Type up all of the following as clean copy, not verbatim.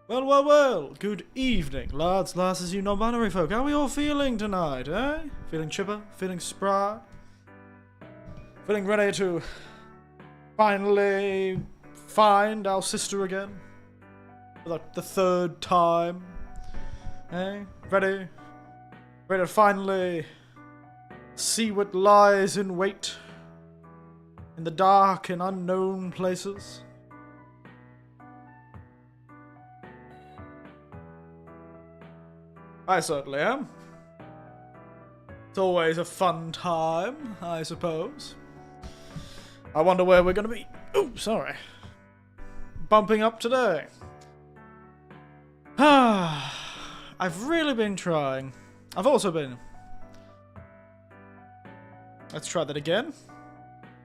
Well, well, well, good evening, lads, lasses, you non-binary folk. How are we all feeling tonight, eh? Feeling chipper? Feeling spry? Feeling ready to finally find our sister again? For like the third time? Eh? Ready? Ready to finally see what lies in wait in the dark and unknown places? I certainly am. It's always a fun time, I suppose. I wonder where we're going to be. Oh, sorry. Bumping up today. I've really been trying. I've also been... Let's try that again.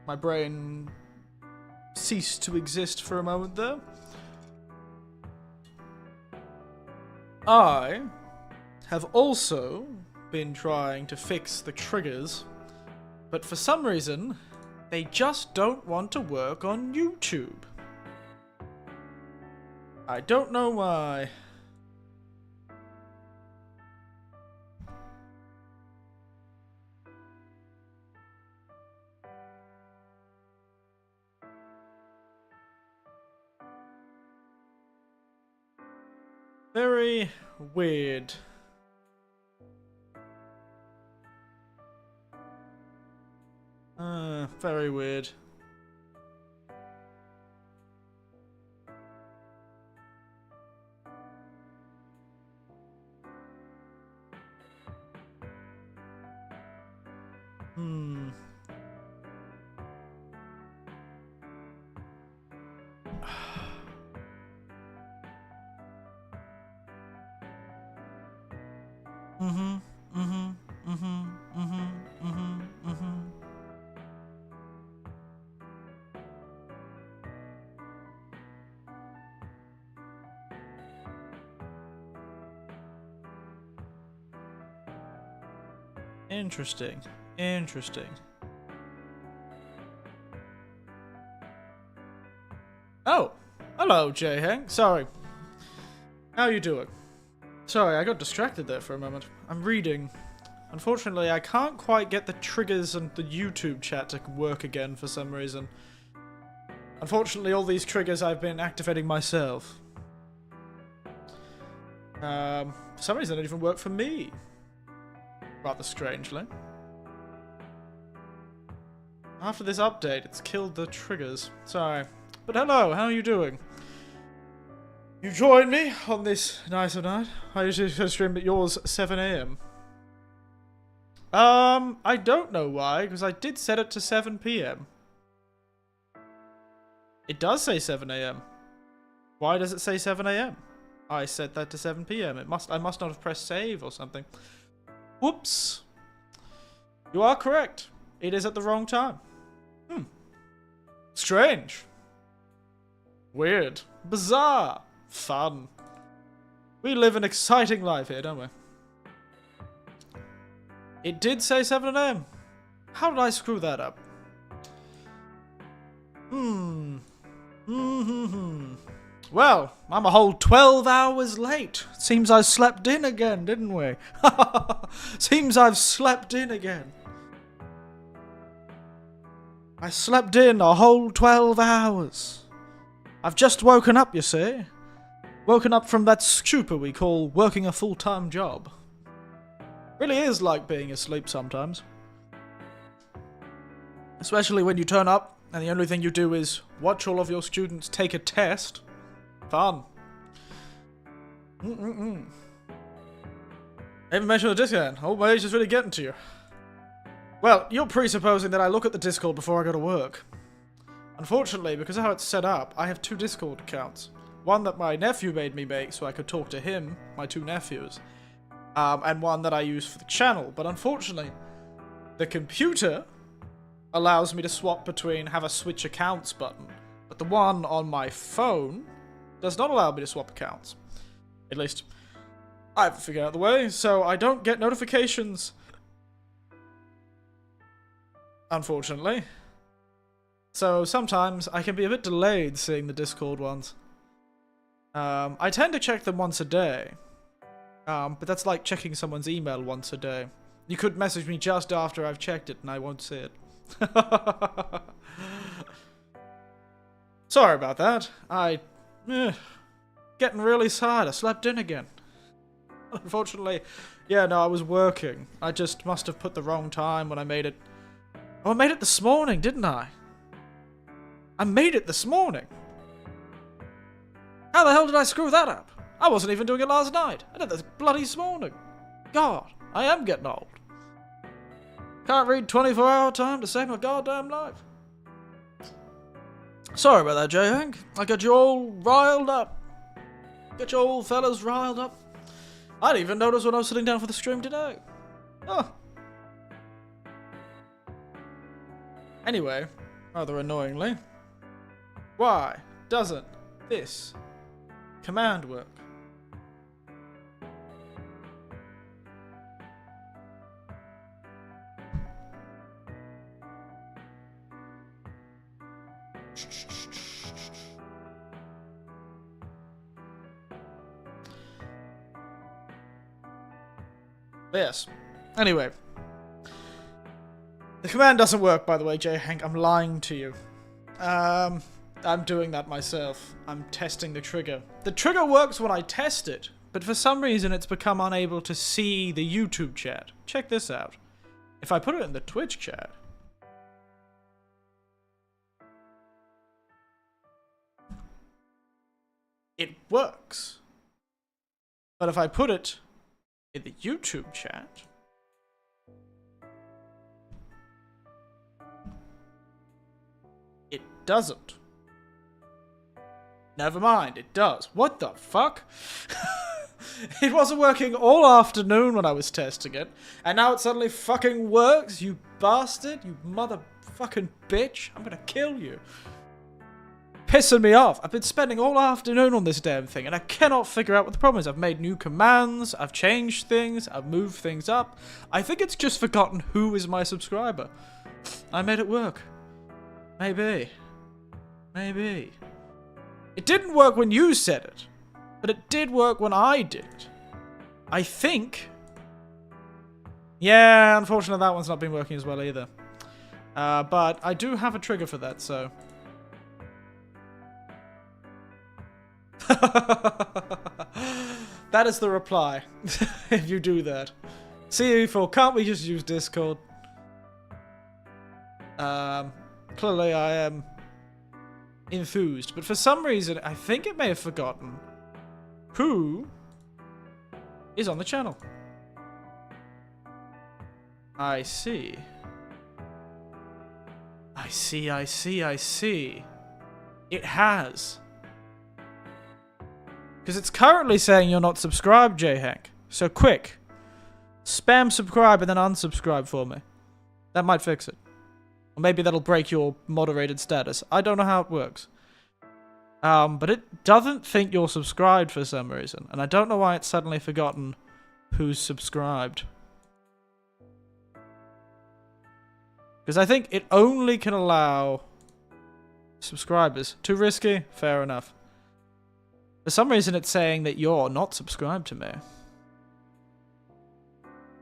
My brain ceased to exist for a moment there. I have also been trying to fix the triggers, but for some reason, they just don't want to work on YouTube. I don't know why. Very weird. Very weird. Interesting. Interesting. Oh! Hello, J-Hang. Sorry. How you doing? Sorry, I got distracted there for a moment. I'm reading. Unfortunately, I can't quite get the triggers and the YouTube chat to work again for some reason. Unfortunately, all these triggers I've been activating myself. For some reason, they don't even work for me. Rather strangely. After this update, it's killed the triggers. Sorry. But hello, how are you doing? You joined me on this nice night. I usually stream at yours 7 AM. I don't know why, because I did set it to 7 PM. It does say 7 AM. Why does it say 7 AM? I set that to 7 PM. I must not have pressed save or something. Whoops. You are correct. It is at the wrong time. Strange. Weird. Bizarre. Fun. We live an exciting life here, don't we? It did say 7 AM. How did I screw that up? Well, I'm a whole 12 hours late. Seems I slept in again, didn't we? Seems I've slept in again. I slept in a whole 12 hours. I've just woken up, you see. Woken up from that stupor we call working a full-time job. Really is like being asleep sometimes. Especially when you turn up and the only thing you do is watch all of your students take a test. Fun. I haven't mentioned the Discord. Oh, my age is really getting to you. Well, you're presupposing that I look at the Discord before I go to work. Unfortunately, because of how it's set up, I have 2 Discord accounts. One that my nephew made me make so I could talk to him, my 2 nephews. And one that I use for the channel. But unfortunately, the computer allows me to swap between have a switch accounts button. But the one on my phone does not allow me to swap accounts. At least, I haven't figured out the way, so I don't get notifications. Unfortunately. So sometimes I can be a bit delayed seeing the Discord ones. I tend to check them once a day. But that's like checking someone's email once a day. You could message me just after I've checked it and I won't see it. Sorry about that. Getting really tired. I slept in again. Unfortunately, yeah, no, I was working. I just must have put the wrong time when I made it. Oh, I made it this morning, didn't I? I made it this morning. How the hell did I screw that up? I wasn't even doing it last night. I did this bloody this morning. God, I am getting old. Can't read 24-hour time to save my goddamn life. Sorry about that, J-Hank. I got you all riled up. Get you all fellas riled up. I didn't even notice when I was sitting down for the stream today. Oh. Anyway, rather annoyingly, why doesn't this command work? Yes. Anyway. The command doesn't work, by the way, J-Hank. I'm lying to you. I'm doing that myself. I'm testing the trigger. The trigger works when I test it, but for some reason it's become unable to see the YouTube chat. Check this out. If I put it in the Twitch chat... it works. But if I put it in the YouTube chat... it doesn't. Never mind, it does. What the fuck? It wasn't working all afternoon when I was testing it, and now it suddenly fucking works? You bastard, you motherfucking bitch. I'm gonna kill you. Pissing me off. I've been spending all afternoon on this damn thing, and I cannot figure out what the problem is. I've made new commands, I've changed things, I've moved things up. I think it's just forgotten who is my subscriber. I made it work. Maybe. Maybe. It didn't work when you said it, but it did work when I did it. I think. Yeah, unfortunately that one's not been working as well either. But I do have a trigger for that, so... that is the reply, if you do that. CE4, can't we just use Discord? Clearly I am enthused, but for some reason, I think it may have forgotten who is on the channel. I see. I see, I see, I see. It has. Because it's currently saying you're not subscribed, J-Hank. So quick. Spam subscribe and then unsubscribe for me. That might fix it. Or maybe that'll break your moderated status. I don't know how it works. But it doesn't think you're subscribed for some reason. And I don't know why it's suddenly forgotten who's subscribed. Because I think it only can allow subscribers. Too risky? Fair enough. For some reason it's saying that you're not subscribed to me.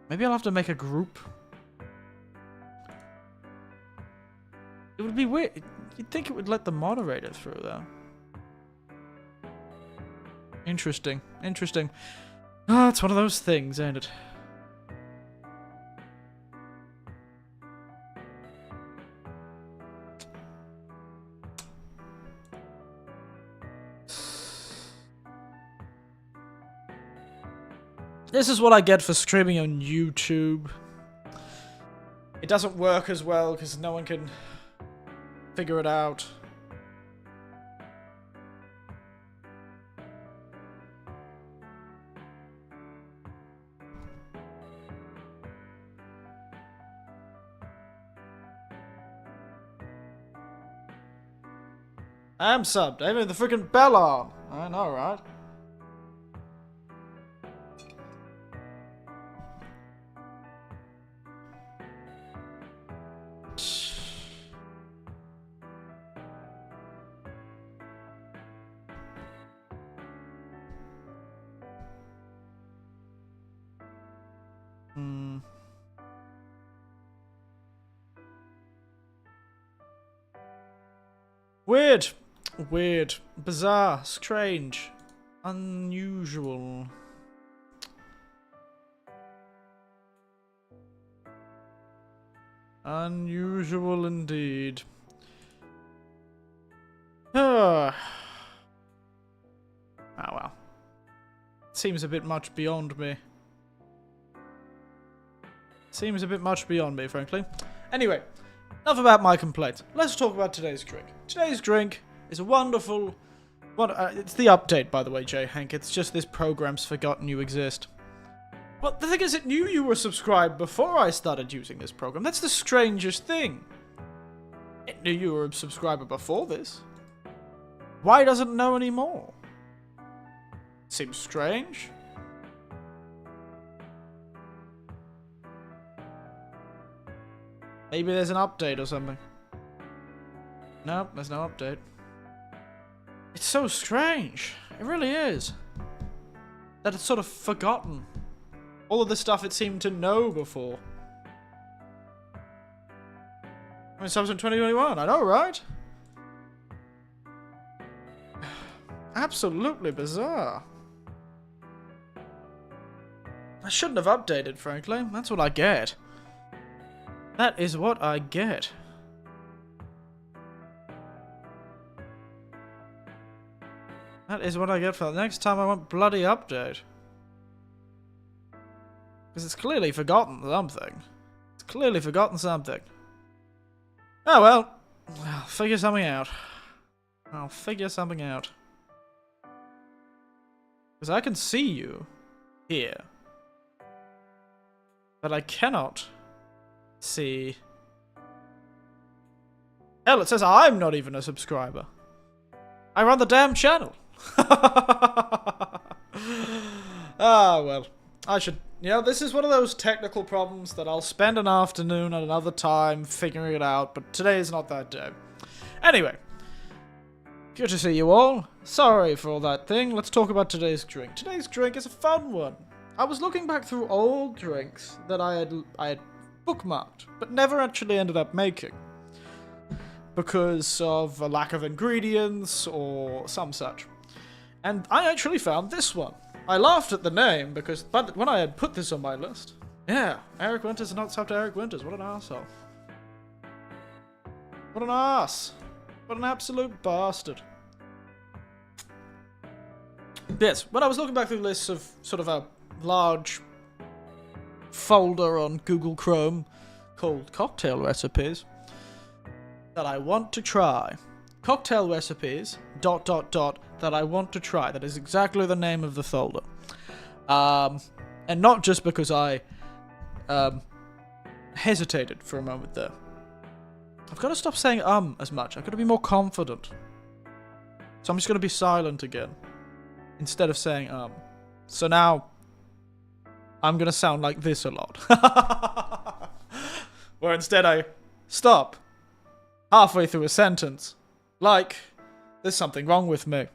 Maybe I'll have to make a group. It would be weird. You'd think it would let the moderator through, though. Interesting. Interesting. Ah, it's one of those things, ain't it? This is what I get for streaming on YouTube. It doesn't work as well because no one can figure it out. I am subbed. I have the freaking bell on. I know, right? Hmm. Weird. Weird. Bizarre. Strange. Unusual. Unusual indeed. Oh well. Seems a bit much beyond me. Seems a bit much beyond me, frankly. Anyway, enough about my complaints. Let's talk about today's drink. Today's drink is a wonderful... it's the update, by the way, J. Hank. It's just this program's forgotten you exist. Well, the thing is, it knew you were subscribed before I started using this program. That's the strangest thing. It knew you were a subscriber before this. Why doesn't it know anymore? Seems strange. Maybe there's an update or something. Nope, there's no update. It's so strange. It really is. That it's sort of forgotten. All of the stuff it seemed to know before. I mean, subs in 2021, I know, right? Absolutely bizarre. I shouldn't have updated, frankly. That's what I get. That is what I get. That is what I get for the next time I want bloody update. Because it's clearly forgotten something. It's clearly forgotten something. Oh well. I'll figure something out. I'll figure something out. Because I can see you here. But I cannot see... Hell, it says I'm not even a subscriber. I run the damn channel. Ah, well. I should... You know, this is one of those technical problems that I'll spend an afternoon at another time figuring it out, but today is not that day. Anyway. Good to see you all. Sorry for all that thing. Let's talk about today's drink. Today's drink is a fun one. I was looking back through old drinks that I had bookmarked, but never actually ended up making. Because of a lack of ingredients or some such. And I actually found this one. I laughed at the name because when I had put this on my list, yeah, Eric Winters and not sub to Eric Winters. What an arsehole. What an arse. What an absolute bastard. Yes, when I was looking back through lists of sort of a large folder on Google Chrome called cocktail recipes that I want to try. Cocktail recipes, ... that I want to try. That is exactly the name of the folder. And not just because I hesitated for a moment there. I've got to stop saying as much. I've got to be more confident. So I'm just going to be silent again. Instead of saying So now, I'm going to sound like this a lot. Where instead I stop halfway through a sentence. Like, there's something wrong with me.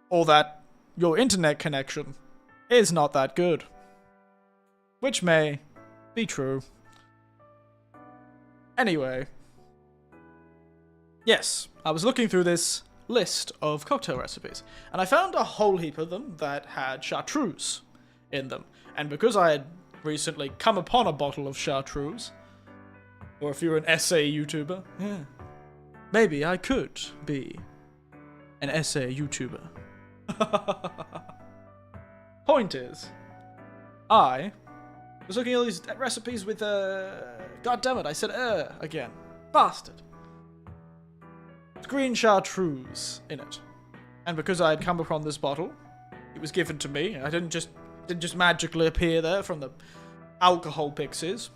Or that your internet connection is not that good. Which may be true. Anyway. Yes, I was looking through this list of cocktail recipes, and I found a whole heap of them that had chartreuse in them. And because I had recently come upon a bottle of chartreuse, or if you're an essay YouTuber, yeah, maybe I could be an essay YouTuber. Point is, I was looking at all these recipes with, God damn it, I said again. Bastard. It's green chartreuse in it. And because I had come upon this bottle, it was given to me. I didn't just magically appear there from the alcohol pixies.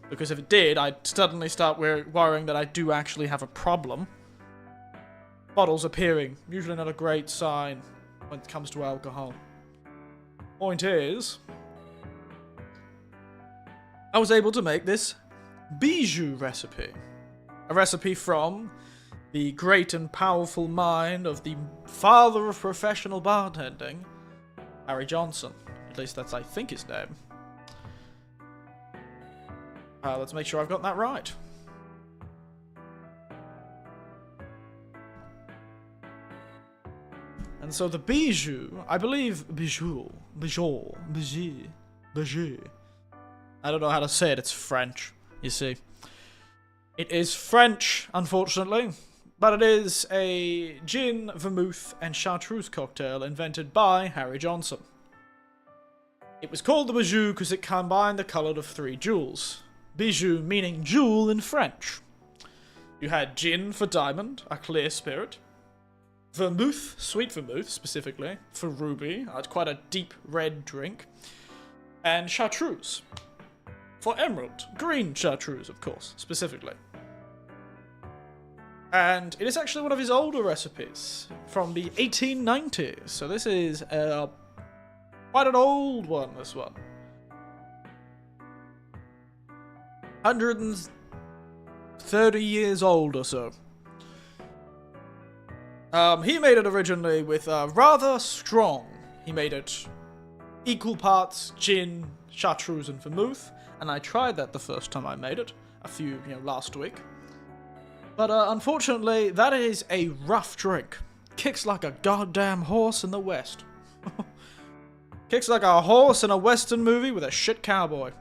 Because if it did, I'd suddenly start worrying that I do actually have a problem. Bottles appearing, usually not a great sign when it comes to alcohol. Point is, I was able to make this bijou recipe. A recipe from the great and powerful mind of the father of professional bartending, Harry Johnson. At least that's, I think, his name. Let's make sure I've got that right. And so the bijou, I believe bijou. I don't know how to say it, it's French, you see. It is French, unfortunately, but it is a gin, vermouth, and chartreuse cocktail invented by Harry Johnson. It was called the bijou because it combined the colour of 3 jewels. Bijou meaning jewel in French. You had gin for diamond, a clear spirit. Vermouth, sweet vermouth specifically, for ruby, quite a deep red drink. And chartreuse, for emerald, green chartreuse of course, specifically. And it is actually one of his older recipes, from the 1890s, so this is quite an old one, this one. 130 years old or so. He made it originally with rather strong. He made it equal parts gin, chartreuse, and vermouth, and I tried that the first time I made it, last week. But unfortunately, that is a rough drink. Kicks like a goddamn horse in the West. Kicks like a horse in a Western movie with a shit cowboy.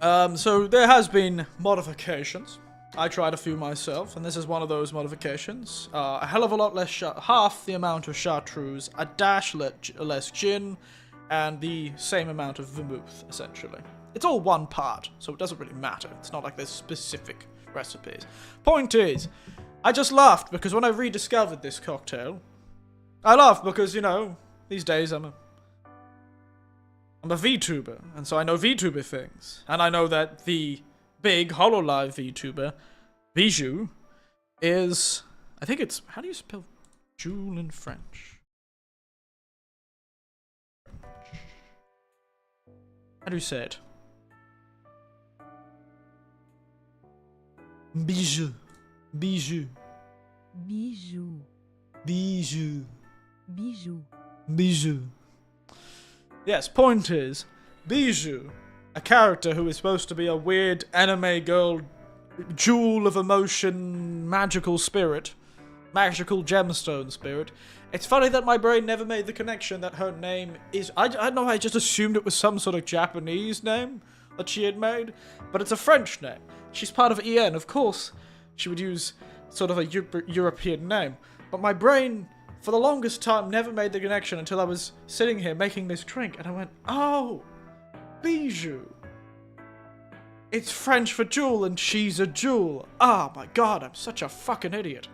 So there has been modifications. I tried a few myself, and this is one of those modifications. A hell of a lot less, half the amount of chartreuse, a dash less gin, and the same amount of vermouth, essentially. It's all one part, so it doesn't really matter. It's not like there's specific recipes. Point is, I just laughed because when I rediscovered this cocktail, I laughed because, these days I'm a Vtuber, and so I know Vtuber things. And I know that the big HoloLive Vtuber, Bijou, is... I think it's... How do you spell jewel in French? How do you say it? Bijou. Bijou. Bijou. Bijou. Bijou. Bijou. Yes, point is, Bijou, a character who is supposed to be a weird anime girl, jewel of emotion, magical spirit, magical gemstone spirit. It's funny that my brain never made the connection that her name is... I don't know, I just assumed it was some sort of Japanese name that she had made, but it's a French name. She's part of EN, of course she would use sort of a European name, but my brain, for the longest time, never made the connection until I was sitting here making this drink, and I went, oh, Bijou. It's French for jewel, and she's a jewel. Oh my god, I'm such a fucking idiot.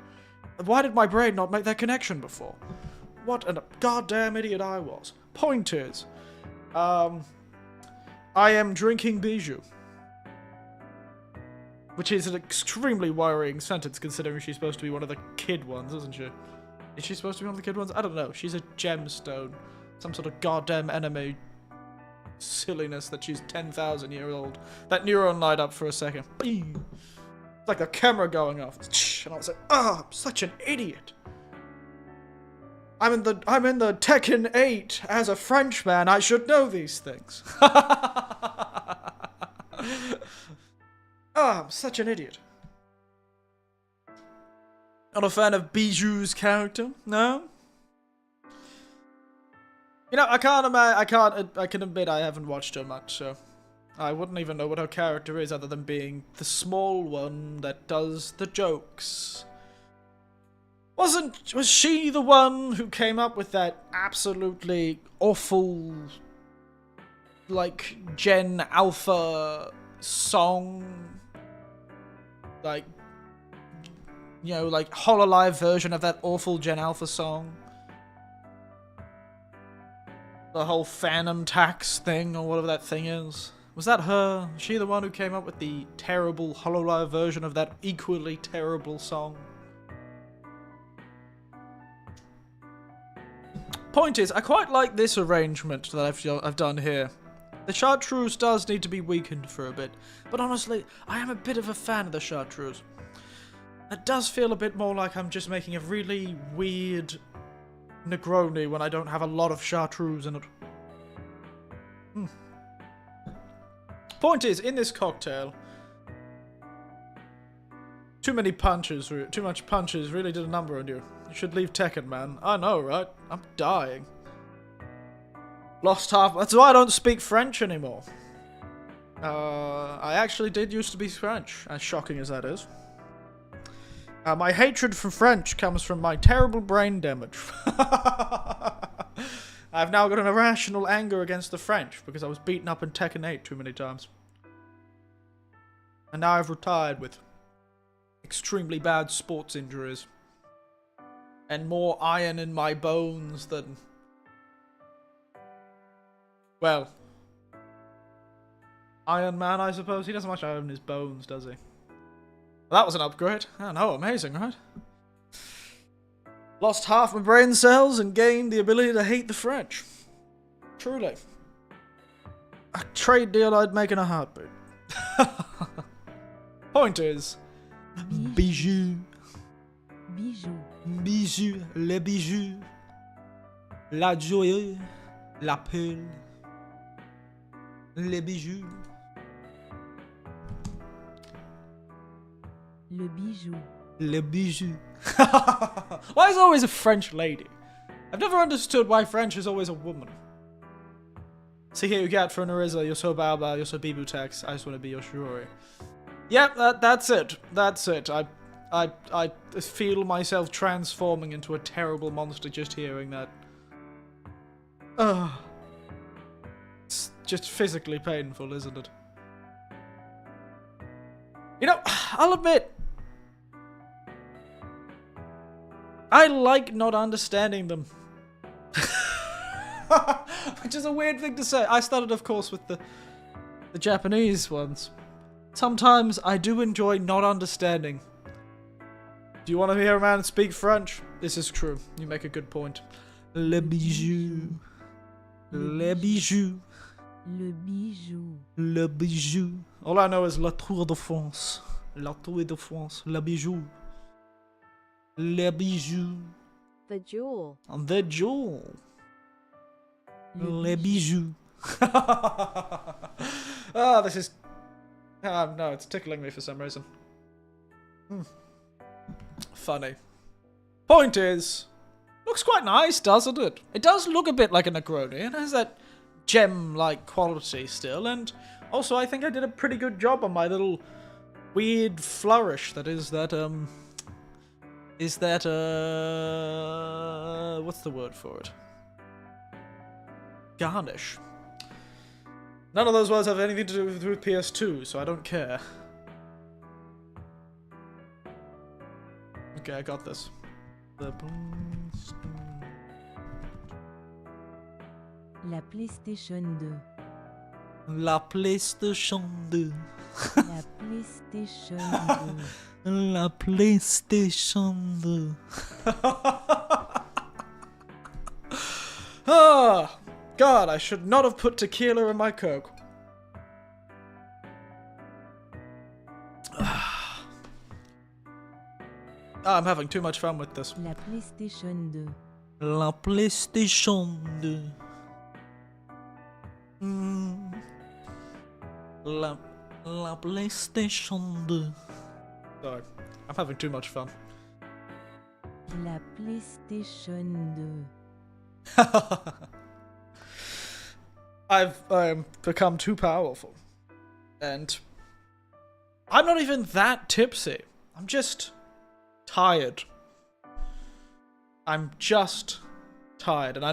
Why did my brain not make that connection before? What a goddamn idiot I was. Point is, I am drinking Bijou. Which is an extremely worrying sentence, considering she's supposed to be one of the kid ones, isn't she? Is she supposed to be one of the kid ones? I don't know. She's a gemstone. Some sort of goddamn anime silliness that she's 10,000 years old. That neuron light up for a second. It's like a camera going off. And I was like, oh, I'm such an idiot. I'm in the Tekken 8 as a Frenchman. I should know these things. Oh, I'm such an idiot. Not a fan of Bijou's character? No? I can admit I haven't watched her much, so I wouldn't even know what her character is other than being the small one that does the jokes. Was she the one who came up with that absolutely awful, like, Gen Alpha song? Like HoloLive version of that awful Gen Alpha song? The whole Phantom Tax thing, or whatever that thing is. Was that her? Was she the one who came up with the terrible HoloLive version of that equally terrible song? Point is, I quite like this arrangement that I've done here. The chartreuse does need to be weakened for a bit, but honestly, I am a bit of a fan of the chartreuse. It does feel a bit more like I'm just making a really weird Negroni when I don't have a lot of chartreuse in it. Point is, in this cocktail, too much punches really did a number on you. You should leave Tekken, man. I know, right? I'm dying. Lost half. That's why I don't speak French anymore. I actually did used to be French, as shocking as that is. My hatred for French comes from my terrible brain damage. I've now got an irrational anger against the French because I was beaten up in Tekken 8 too many times. And now I've retired with extremely bad sports injuries. And more iron in my bones than... well... Iron Man, I suppose. He doesn't much iron in his bones, does he? Well, that was an upgrade. Oh no, amazing, right? Lost half my brain cells and gained the ability to hate the French. Truly. A trade deal I'd make in a heartbeat. Point is... Bijou. Bijou. Bijou. Les bijoux. La joie. La perle. Les bijoux. Le bijou. Le bijou. Why is it always a French lady? I've never understood why French is always a woman. See here you get for Narissa, you're so Baobab, you're so Bibutex, I just want to be your Shuri. Yep, that's it. That's it. I feel myself transforming into a terrible monster just hearing that. Ugh. It's just physically painful, isn't it? You know, I'll admit, I like not understanding them. Which is a weird thing to say. I started, of course, with the Japanese ones. Sometimes I do enjoy not understanding. Do you want to hear a man speak French? This is true. You make a good point. Le bijou. Le bijou. Le bijou. Le bijou. All I know is La Tour de France. La Tour de France. Le bijou. Le bijou. The jewel. The jewel. Le bijou. Ah, this is... no, it's tickling me for some reason. Funny. Point is, looks quite nice, doesn't it? It does look a bit like a Negroni. It has that gem-like quality still, and also I think I did a pretty good job on my little weird flourish that is that, what's the word for it? Garnish. None of those words have anything to do with PS2, so I don't care. Okay, I got this. La PlayStation 2. La PlayStation 2. La PlayStation 2. La PlayStation 2. Ah, God, I should not have put tequila in my Coke. I'm having too much fun with this. La PlayStation 2. La PlayStation 2. La PlayStation 2. Sorry, I'm having too much fun. La PlayStation 2. I've become too powerful. And I'm not even that tipsy. I'm just tired. I'm just tired. And I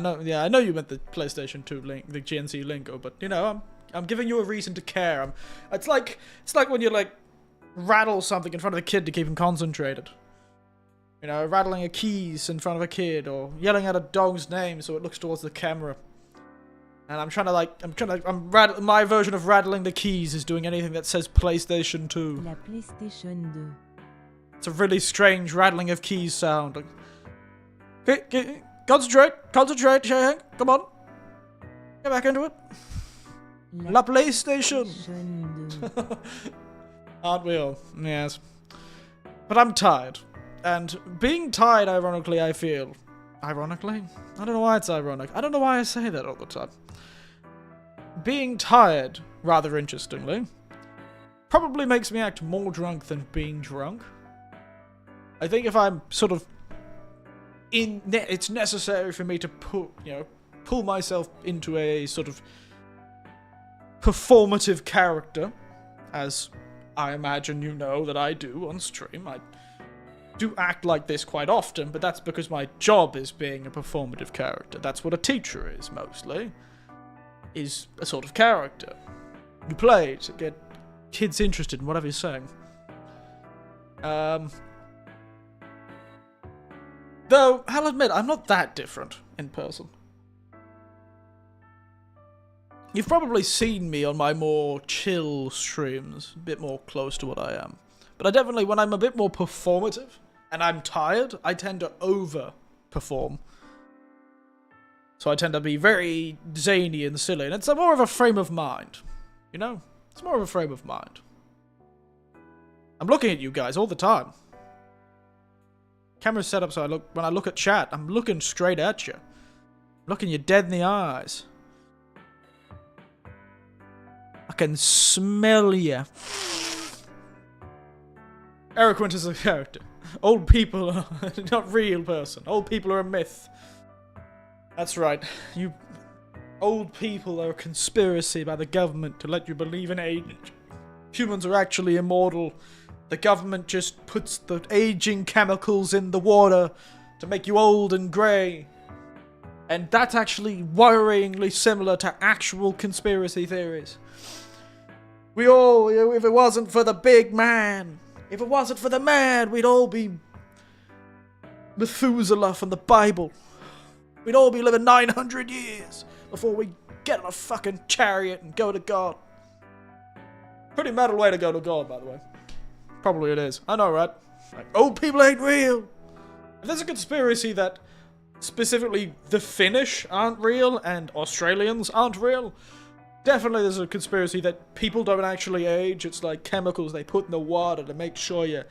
know you meant the PlayStation 2 link, the GNC lingo, but you know, I'm giving you a reason to care. It's like when you like rattle something in front of a kid to keep him concentrated. You know, rattling a keys in front of a kid, or yelling out a dog's name so it looks towards the camera. And my version of rattling the keys is doing anything that says PlayStation 2. La PlayStation 2. It's a really strange rattling of keys sound. Okay, concentrate, Shang. Come on. Get back into it. La PlayStation. PlayStation 2. Aren't we all? Yes. But I'm tired. And being tired, ironically, I feel... Ironically? I don't know why it's ironic. I don't know why I say that all the time. being tired, rather interestingly, probably makes me act more drunk than being drunk. I think if I'm sort of it's necessary for me to pull myself into a sort of performative character, as I imagine you know that I do on stream. I do act like this quite often, but that's because my job is being a performative character. That's what a teacher is, mostly. Is a sort of character. You play to get kids interested in whatever you're saying. Though, I'll admit, I'm not that different in person. You've probably seen me on my more chill streams, a bit more close to what I am. But I definitely, when I'm a bit more performative, and I'm tired, I tend to over-perform. So I tend to be very zany and silly, and it's more of a frame of mind. You know? It's more of a frame of mind. I'm looking at you guys all the time. Camera's set up so when I look at chat, I'm looking straight at you. I'm looking you dead in the eyes. I can smell you. Eloquent is a character. Old people are not real person. Old people are a myth. That's right. You old people are a conspiracy by the government to let you believe in age. Humans are actually immortal. The government just puts the aging chemicals in the water to make you old and grey. And that's actually worryingly similar to actual conspiracy theories. We all, if it wasn't for the big man, if it wasn't for the man, we'd all be Methuselah from the Bible. We'd all be living 900 years before we get on a fucking chariot and go to God. Pretty metal way to go to God, by the way. Probably it is. I know, right? Like, old people ain't real. If there's a conspiracy that specifically the Finnish aren't real and Australians aren't real, definitely there's a conspiracy that people don't actually age. It's like chemicals they put in the water to make sure to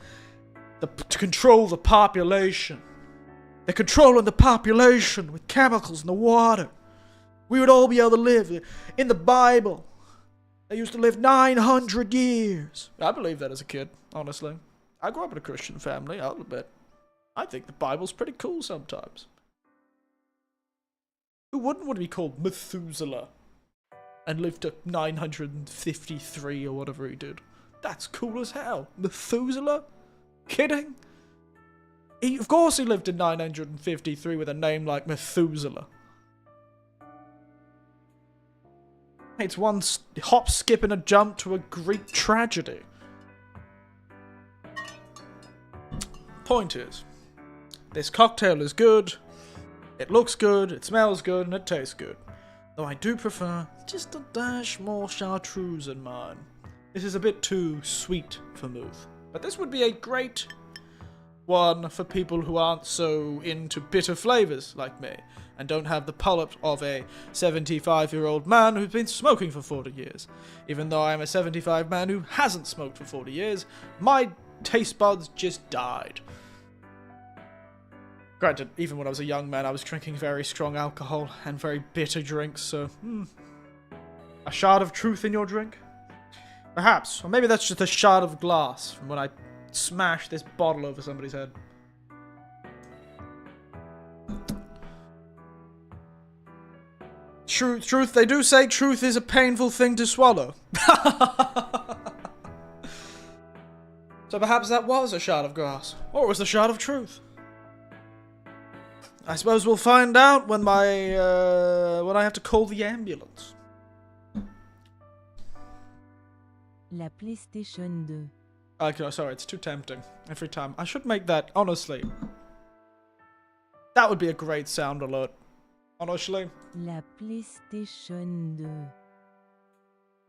control the population. They're controlling the population with chemicals in the water. We would all be able to live. In the Bible, they used to live 900 years. I believed that as a kid, honestly. I grew up in a Christian family, I'll admit. I think the Bible's pretty cool sometimes. Who wouldn't want to be called Methuselah and live to 953 or whatever he did? That's cool as hell. Methuselah? Kidding? Of course he lived in 953 with a name like Methuselah. It's one hop, skip, and a jump to a Greek tragedy. Point is, this cocktail is good, it looks good, it smells good, and it tastes good. Though I do prefer just a dash more chartreuse in mine. This is a bit too sweet for vermouth. But this would be a great one for people who aren't so into bitter flavors like me, and don't have the palate of a 75-year-old man who's been smoking for 40 years. Even though I'm a 75 man who hasn't smoked for 40 years, my taste buds just died. Granted, even when I was a young man, I was drinking very strong alcohol and very bitter drinks, so... A shard of truth in your drink? Perhaps. Or maybe that's just a shard of glass from when I smashed this bottle over somebody's head. Truth, they do say truth is a painful thing to swallow. So perhaps that was a shard of glass. Or it was a shard of truth. I suppose we'll find out when when I have to call the ambulance. La PlayStation 2. Okay, sorry, it's too tempting. Every time. I should make that, honestly. That would be a great sound alert. Honestly. La PlayStation 2.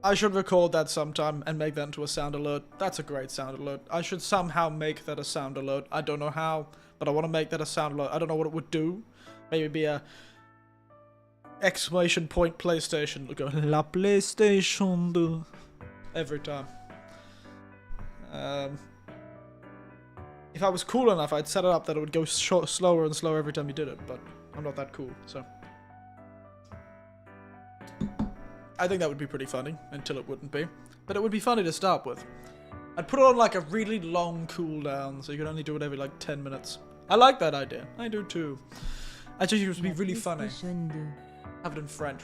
I should record that sometime and make that into a sound alert. That's a great sound alert. I should somehow make that a sound alert. I don't know how, but I want to make that a sound alert. I don't know what it would do. Maybe be a exclamation point PlayStation. Go, La PlayStation 2. Every time. If I was cool enough, I'd set it up that it would go slower and slower every time you did it, but I'm not that cool, so. I think that would be pretty funny, until it wouldn't be. But it would be funny to start with. I'd put it on like a really long cooldown, so you could only do it every like 10 minutes. I like that idea. I do too. I think it would be really funny. Have it in French.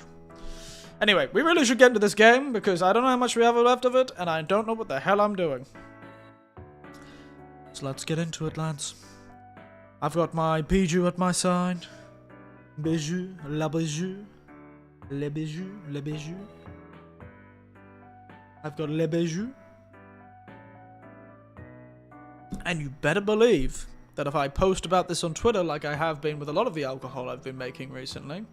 Anyway, we really should get into this game, because I don't know how much we have left of it, and I don't know what the hell I'm doing. So let's get into it, lads. I've got my bijou at my side. Bijou, la bijou. Le bijou, le bijou. I've got le bijou. And you better believe that if I post about this on Twitter like I have been with a lot of the alcohol I've been making recently,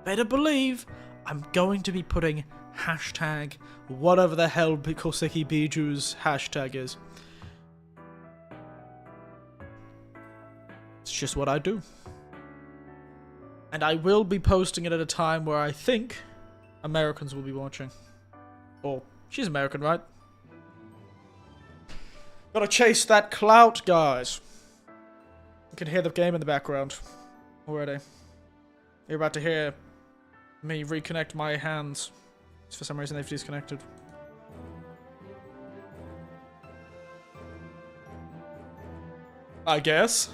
better believe I'm going to be putting hashtag whatever the hell Koseki Biju's hashtag is. It's just what I do. And I will be posting it at a time where I think Americans will be watching. Or, she's American, right? Gotta chase that clout, guys. You can hear the game in the background already. You're about to hear me reconnect my hands. For some reason they've disconnected. I guess.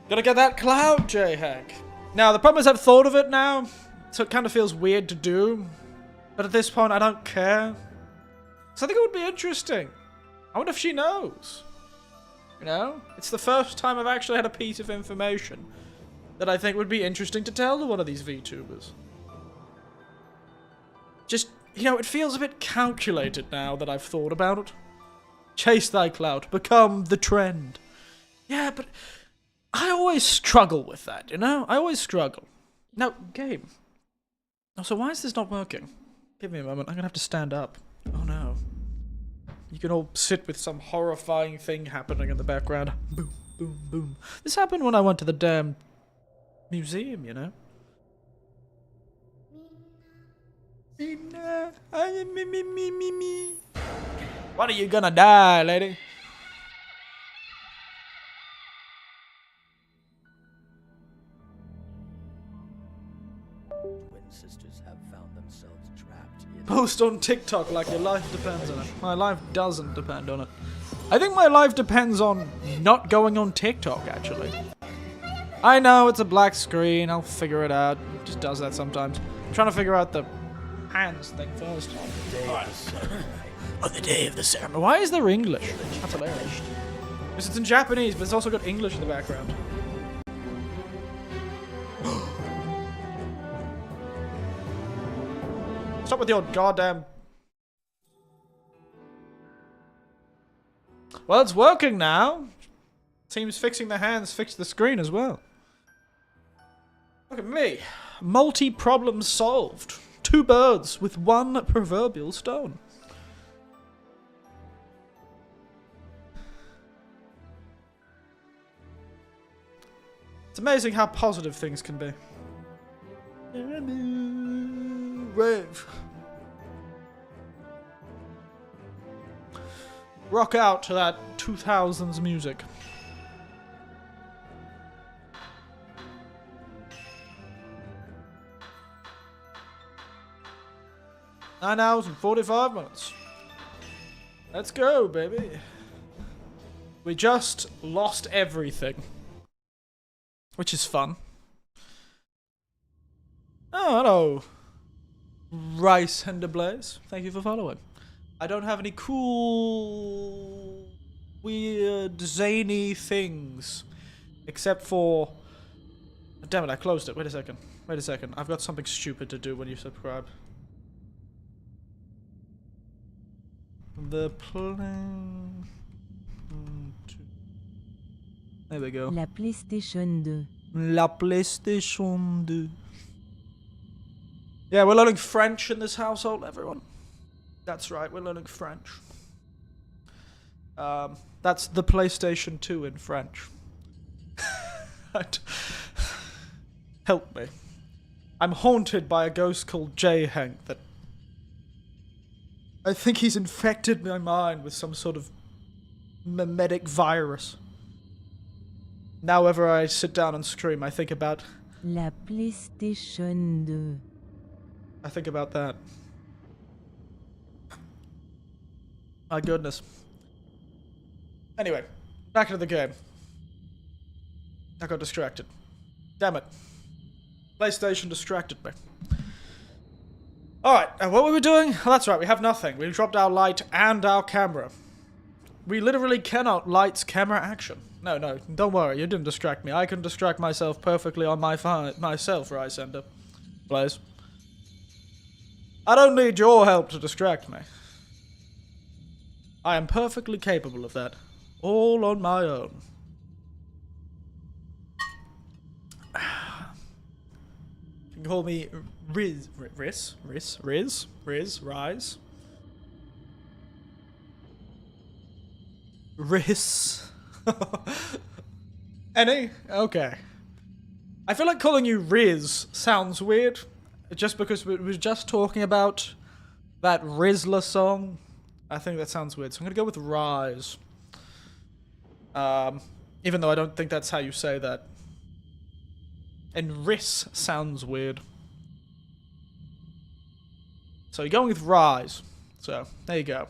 Gotta get that clout, J-Hack. Now, the problem is I've thought of it now, so it kind of feels weird to do. But at this point, I don't care. So I think it would be interesting. I wonder if she knows. You know? It's the first time I've actually had a piece of information that I think would be interesting to tell to one of these VTubers. Just, you know, it feels a bit calculated now that I've thought about it. Chase thy clout. Become the trend. Yeah, but I always struggle with that, you know? I always struggle. Now, game. Also, why is this not working? Give me a moment. I'm gonna have to stand up. Oh no. You can all sit with some horrifying thing happening in the background. Boom, boom, boom. This happened when I went to the damn museum, you know? When are you gonna die, lady? Twin sisters have found themselves trapped in... Post on TikTok like your life depends on it. My life doesn't depend on it. I think my life depends on not going on TikTok, actually. I know, it's a black screen. I'll figure it out. It just does that sometimes. I'm trying to figure out the hands thing first. On the day of the ceremony. Why is there English? That's hilarious. Because it's in Japanese, but it's also got English in the background. Stop with your goddamn... Well, it's working now. Seems fixing the hands fixed the screen as well. Look at me. Multi-problem solved. 2 birds with 1 proverbial stone. It's amazing how positive things can be. Rave. Rock out to that 2000s music. Nine hours and 45 minutes. Let's go, baby. We just lost everything. Which is fun. Oh, hello. Rice and Ablaze. Thank you for following. I don't have any cool, weird, zany things. Except for... Damn it, I closed it. Wait a second. Wait a second. I've got something stupid to do when you subscribe. The plane... There we go. La PlayStation 2. La PlayStation 2. Yeah, we're learning French in this household, everyone. That's right, we're learning French. That's the PlayStation 2 in French. Help me. I'm haunted by a ghost called J. Hank that... I think he's infected my mind with some sort of mimetic virus. Now whenever I sit down and scream, I think about... La PlayStation 2. I think about that. My goodness. Anyway, back into the game. I got distracted. Damn it. PlayStation distracted me. Alright, what were we doing? Oh, that's right, we have nothing. We dropped our light and our camera. We literally cannot lights, camera, action. No, don't worry, you didn't distract me. I can distract myself perfectly on myself, Rysender. Please. I don't need your help to distract me. I am perfectly capable of that. All on my own. You can call me Riz. Riz. Any? Okay. I feel like calling you Riz sounds weird. Just because we were just talking about that Rizzler song. I think that sounds weird. So I'm gonna go with Rise. Even though I don't think that's how you say that. And Riss sounds weird. So you're going with Rise. So, there you go.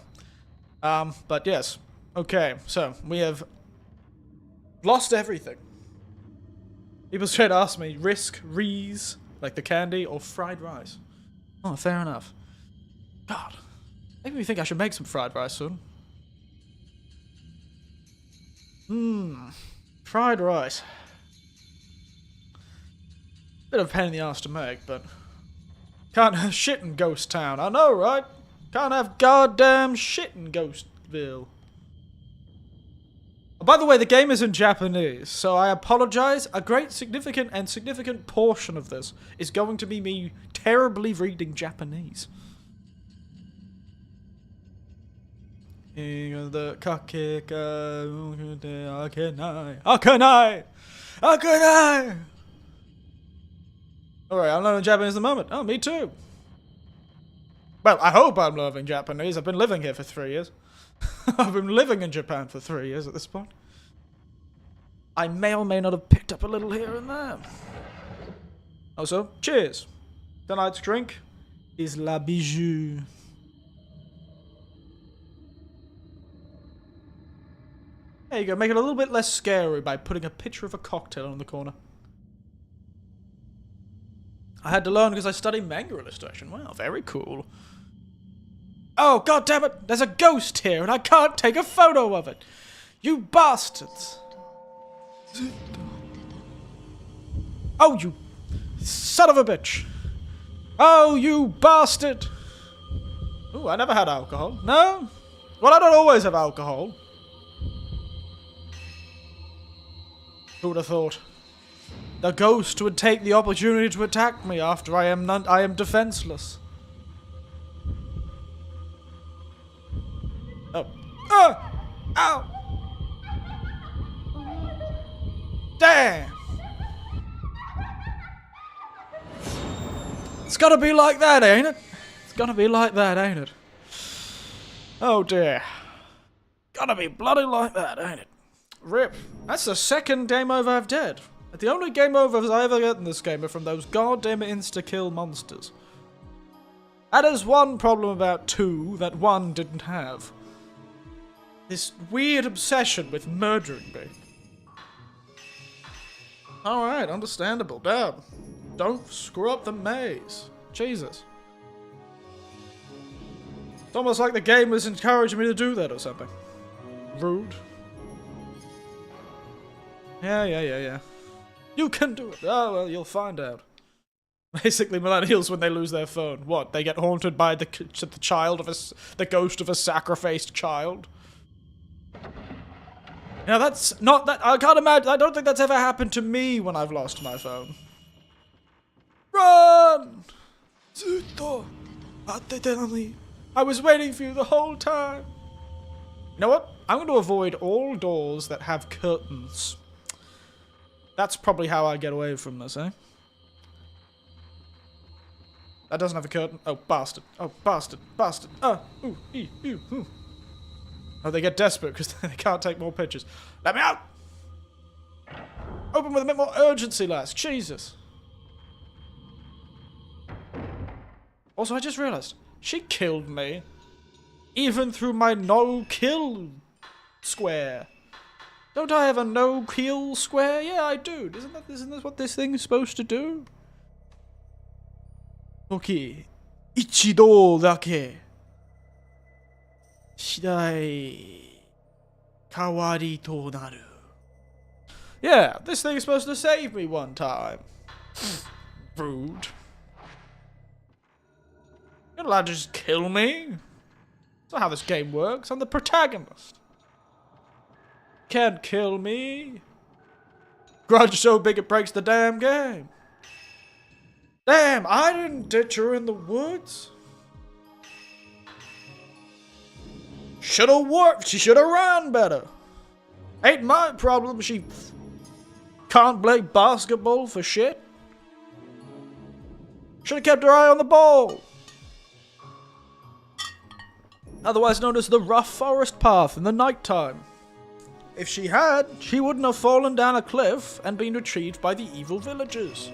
But yes. Okay, so we have lost everything. People straight ask me, Risk, Rees, like the candy, or fried rice. Oh, fair enough. God. Maybe we think I should make some fried rice soon. Fried rice. Bit of a pain in the ass to make, but can't have shit in Ghost Town. I know, right? Can't have goddamn shit in Ghostville. Oh, by the way, the game is in Japanese, so I apologize. A great significant portion of this is going to be me terribly reading Japanese. The Akenai! Alright, I'm learning Japanese at the moment. Oh, me too. Well, I hope I'm learning Japanese. I've been living here for 3 years. I've been living in Japan for 3 years at this point. I may or may not have picked up a little here and there. Also, cheers. Tonight's drink is La Bijou. There you go, make it a little bit less scary by putting a picture of a cocktail on the corner. I had to learn because I study manga illustration. Wow, very cool. Oh, god damn it! There's a ghost here and I can't take a photo of it! You bastards! Oh, you son of a bitch! Oh, you bastard! Ooh, I never had alcohol. No? Well, I don't always have alcohol. Who would have thought? The ghost would take the opportunity to attack me after I am defenseless. Oh. Ow! Damn! It's gotta be like that, ain't it? It's gotta be like that, ain't it? Oh dear. Gotta be bloody like that, ain't it? Rip. That's the second game over I've dead. The only game overs I ever get in this game are from those goddamn insta-kill monsters. That is one problem about 2 that 1 didn't have. This weird obsession with murdering me. Alright, understandable. Damn. Don't screw up the maze. Jesus. It's almost like the game was encouraging me to do that or something. Rude. Yeah. You can do it. Oh, well, you'll find out. Basically, millennials, when they lose their phone, what? They get haunted by the ghost of a sacrificed child? Now, that's not that. I can't imagine. I don't think that's ever happened to me when I've lost my phone. Run! Zuto! I was waiting for you the whole time. You know what? I'm going to avoid all doors that have curtains. That's probably how I get away from this, eh? That doesn't have a curtain. Oh, bastard. Oh, bastard. Bastard. Oh, ooh, ooh. Oh, they get desperate because they can't take more pictures. Let me out! Open with a bit more urgency, lass. Jesus. Also, I just realized, she killed me. Even through my no-kill square. Don't I have a no-kill square? Yeah, I do. Isn't that what this thing is supposed to do? Okay. 一度だけ次第変わりとなる. Yeah, this thing is supposed to save me one time. Rude. You're not allowed to just kill me. That's not how this game works. I'm the protagonist. Can't kill me. Grudge so big it breaks the damn game. Damn, I didn't ditch her in the woods. Should've warped. She should've ran better. Ain't my problem she can't play basketball for shit. Should've kept her eye on the ball. Otherwise known as the rough forest path in the nighttime. If she had, she wouldn't have fallen down a cliff and been retrieved by the evil villagers.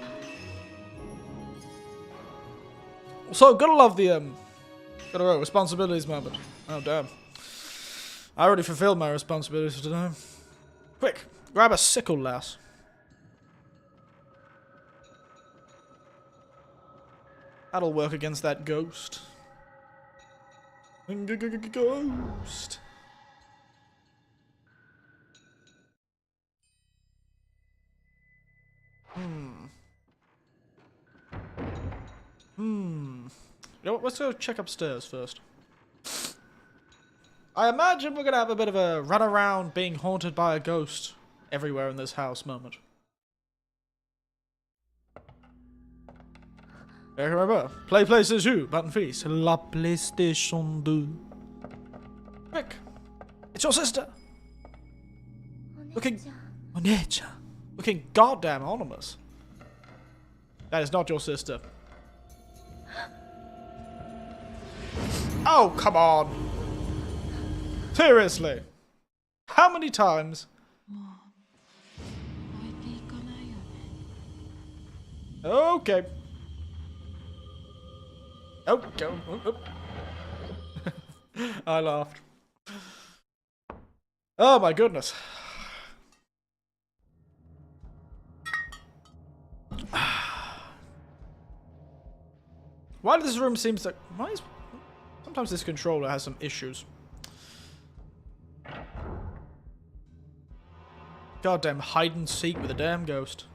So, gotta love the, responsibilities moment. Oh, damn. I already fulfilled my responsibilities for today. Quick, grab a sickle, lass. That'll work against that ghost. Ghost. You know what, let's go check upstairs first. I imagine we're gonna have a bit of a run around being haunted by a ghost everywhere in this house moment. Remember, play PlayStation 2, button face. La PlayStation 2. Quick! It's your sister! Looking goddamn ominous. That is not your sister. Oh, come on! Seriously! How many times? Okay. Oh, go. Oh, oh. I laughed. Oh my goodness. Why does this room seem so... Sometimes this controller has some issues. Goddamn hide and seek with a damn ghost.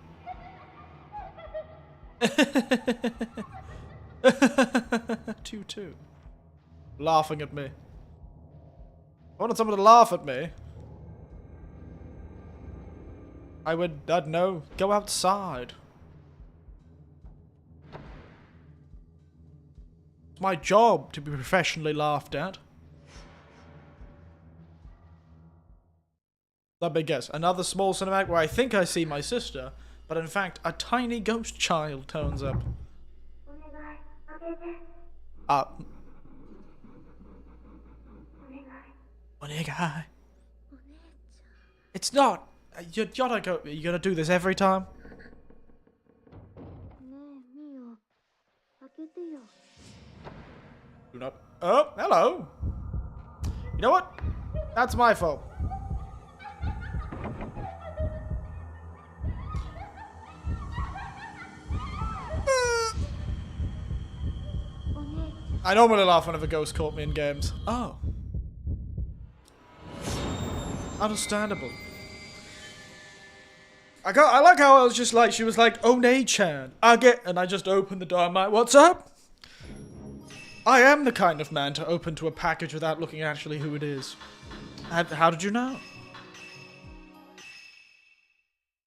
2-2. Laughing at me. I wanted someone to laugh at me. I'd know. Go outside. It's my job to be professionally laughed at. That big guess. Another small cinematic where I think I see my sister, but in fact a tiny ghost child turns up. Onegai. It's not. You're gonna do this every time? Do not. Oh, hello. You know what? That's my fault. I normally laugh whenever ghosts caught me in games. Oh. Understandable. I like how I was just like, she was like, One-chan, and I just opened the door. I'm like, what's up? I am the kind of man to open to a package without looking at actually who it is. How did you know?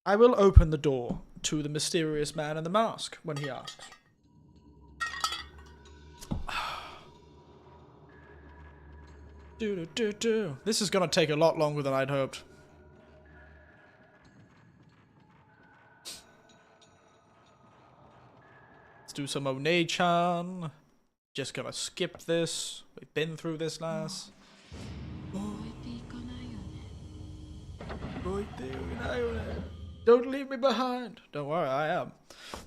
I will open the door to the mysterious man in the mask when he asks. This is gonna take a lot longer than I'd hoped. Let's do some One-chan. Just gonna skip this. We've been through this last. Don't leave me behind. Don't worry, I am.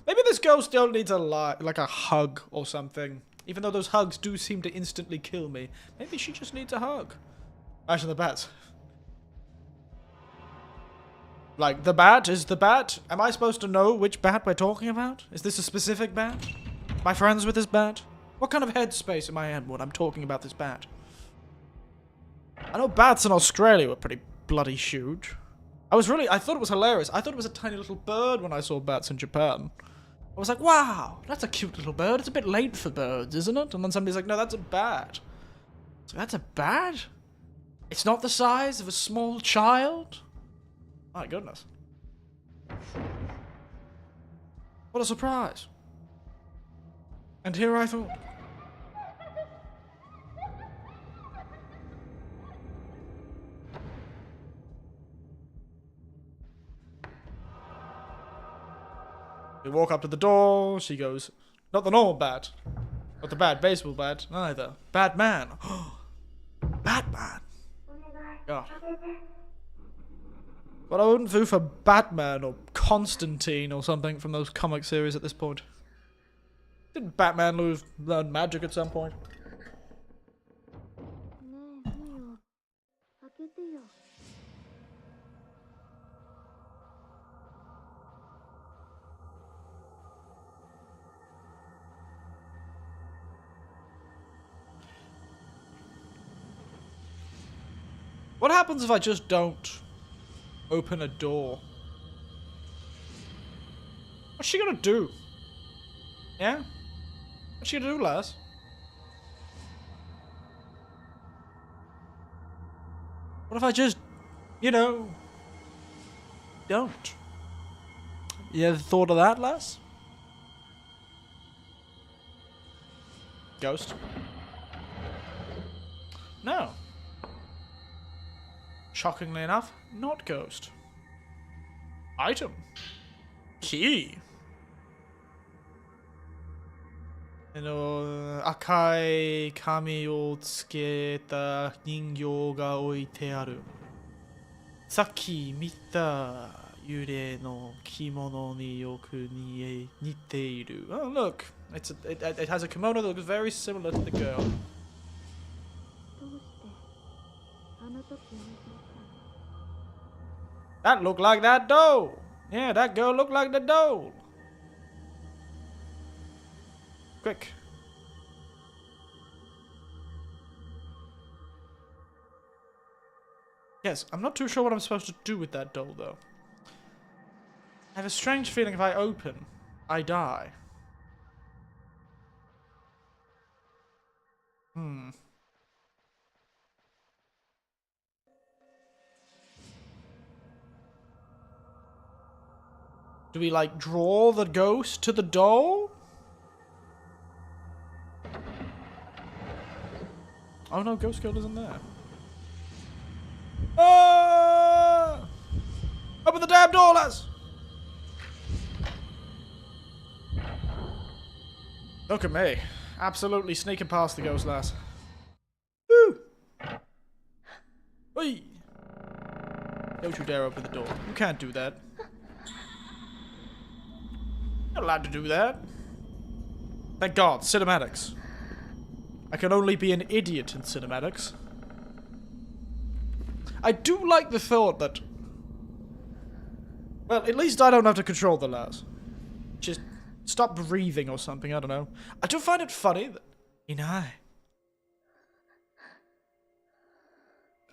Maybe this ghost still needs like a hug or something. Even though those hugs do seem to instantly kill me. Maybe she just needs a hug. Imagine the bats. Like, the bat? Is the bat? Am I supposed to know which bat we're talking about? Is this a specific bat? Am I friends with this bat? What kind of headspace am I in when I'm talking about this bat? I know bats in Australia were pretty bloody huge. I thought it was hilarious. I thought it was a tiny little bird when I saw bats in Japan. I was like, wow, that's a cute little bird. It's a bit late for birds, isn't it? And then somebody's like, no, that's a bat. So that's a bat? It's not the size of a small child? My goodness. What a surprise. And here I thought. We walk up to the door, she goes, not the normal bat. Not the bad baseball bat, neither. Batman. Batman. God. What I wouldn't do for Batman or Constantine or something from those comic series at this point. Didn't Batman learn magic at some point? What happens if I just don't open a door? What's she gonna do? Yeah? What's she gonna do, Laz? What if I just, you know, don't? You ever thought of that, Laz? Ghost? No. Shockingly enough, not ghost. Item. Key. Akai kami o tsuketa ningyo ga oite aru. Saki mita yure no kimono ni yoku niteiru. Oh, look. It has a kimono that looks very similar to the girl. That looked like that doll. Yeah, that girl looked like the doll. Quick. Yes, I'm not too sure what I'm supposed to do with that doll, though. I have a strange feeling if I open, I die. Do we, like, draw the ghost to the doll? Oh no, Ghost Girl isn't there. Ah! Open the damn door, lads! Look at me. Absolutely sneaking past the ghost, lass. Woo! Whee! Don't you dare open the door. You can't do that. You're not allowed to do that. Thank God, cinematics. I can only be an idiot in cinematics. I do like the thought that... Well, at least I don't have to control the lass. Just stop breathing or something, I don't know. I do find it funny that... Inai.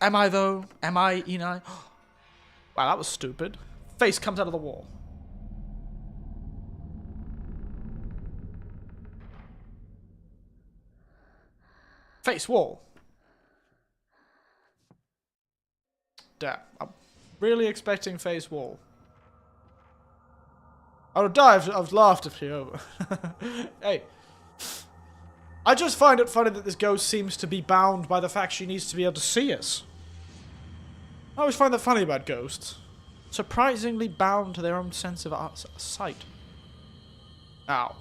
Am I though? Am I Inai? Wow, that was stupid. Face comes out of the wall. Face wall. Damn. I'm really expecting face wall. I would die if I've laughed if you're over. Hey. I just find it funny that this ghost seems to be bound by the fact she needs to be able to see us. I always find that funny about ghosts. Surprisingly bound to their own sense of sight. Ow.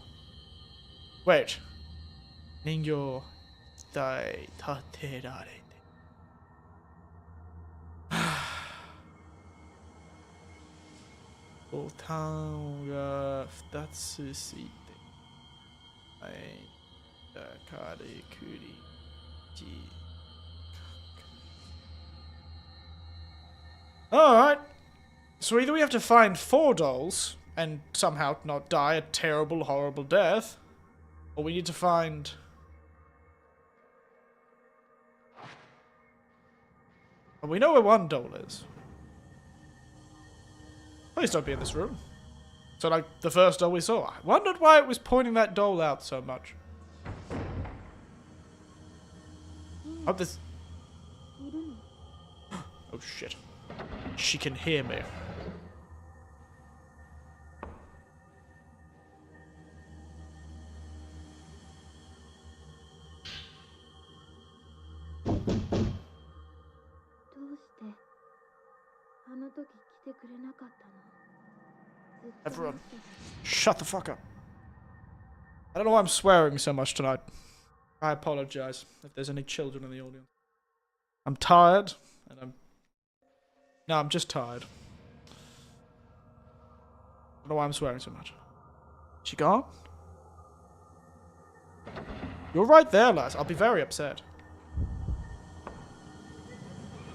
Wait. Ningyo dai taterarete. Botan ga 2つついて。はい。Kari, Kuri, G. Alright. So either we have to find 4 dolls and somehow not die a terrible, horrible death, or we need to find... Well, we know where 1 doll is. Please don't be in this room. So like the first doll we saw. I wondered why it was pointing that doll out so much. Oh, this... Oh shit. She can hear me. Everyone, shut the fuck up. I don't know why I'm swearing so much tonight. I apologize if there's any children in the audience. I'm tired, and No, I'm just tired. I don't know why I'm swearing so much. She gone? You're right there, lass. I'll be very upset.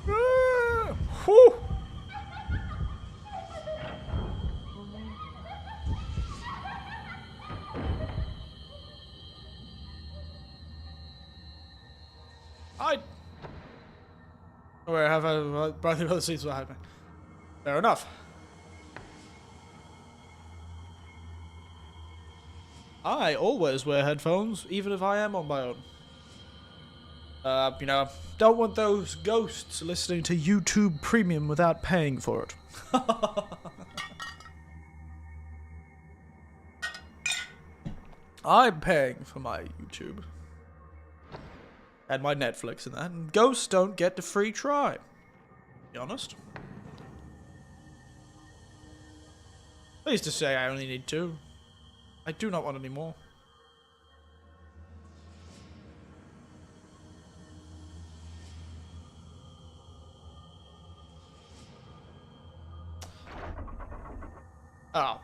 Whew. Where have I brought the other seats behind me? Fair enough. I always wear headphones, even if I am on my own. You know, don't want those ghosts listening to YouTube Premium without paying for it. I'm paying for my YouTube. And my Netflix and that, and ghosts don't get the free try. Be honest. Pleased to say I only need 2. I do not want any more. Oh.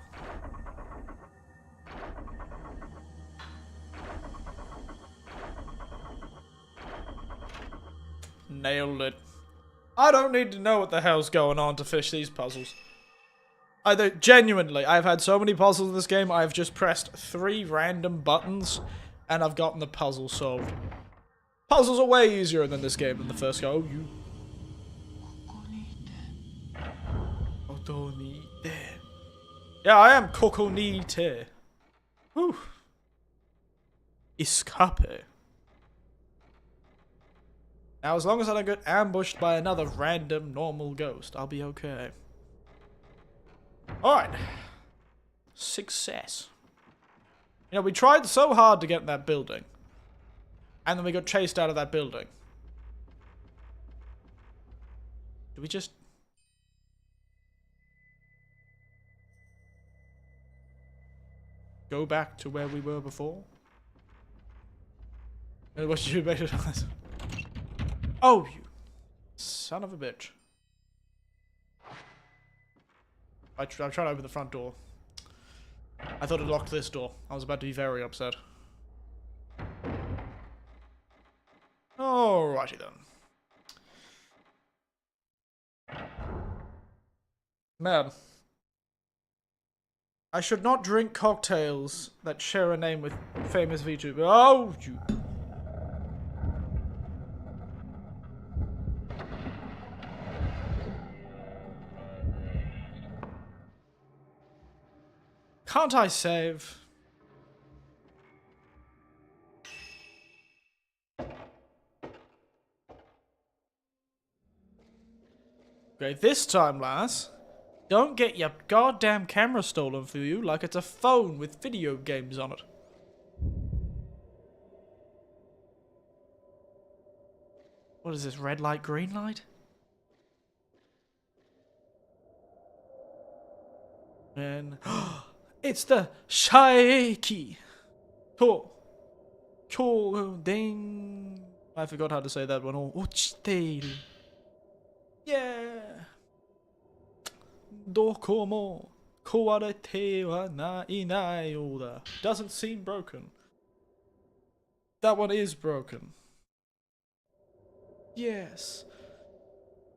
Nailed it. I don't need to know what the hell's going on to fish these puzzles. Genuinely, I've had so many puzzles in this game, I've just pressed 3 random buttons, and I've gotten the puzzle solved. Puzzles are way easier than this game than the first go. Yeah, I am Kokonite. Whew. Escape. Now, as long as I don't get ambushed by another random normal ghost, I'll be okay. Alright. Success. You know, we tried so hard to get in that building. And then we got chased out of that building. Do we just... go back to where we were before? What you made it on? Oh, you son of a bitch. I'm trying to open the front door. I thought it locked this door. I was about to be very upset. Alrighty then. Man. I should not drink cocktails that share a name with famous Vtuber. Oh, you... Can't I save? Okay, this time, lass, don't get your goddamn camera stolen for you like it's a phone with video games on it. What is this, red light, green light? And... it's the Shaiki. Cool. Cool. Ding. I forgot how to say that one. Uchiteru. Yeah. Dokomo kawarete wa nai nai yoda. Doesn't seem broken. That one is broken. Yes.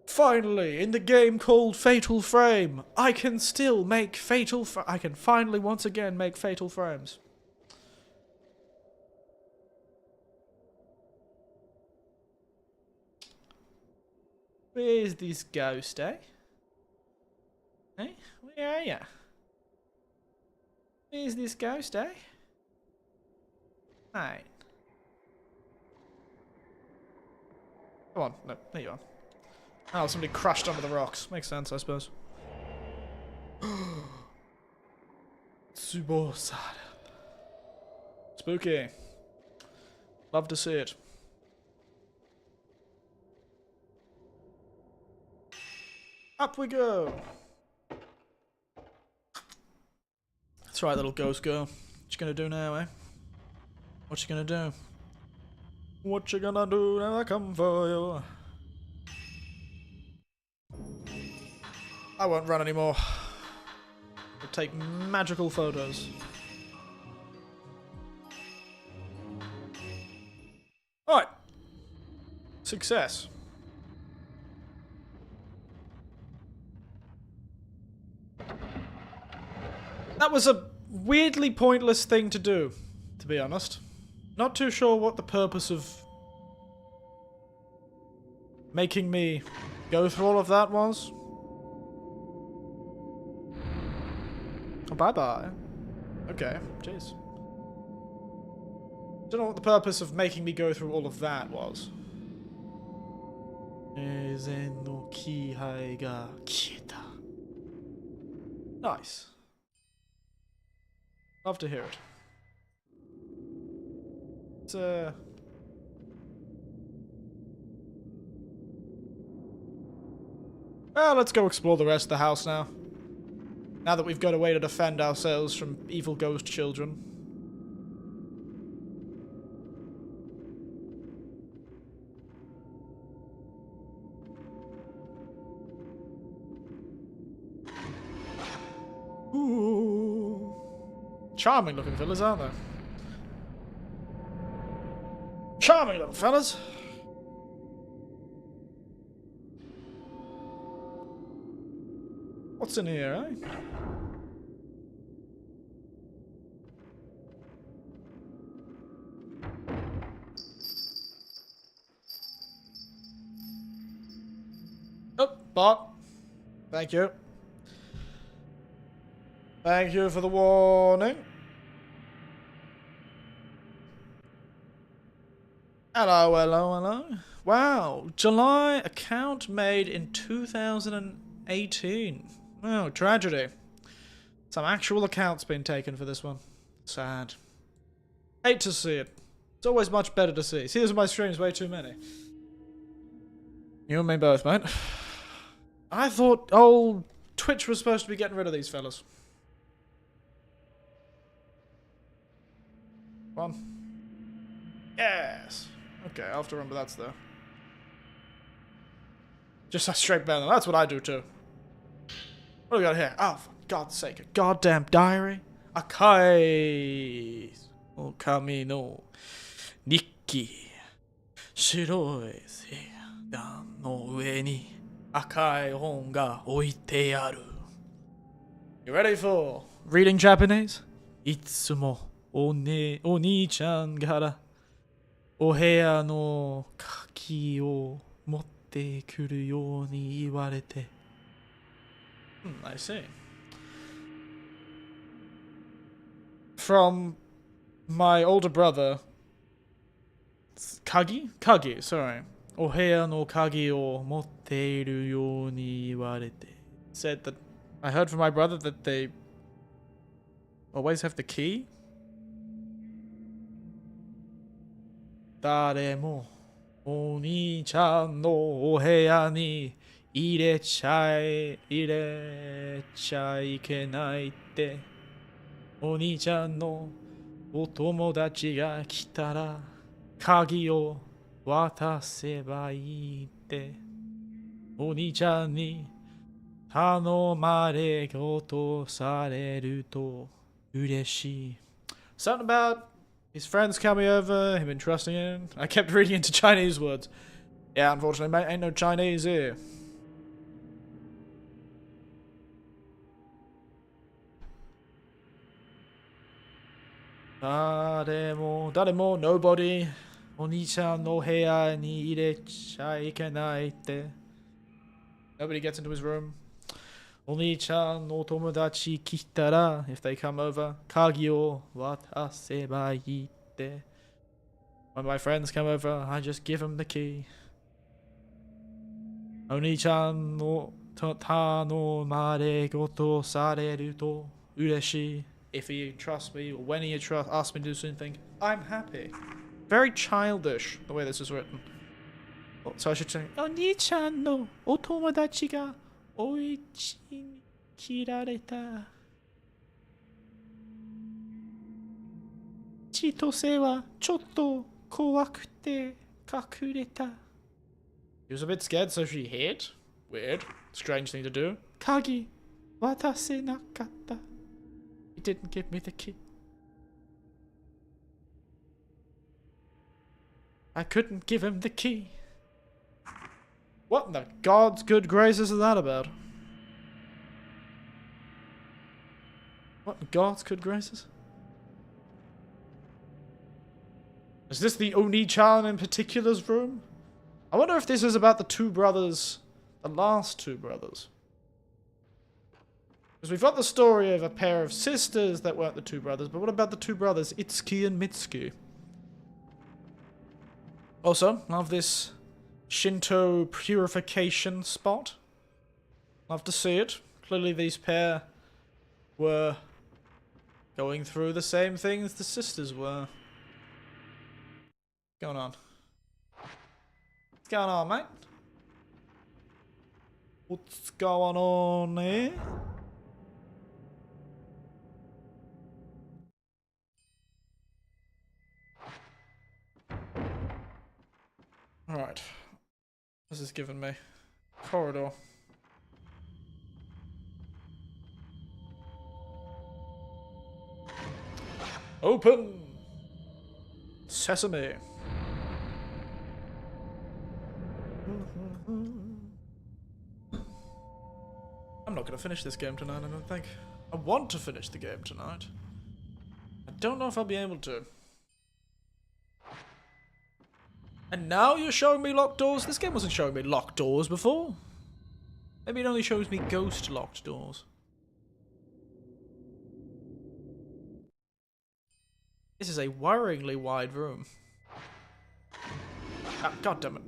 Finally, in the game called Fatal Frame, I can still make I can finally once again make Fatal Frames. Where's this ghost, eh? Eh? Where are ya? Where's this ghost, eh? Hey. Come on. No, there you are. Oh, somebody crashed under the rocks. Makes sense, I suppose. Tsubosada. Spooky. Love to see it. Up we go. That's right, little ghost girl. What you gonna do now, eh? What you gonna do? What you gonna do now I come for you? I won't run anymore. I'll take magical photos. Alright. Success. That was a weirdly pointless thing to do, to be honest. Not too sure what the purpose of making me go through all of that was. Oh, bye-bye. Okay, jeez. Don't know what the purpose of making me go through all of that was. Nice. Love to hear it. It's well, let's go explore the rest of the house now. Now that we've got a way to defend ourselves from evil ghost children. Ooh. Charming looking fellas, aren't they? Charming little fellas. What's in here, eh? Oh, bot. Thank you. Thank you for the warning. Hello, hello, hello. Wow, July account made in 2018. Oh, tragedy. Some actual accounts being taken for this one. Sad. Hate to see it. It's always much better to see. See, those are my streams, way too many. You and me both, mate. I thought old Twitch was supposed to be getting rid of these fellas. Come on. Yes. Okay, I'll have to remember that's there. Just a straight banner. That's what I do too. What do we got here? Oh, for God's sake. A goddamn diary. Akai. Okami no Nikki. Shiroi seidan no ue ni akai hon ga oite aru. You ready for reading Japanese? Itsumo o ni-chan gara o heya no kaki o motte kuru you ni iwarete. I see. From my older brother, Kagi, sorry. O heya no kagi o motte iru you ni iwarete. Said that I heard from my brother that they always have the key. Dare mo o ni-chan no o heya ni 入れちゃいけないってお兄ちゃんのお友達が来たら鍵を渡せばいいってお兄ちゃんに頼まれ事されると嬉しい Something about His friends coming over, him entrusting in. I kept reading into Chinese words. Yeah, unfortunately, mate, ain't no Chinese here. Daremo, nobody. Oni-chan no heya ni irecha ikenai tte. Nobody gets into his room. Oni-chan no tomodachi kitara. If they come over, kagi o wataseba itte. When my friends come over, I just give them the key. Oni-chan no ta no mare goto sareru to ureshi. If he trusts me, or when he asks me to do something, I'm happy. Very childish, the way this is written. So I should say, Oni-chan no otomodachi ga oichi ni kirareta. Chitose wa chotto kowakute kakureta. He was a bit scared, so she hid. Weird. Strange thing to do. Kagi watase nakatta. He didn't give me the key. I couldn't give him the key. What in the God's good graces is that about? What in God's good graces? Is this the Oni-chan in particular's room? I wonder if this is about the two brothers, the last two brothers. Because we've got the story of a pair of sisters that weren't the two brothers, but what about the two brothers, Itsuki and Mitsuki? Also, love this Shinto purification spot. Love to see it. Clearly these pair were going through the same things the sisters were. What's going on? What's going on, mate? What's going on here? Alright. What's this giving me? Corridor. Open! Sesame. I'm not going to finish this game tonight, I don't think. I want to finish the game tonight. I don't know if I'll be able to. And now you're showing me locked doors? This game wasn't showing me locked doors before. Maybe it only shows me ghost locked doors. This is a worryingly wide room. Ah, God damn it.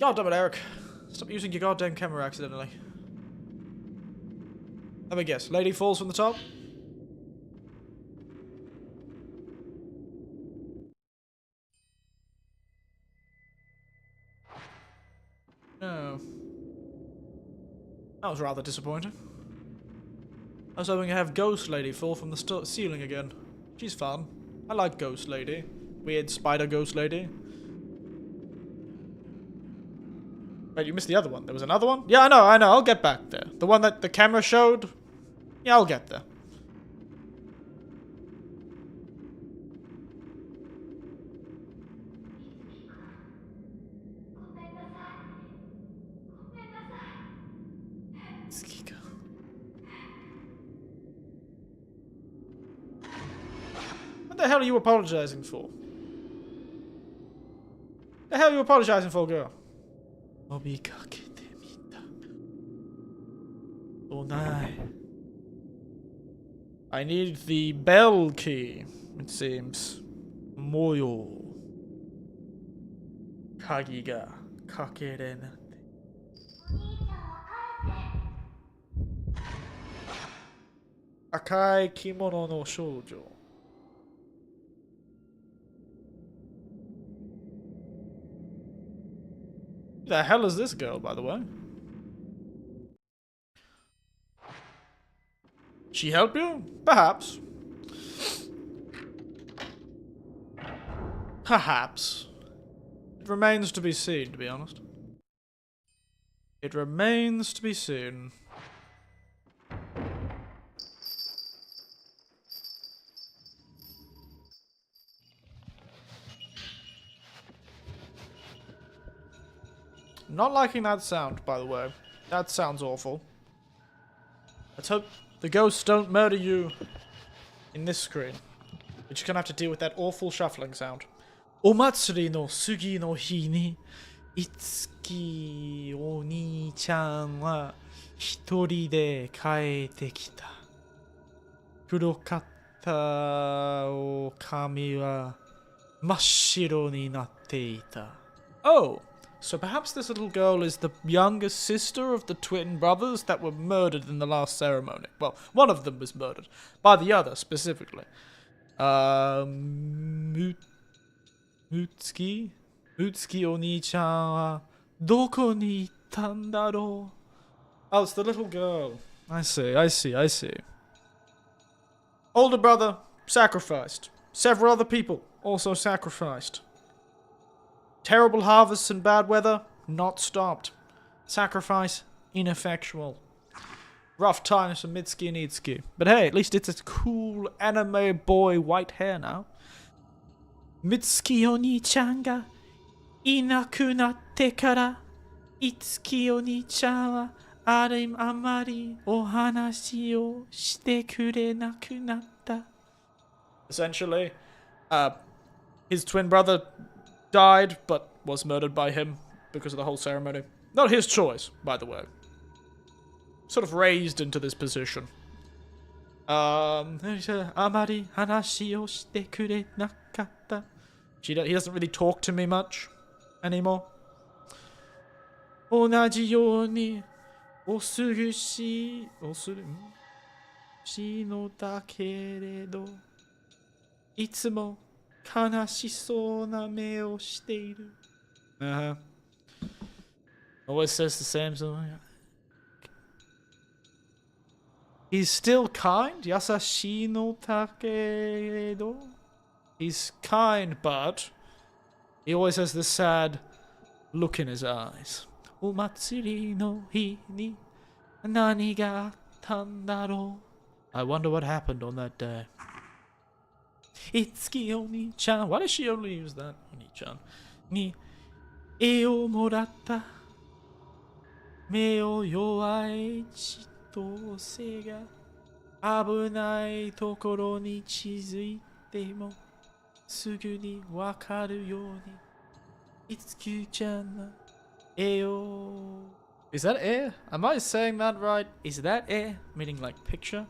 God damn it, Eric. Stop using your goddamn camera accidentally. Let me guess. Lady falls from the top? No. That was rather disappointing. I was hoping to have Ghost Lady fall from the ceiling again. She's fun. I like Ghost Lady. Weird spider Ghost Lady. Wait, you missed the other one. There was another one? Yeah, I know. I'll get back there. The one that the camera showed? Yeah, I'll get there. What the hell are you apologizing for? The hell are you apologizing for, girl? Oh no. I need the bell key, it seems. Moyo. Kagi ga kakerenate. Akai kimono no shoujo. Who the hell is this girl, by the way? She help you? Perhaps. Perhaps. It remains to be seen, to be honest. It remains to be seen. not liking that sound, by the way. That sounds awful. Let's hope the ghosts don't murder you in this screen. You're just gonna have to deal with that awful shuffling sound. Omatsuri no sugi no hi ni, Itsuki o ni-chan wa hitori de kaete kita. Kurokatta o kami wa mashiro ni natte ita. Oh, so perhaps this little girl is the younger sister of the twin brothers that were murdered in the last ceremony. Well, one of them was murdered. By the other, specifically. Mutsuki? Mutsuki oni-chan wa doko ni ittan daro? Oh, it's the little girl. I see. Older brother, sacrificed. Several other people, also sacrificed. Terrible harvests and bad weather, not stopped. Sacrifice, ineffectual. Rough times for Mitsuki and Itsuki. But hey, at least it's a cool anime boy white hair now. Mitsuki oni-chan ga inaku natte kara, Itsuki oni-chan wa amari o hanashi o shite kurenaku natta. Essentially, his twin brother died, but was murdered by him because of the whole ceremony. Not his choice, by the way. Sort of raised into this position. Amari hanashi o shite kurenakatta. He doesn't really talk to me much anymore. Onaji you ni osuru shi no dakeredo itsumo kanashisou na me o shiteiru. Always says the same something. He's still kind. Yasashi no takeredo. He's kind, but he always has this sad look in his eyes. Omatsuri no hi ni nani ga attan daro? I wonder what happened on that day. Itsuki oni-chan. Why does she only use that? Oni-chan. Ni e o moratta. Me o yowai chitose ga abunai tokoro ni chizuite mo sugu ni wakaru you ni. Itsuki-chan wa e o. Is that air? Am I saying that right? Is that air? Meaning like picture?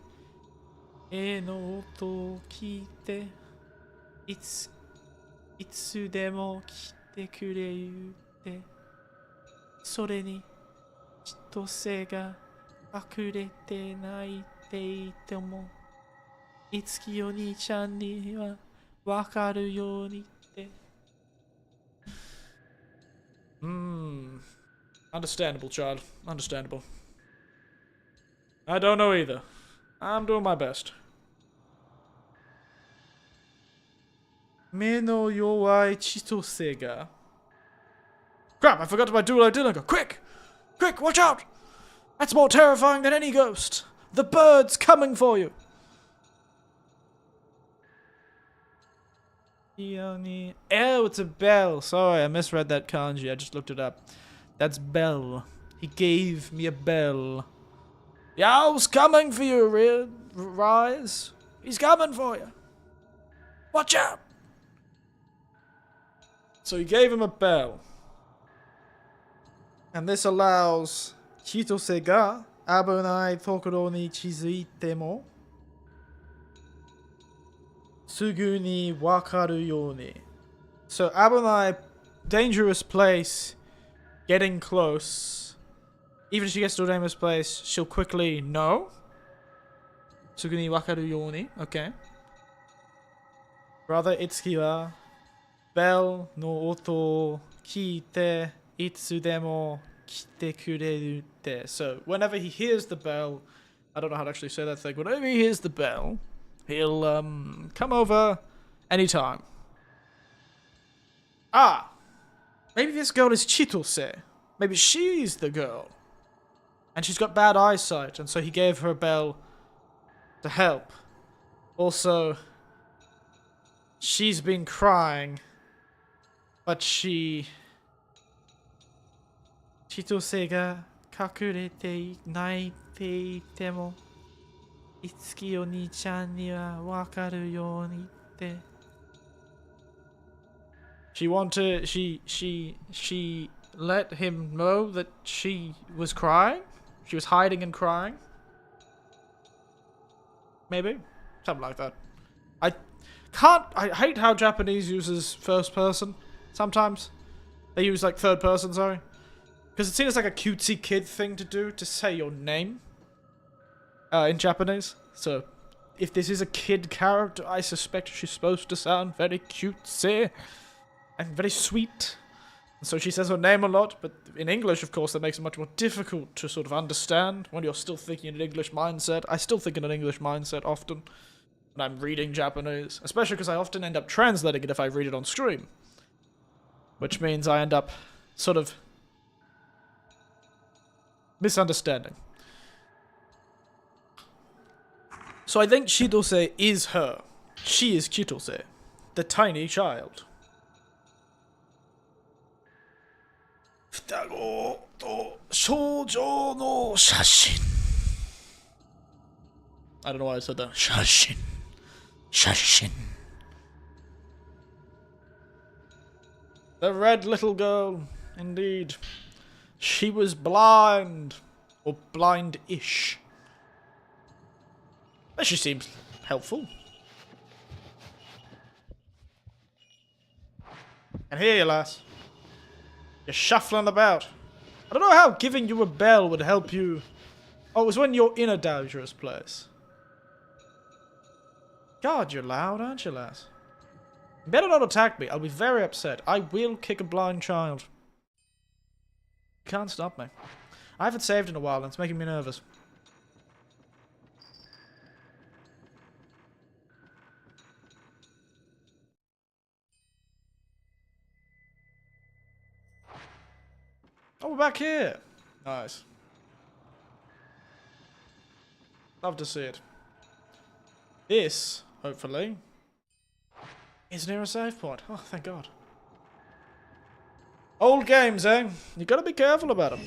E no oto kite. Itsu demo kite kureru te. Sore ni chitose ga kakurete naite ite mo. Itsuki oni-chan ni wa wakaru you ni te. Understandable, child. Understandable. I don't know either. I'm doing my best. Me no yowai chitose ga. Crap, I forgot to do what I did. I go, quick! Quick, watch out! That's more terrifying than any ghost. The bird's coming for you. Oh, it's a bell. Sorry, I misread that kanji. I just looked it up. That's bell. He gave me a bell. The owl's coming for you, Rise. He's coming for you. Watch out. So he gave him a bell. And this allows chitose ga abunai tokoro ni chizuite mo sugu ni wakaru you ni. So abunai, dangerous place, getting close. Even if she gets to a dangerous place, she'll quickly know. Sugu ni wakaru you ni. Okay. Brother Itsuki wa bell no oto kiite itsu demo kite kureru te. So whenever he hears the bell, I don't know how to actually say that thing. Whenever he hears the bell, he'll come over anytime. Ah, maybe this girl is Chitose. Maybe she's the girl, and she's got bad eyesight, and so he gave her a bell to help. Also, she's been crying, but she 千歳が隠れて泣いていても、いつきお兄ちゃんにはわかるようにって。She let him know that she was crying? She was hiding and crying? Maybe? Something like that. I hate how Japanese uses first person sometimes. They use like third person, sorry. Because it seems like a cutesy kid thing to do, to say your name. In Japanese. So, if this is a kid character, I suspect she's supposed to sound very cutesy. And very sweet. So she says her name a lot, but in English, of course, that makes it much more difficult to sort of understand when you're still thinking in an English mindset. I still think in an English mindset often when I'm reading Japanese, especially because I often end up translating it if I read it on stream. Which means I end up sort of misunderstanding. So I think Chitose is her. She is Chitose, the tiny child. 双子と少女の写真 I don't know why I said that. 写真 The red little girl, indeed. She was blind. Or blind-ish. But she seems helpful. And here, lass. You're shuffling about. I don't know how giving you a bell would help you. Oh, it was when you're in a dangerous place. God, you're loud, aren't you, lass? You better not attack me. I'll be very upset. I will kick a blind child. You can't stop me. I haven't saved in a while and it's making me nervous. Oh, we're back here. Nice. Love to see it. This, hopefully, is near a save point. Oh, thank God. Old games, eh? You gotta be careful about them.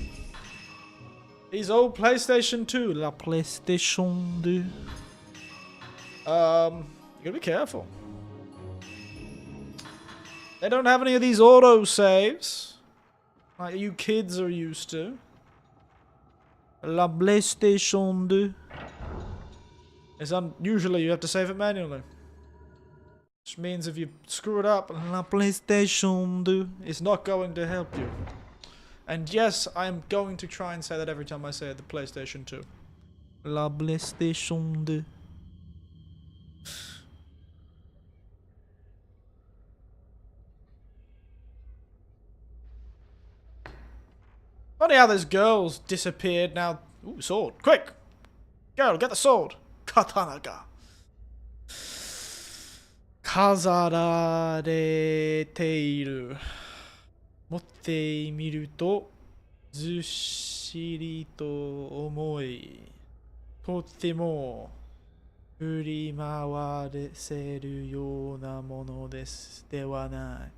These old PlayStation 2. La PlayStation 2. You gotta be careful. They don't have any of these auto saves. Like you kids are used to. La PlayStation 2. It's usually you have to save it manually. Which means if you screw it up, La PlayStation 2 is not going to help you. And yes, I'm going to try and say that every time I say it, the PlayStation 2. La PlayStation 2. Funny how those girls disappeared now. Ooh, sword. Quick! Girl, get the sword. Katana ga. Kazararete 持ってみるとずっしりと重い。とっても振り回せるようなものですではない。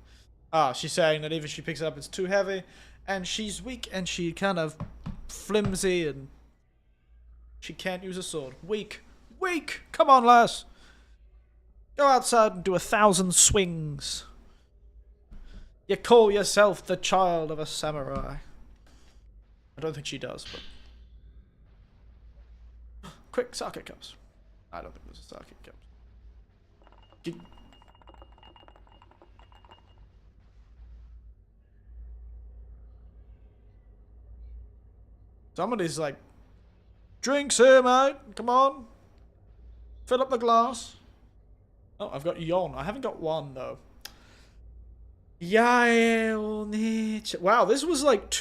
Ah, she's saying that even if she picks it up, it's too heavy, and she's weak, and she kind of flimsy, and she can't use a sword. Weak. Weak! Come on, lass! Go outside and do 1,000 swings. You call yourself the child of a samurai. I don't think she does, but... Quick, sake cups. I don't think there's a sake cup. Somebody's like, drinks here, mate. Come on. Fill up the glass. Oh, I've got yon. I haven't got one, though. Wow, this was like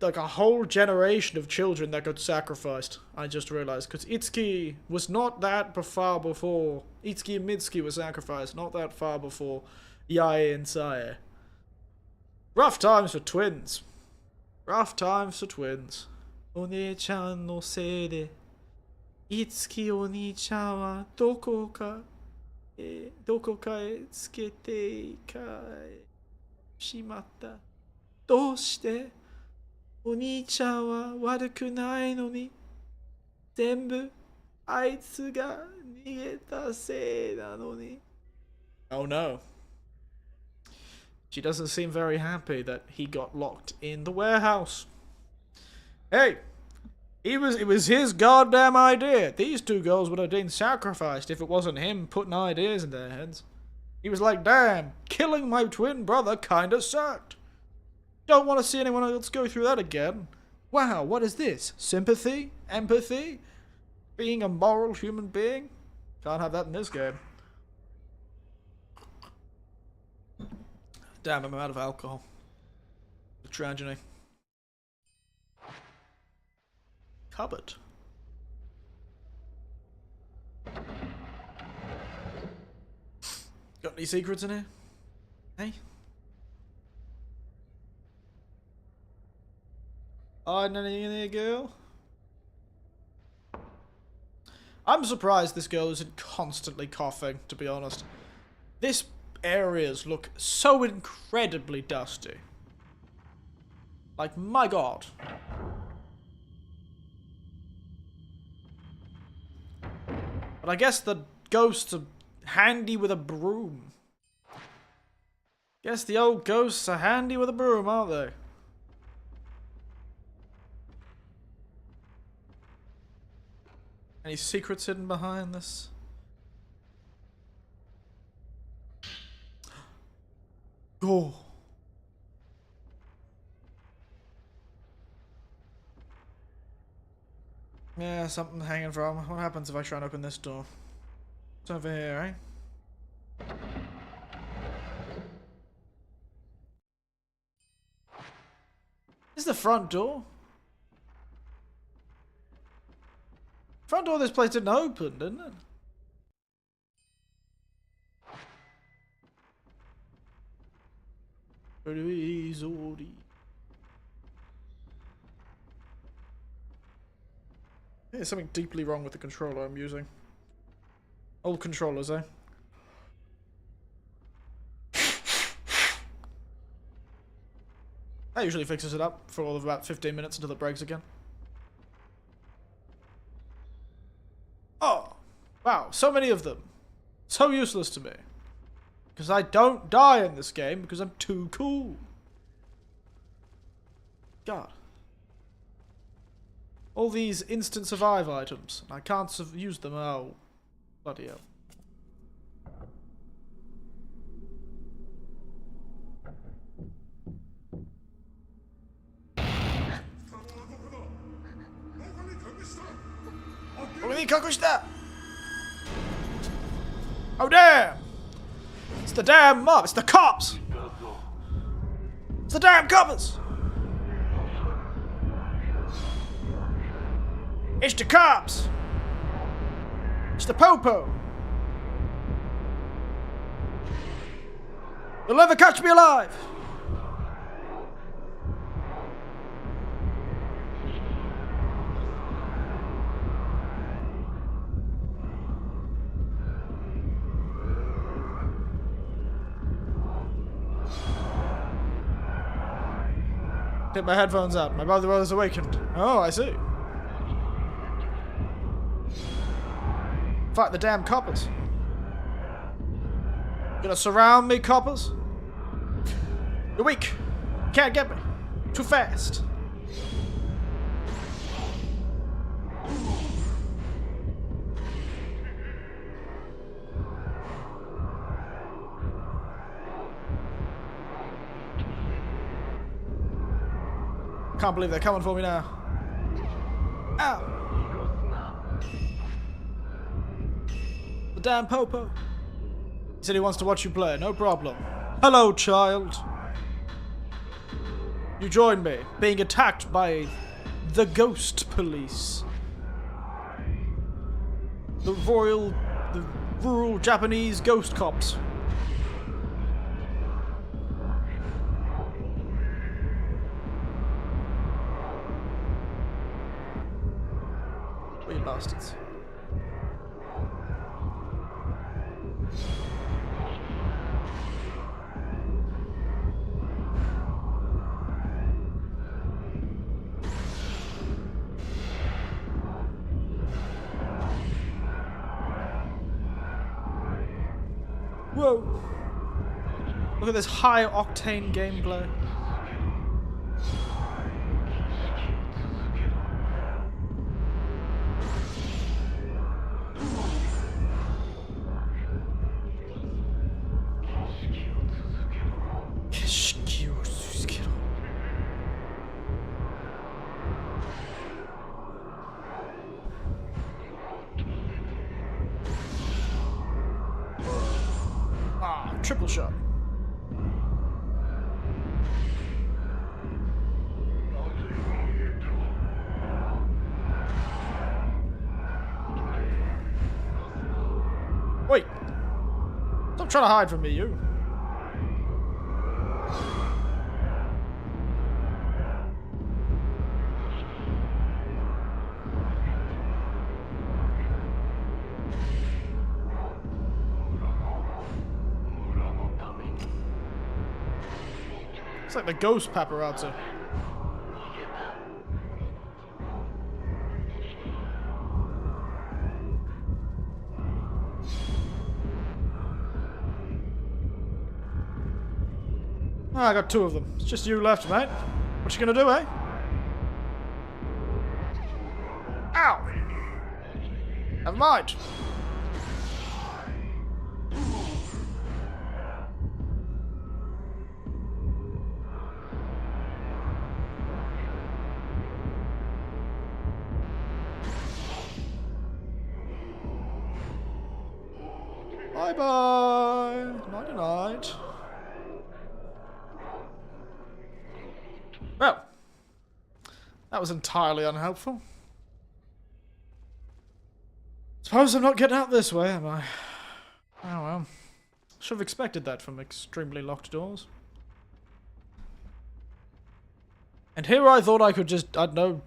a whole generation of children that got sacrificed. I just realized. Because Itsuki was not that far before. Itsuki and Mitsuki were sacrificed. Not that far before Yae and Sae. Rough times for twins. Rough times for twins. お姉ちゃんのせいで、いつきお兄ちゃんはどこかへつけていかしまった。どうしてお兄ちゃんは悪くないのに、全部あいつが逃げたせいなのに。Oh no. She doesn't seem very happy that he got locked in the warehouse. Hey, it was his goddamn idea. These two girls would have been sacrificed if it wasn't him putting ideas in their heads. He was like, damn, killing my twin brother kinda sucked. Don't want to see anyone else go through that again. Wow, what is this? Sympathy? Empathy? Being a moral human being? Can't have that in this game. Damn, I'm out of alcohol. A tragedy. Cupboard. Got any secrets in here? Hey? Hiding anything in there, girl? I'm surprised this girl isn't constantly coughing, to be honest. This areas look so incredibly dusty. Like, my god. But I guess the ghosts are handy with a broom. Guess the old ghosts are handy with a broom, aren't they? Any secrets hidden behind this? Oh. Yeah, something hanging from. What happens if I try and open this door? It's over here, eh? This is the front door. Front door of this place didn't open, didn't it? There's something deeply wrong with the controller I'm using. Old controllers, eh? That usually fixes it up for all of about 15 minutes until it breaks again. Oh! Wow, so many of them. So useless to me. Because I don't die in this game because I'm too cool. God. All these instant survive items. I can't use them. Oh. Bloody hell. Oh damn! It's the damn mob! It's the cops! It's the damn coppers! It's the cops! It's the popo! You'll never catch me alive! Take my headphones out. My brother was awakened. Oh, I see. Fight the damn coppers. Gonna surround me, coppers? You're weak. Can't get me. Too fast. Can't believe they're coming for me now. Ow! The damn popo. He said he wants to watch you play. No problem. Hello, child. You join me, being attacked by the ghost police. The rural Japanese ghost cops. You bastards. Whoa. Look at this high-octane gameplay. Ah, triple shot. Wait. Stop trying to hide from me, you. It's like the ghost paparazzi. Ah, I got two of them. It's just you left, mate. What you gonna do, eh? Ow! Never mind. Bye-bye. Nighty-night. Well, that was entirely unhelpful. Suppose I'm not getting out this way, am I? Oh well. Should have expected that from extremely locked doors. And here I thought I could just, I don't know,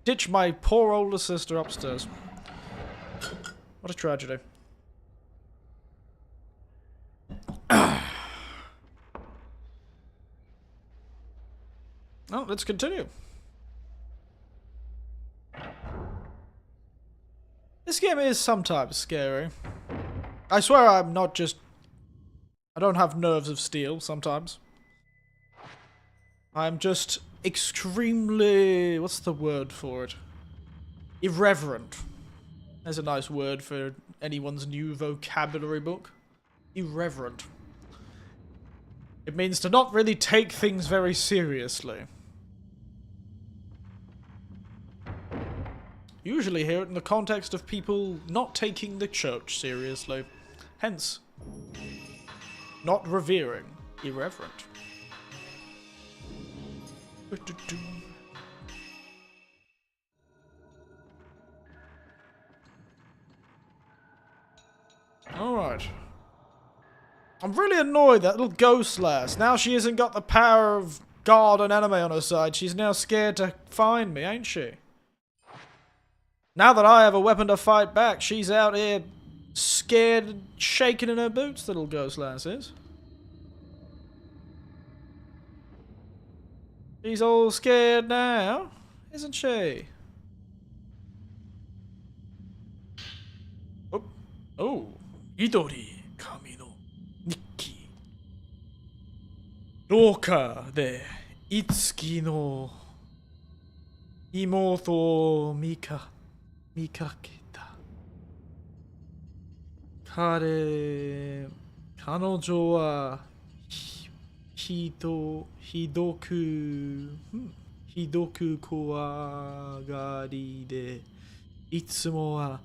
ditch my poor older sister upstairs. What a tragedy. Oh, let's continue. This game is sometimes scary. I swear I'm not just... I don't have nerves of steel sometimes. I'm just extremely... What's the word for it? Irreverent. There's a nice word for anyone's new vocabulary book. Irreverent. It means to not really take things very seriously. Usually hear it in the context of people not taking the church seriously. Hence, not revering, irreverent. Alright. I'm really annoyed that little ghost lass. Now she hasn't got the power of God and anime on her side. She's now scared to find me, ain't she? Now that I have a weapon to fight back, she's out here scared and shaking in her boots, the little ghost lass is. She's all scared now, isn't she? Oh, oh. Idori kami no nikki. 廊下でいつきの妹を見かけた。彼女はひどく怖がりで、いつもは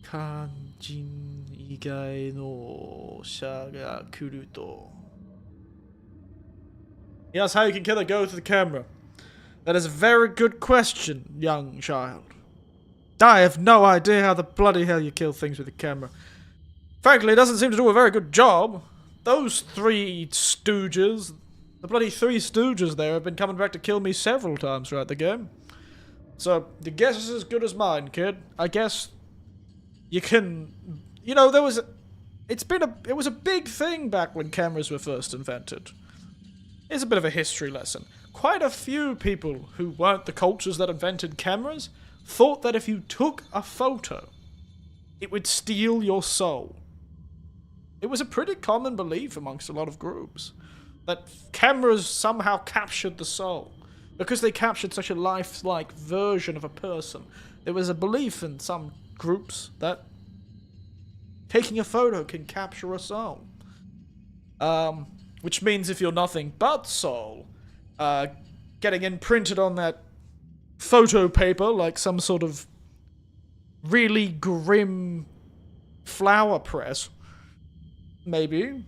肝心以外の者が来ると。Yes, how you can kill a ghost with a camera. That is a very good question, young child. I have no idea how the bloody hell you kill things with a camera. Frankly, it doesn't seem to do a very good job. Those three stooges, the bloody three stooges there, have been coming back to kill me several times throughout the game. So, your guess is as good as mine, kid. I guess you can... You know, it was a big thing back when cameras were first invented. Here's a bit of a history lesson. Quite a few people who weren't the cultures that invented cameras thought that if you took a photo, it would steal your soul. It was a pretty common belief amongst a lot of groups that cameras somehow captured the soul. Because they captured such a lifelike version of a person, there was a belief in some groups that taking a photo can capture a soul. Which means if you're nothing but soul, getting imprinted on that photo paper like some sort of really grim flower press, maybe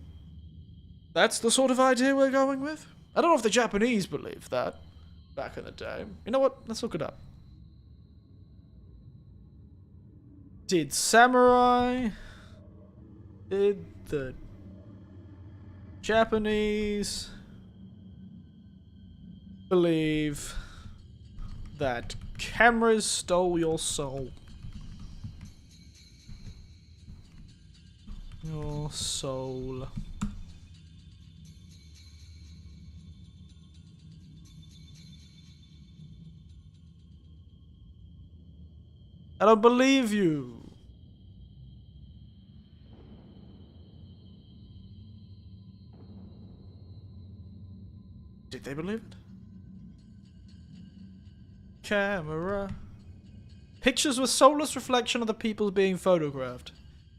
that's the sort of idea we're going with. I don't know if the Japanese believed that back in the day. You know what? Let's look it up. Did the Japanese believe that cameras stole your soul? Your soul. I don't believe you. Did they believe it? Camera. Pictures were soulless reflection of the people being photographed.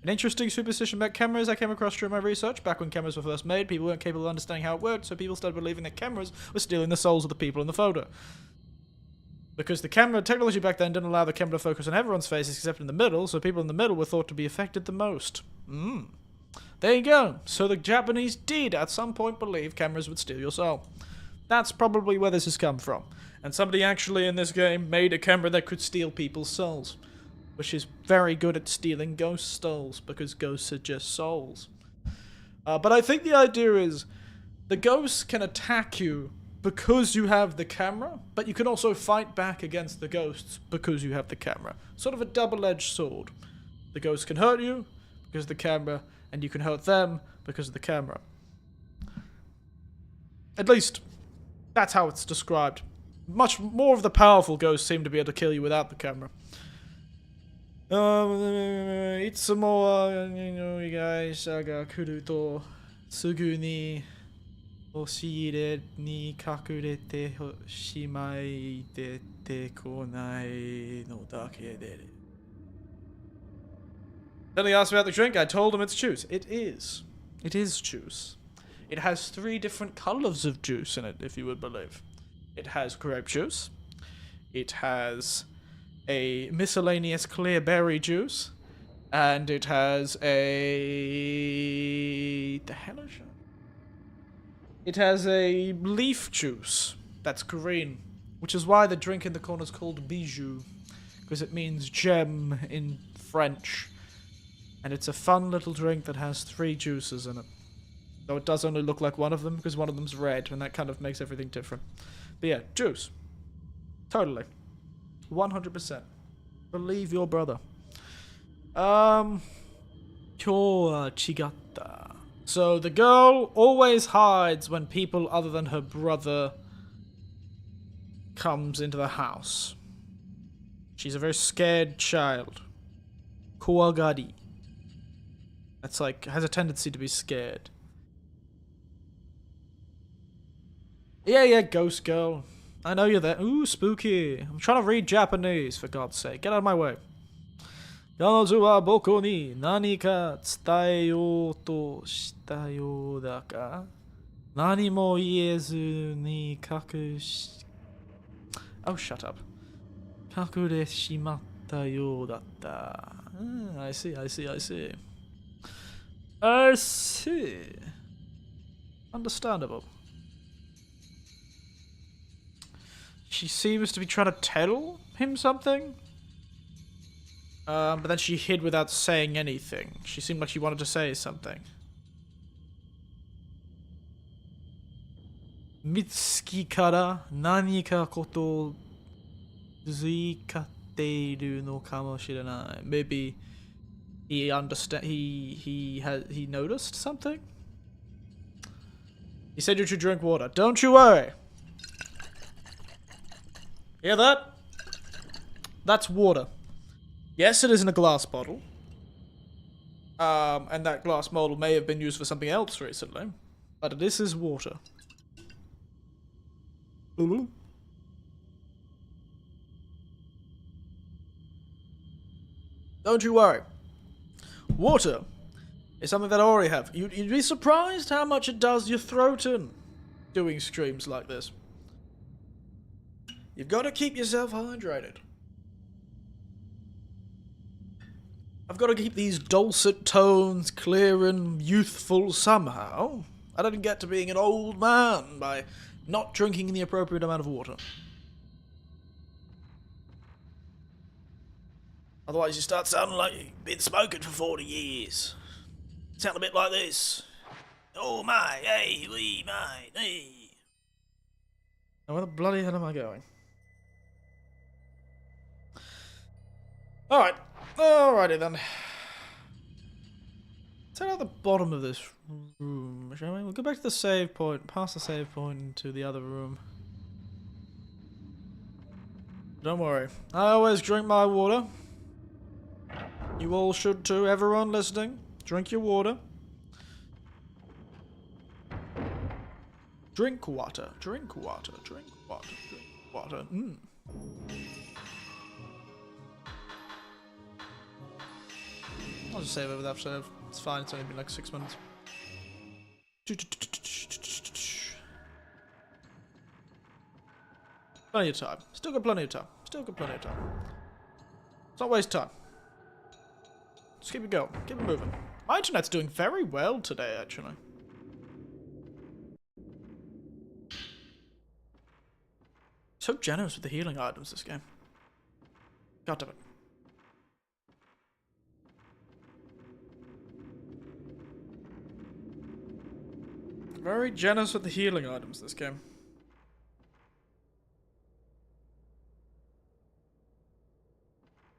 An interesting superstition about cameras I came across during my research. Back when cameras were first made, people weren't capable of understanding how it worked, so people started believing that cameras were stealing the souls of the people in the photo. Because the camera technology back then didn't allow the camera to focus on everyone's faces except in the middle, so people in the middle were thought to be affected the most. There you go. So the Japanese did at some point believe cameras would steal your soul. That's probably where this has come from. And somebody actually in this game made a camera that could steal people's souls. Which is very good at stealing ghost souls, because ghosts are just souls. But I think the idea is, the ghosts can attack you because you have the camera, but you can also fight back against the ghosts because you have the camera. Sort of a double-edged sword. The ghosts can hurt you because of the camera, and you can hurt them because of the camera. At least, that's how it's described. Much more of the powerful ghosts seem to be able to kill you without the camera. いつも被害者が来るとすぐに押し入れに隠れてしまい出てこないのだけで Then he asked about the drink. I told him it's juice. It is. It is juice. It has 3 different colors of juice in it, if you would believe. It has grape juice. It has a miscellaneous clear berry juice, and it has a... the hell is it? It has a leaf juice that's green, which is why the drink in the corner is called bijou, because it means gem in French, and it's a fun little drink that has 3 juices in it. Though it does only look like one of them, because one of them's red, and that kind of makes everything different. But yeah, juice. Totally. 100%. Believe your brother. 今日は違った. So the girl always hides when people other than her brother comes into the house. She's a very scared child. Kowagari. That's like, has a tendency to be scared. Yeah, ghost girl. I know you're there. Ooh, spooky. I'm trying to read Japanese, for God's sake. Get out of my way. 彼女は僕に何か伝えようとしたようだが、何も言えずに隠し... Oh, shut up. 隠れしまったようだった。I see. I see. Understandable. She seems to be trying to tell him something. But then she hid without saying anything. She seemed like she wanted to say something. Mitsuki kara nani ka koto o zuikatte iru no kamoshiranai. Maybe he noticed something? He said you should drink water. Don't you worry. Hear that? That's water. Yes, it is in a glass bottle. And that glass model may have been used for something else recently. But this is water. Don't you worry. Water is something that I already have. You'd be surprised how much it does your throat in doing streams like this. You've got to keep yourself hydrated. I've got to keep these dulcet tones clear and youthful somehow. I don't get to being an old man by not drinking the appropriate amount of water. Otherwise you start sounding like you've been smoking for 40 years. Sound a bit like this. Oh my, hey, wee, my, hey. Now where the bloody hell am I going? Alright. Alrighty then. Let's head out the bottom of this room, shall we? We'll go back to the save point, past the save point into the other room. Don't worry. I always drink my water. You all should too, everyone listening. Drink your water. Drink water, drink water, drink water, drink water. I'll just save over that save. It's fine, it's only been like 6 minutes. Plenty of time. Still got plenty of time. Still got plenty of time. Let's not waste time. Just keep it going. Keep it moving. My internet's doing very well today, actually. So generous with the healing items this game. God damn it. Very generous with the healing items this game.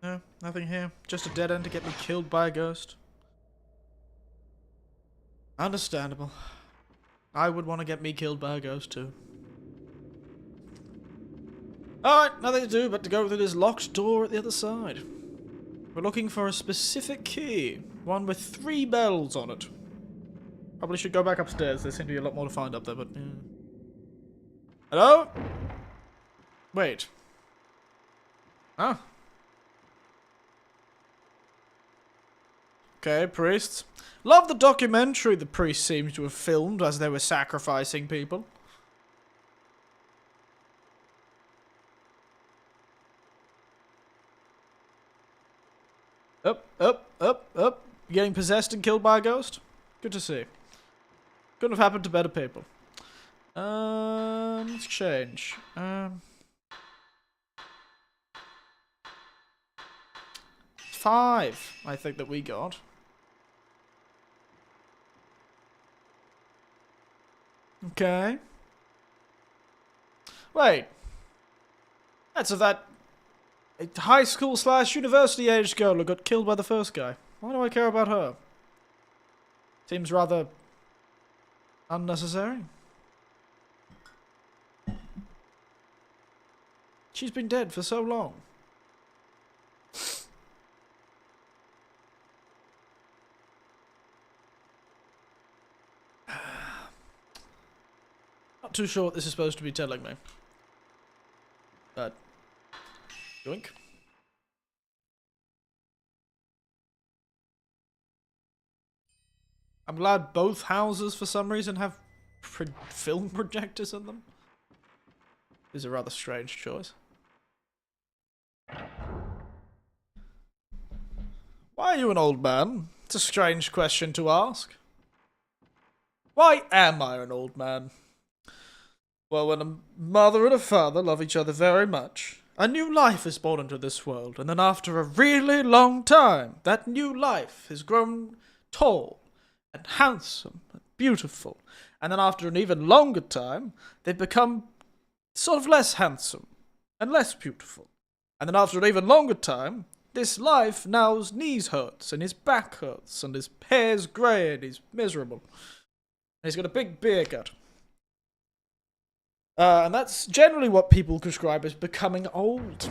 No, nothing here. Just a dead end to get me killed by a ghost. Understandable. I would want to get me killed by a ghost too. Alright, nothing to do but to go through this locked door at the other side. We're looking for a specific key. One with 3 bells on it. Probably should go back upstairs. There seems to be a lot more to find up there, but... yeah. Hello? Wait. Ah. Okay, priests. Love the documentary the priests seemed to have filmed as they were sacrificing people. Up. Getting possessed and killed by a ghost? Good to see. Couldn't have happened to better people. Let's change. 5, I think that we got. Okay. Wait. That's of that high school / university age girl who got killed by the first guy. Why do I care about her? Seems rather unnecessary. She's been dead for so long. Not too sure what this is supposed to be telling me. But yoink. I'm glad both houses, for some reason, have film projectors in them. This is a rather strange choice. Why are you an old man? It's a strange question to ask. Why am I an old man? Well, when a mother and a father love each other very much, a new life is born into this world, and then after a really long time, that new life has grown tall and handsome and beautiful, and then after an even longer time, they become sort of less handsome and less beautiful. And then after an even longer time, this life now his knees hurts and his back hurts and his hair's grey and he's miserable. And he's got a big beer gut. And that's generally what people describe as becoming old.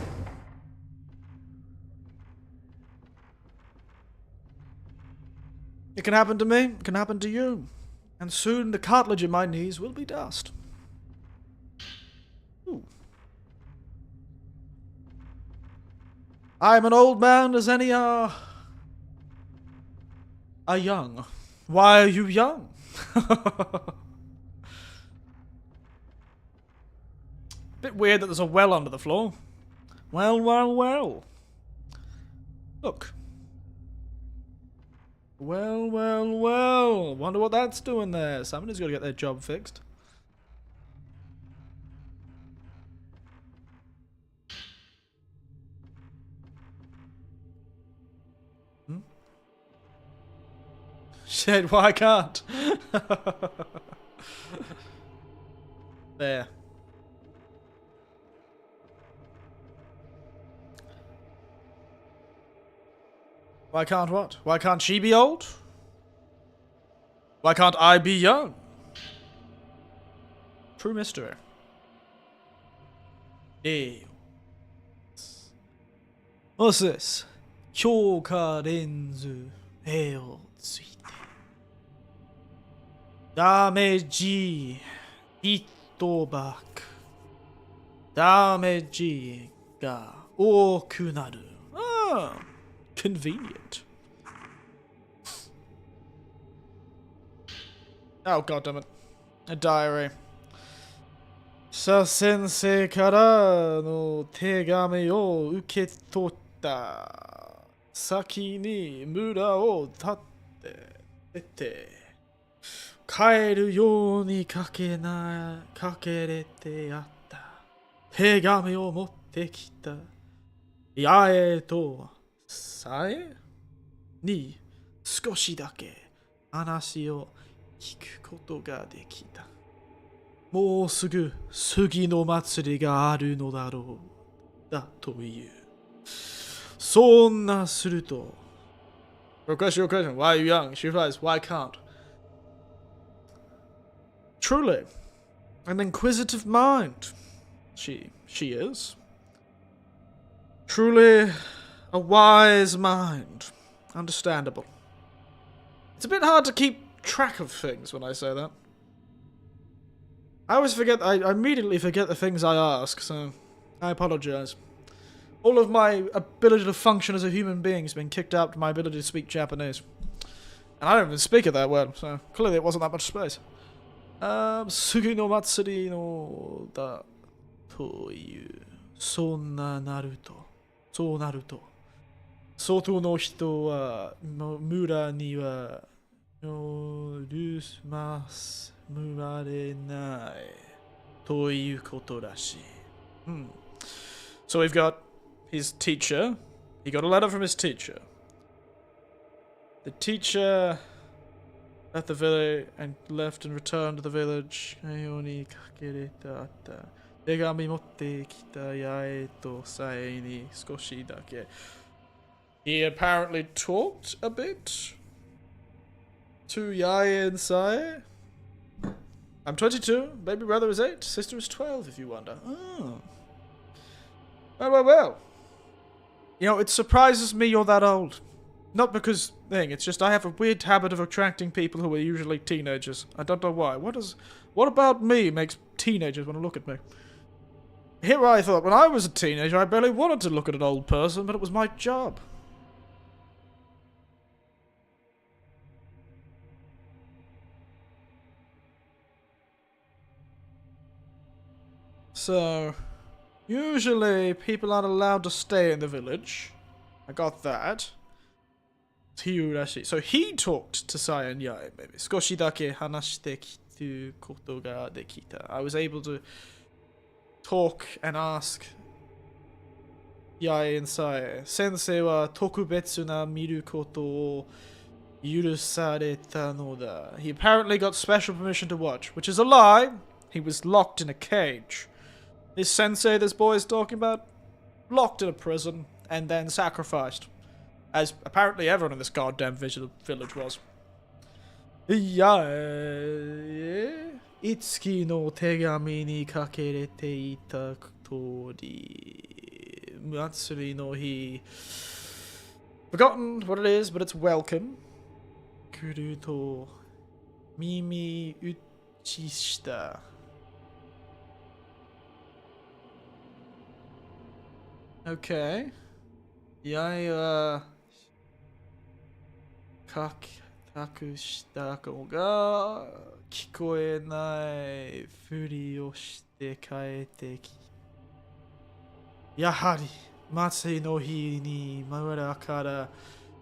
It can happen to me, it can happen to you. And soon the cartilage in my knees will be dust. Ooh. I am an old man as any are young. Why are you young? Bit weird that there's a well under the floor. Well, well, well. Look. Well, well, well. Wonder what that's doing there. Somebody's got to get their job fixed. Shit, why can't? There. Why can't what? Why can't she be old? Why can't I be young? True mystery. Hey. What's this? 強化レンズ絵をついてダメージヒットバックダメージが多くなる。Ah, convenient. Oh, goddammit. A diary. さ、先生からの手紙を受け取った。先に村を出て、帰るようにかけれてあった。手紙を持ってきた。八重とさえに少しだけ話を聞くことができた。もうすぐ杉の祭りがあるのだろう。だという。そんなすると。Your question. Why are you young? She replies, why can't? Truly, an inquisitive mind. She is. Truly, a wise mind. Understandable. It's a bit hard to keep track of things when I say that. I always forget, I immediately forget the things I ask, so I apologize. All of my ability to function as a human being has been kicked out to my ability to speak Japanese. And I don't even speak it that well, so clearly it wasn't that much space. Sugi no matsuri no da toiu. Sonna naruto. So naruto. Soto no hito wa mura ni wa yorumasu murarenai toiu koto rashi. So we've got his teacher. He got a letter from his teacher. The teacher left the village and left and returned to the village. He apparently talked a bit to Yae and Sae. I'm 22. Baby brother is 8. Sister is 12, if you wonder. Oh. Well. You know, it surprises me you're that old. Not because it's just I have a weird habit of attracting people who are usually teenagers. I don't know why. What about me makes teenagers want to look at me? Here I thought, when I was a teenager, I barely wanted to look at an old person, but it was my job. So, usually people aren't allowed to stay in the village. I got that. So he talked to Sae and Yae, maybe. Skoshi dake hanashite kitu koto ga dekita. I was able to talk and ask Yae and Sae. Sensei wa tokubetsu na miru koto o yurusareta no da. He apparently got special permission to watch, which is a lie. He was locked in a cage. This sensei this boy is talking about, locked in a prison and then sacrificed. As apparently everyone in this goddamn village was. Itsuki no tegami ni kakerete ita tori. Matsuri no hi. Forgotten what it is, but it's welcome. くると耳打ちした。Okay. やや隠した子が聞こえないふりをして帰ってき。やはり、祭りの日に村から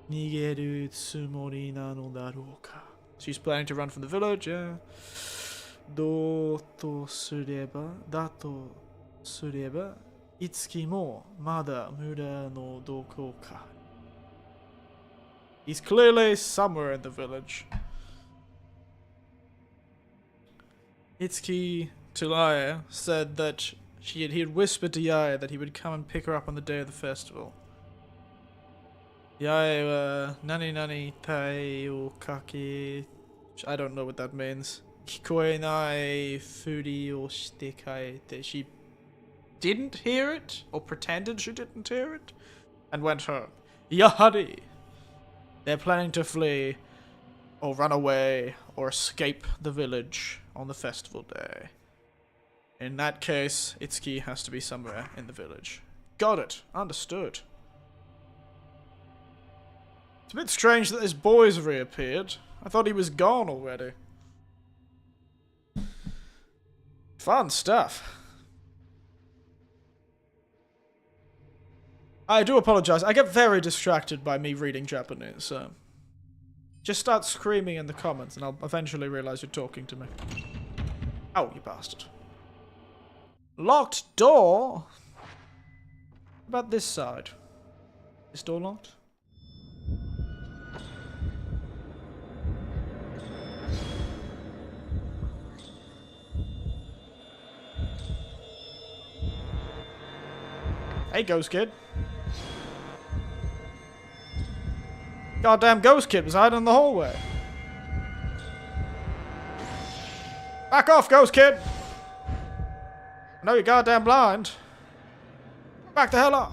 逃げるつもりなのだろうか。She's planning to run from the village, yeah. だとすれば、いつきもまだ村のどこか。He's clearly somewhere in the village. Itsuki to Yaya said that he had whispered to Yaya that he would come and pick her up on the day of the festival. Yaya nani nani tai o kake. I don't know what that means. Kikoe nai furi o shite kaete. She didn't hear it, or pretended she didn't hear it, and went home. Yahari! They're planning to flee, or run away, or escape the village on the festival day. In that case, Itsuki has to be somewhere in the village. Got it. Understood. It's a bit strange that this boy's reappeared. I thought he was gone already. Fun stuff. I do apologize. I get very distracted by me reading Japanese, so just start screaming in the comments and I'll eventually realize you're talking to me. Oh, you bastard. Locked door? What about this side? This door locked? Hey, Ghost Kid. Goddamn Ghost Kid was hiding in the hallway. Back off, Ghost Kid! I know you're goddamn blind. Back the hell off.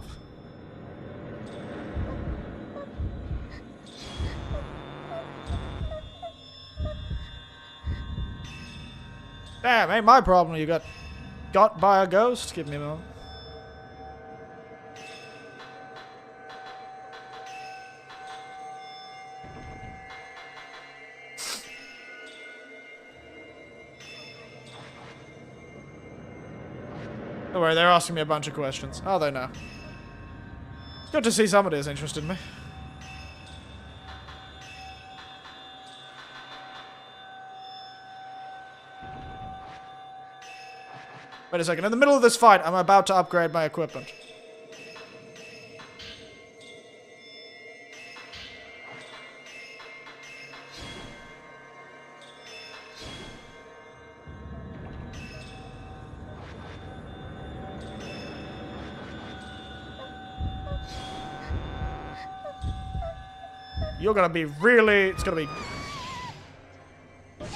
Damn, ain't my problem you got by a ghost. Give me a moment. Don't worry, they're asking me a bunch of questions. Oh, they know. Good to see somebody is interested in me. Wait a second. In the middle of this fight, I'm about to upgrade my equipment. You're gonna be really... It's gonna be... Did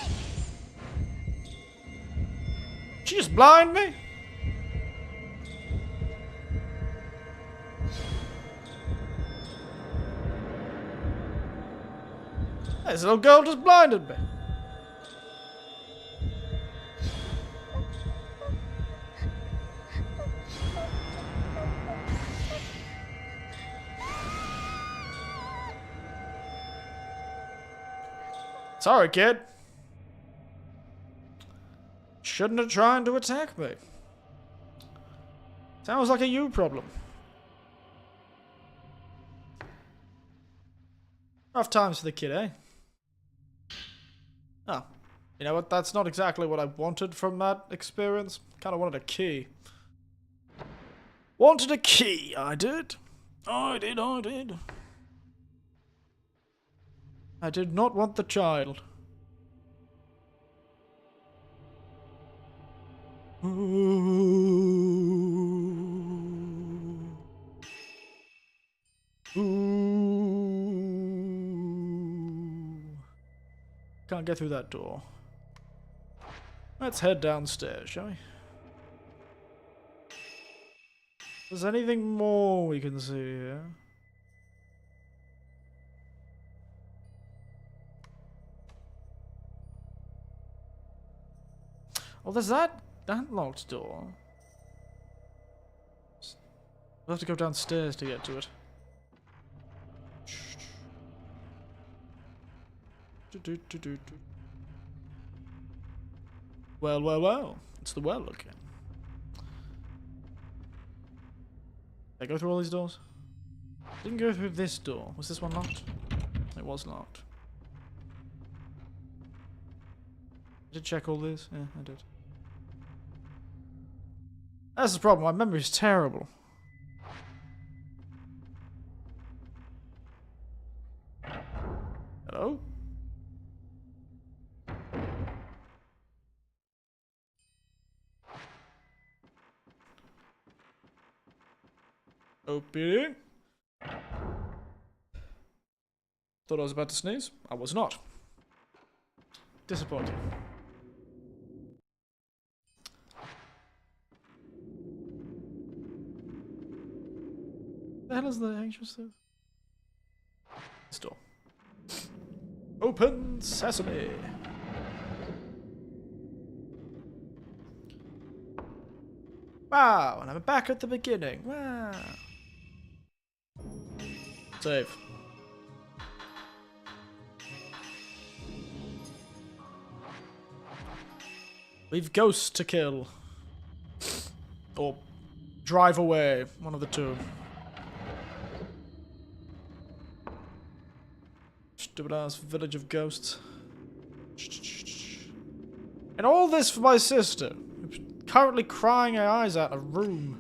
she just blind me? This little girl just blinded me. Sorry, kid. Shouldn't have tried to attack me. Sounds like a you problem. Rough times for the kid, eh? Oh. You know what? That's not exactly what I wanted from that experience. Kinda wanted a key. Wanted a key, I did. I did. I did not want the child. Can't get through that door. Let's head downstairs, shall we? Is there anything more we can see here? Oh, there's that locked door. We'll have to go downstairs to get to it. Well, well, well. It's the well again. Did I go through all these doors? Didn't go through this door. Was this one locked? It was locked. I did check all this? Yeah, I did. That's the problem. My memory is terrible. Hello? Opening. Thought I was about to sneeze. I was not. Disappointing. The hell is the anxious thing? This door. Open sesame. Wow, and I'm back at the beginning. Wow. Save. We've ghosts to kill. Or drive away. One of the two. Stupid ass village of ghosts. And all this for my sister, who's currently crying her eyes out in a room.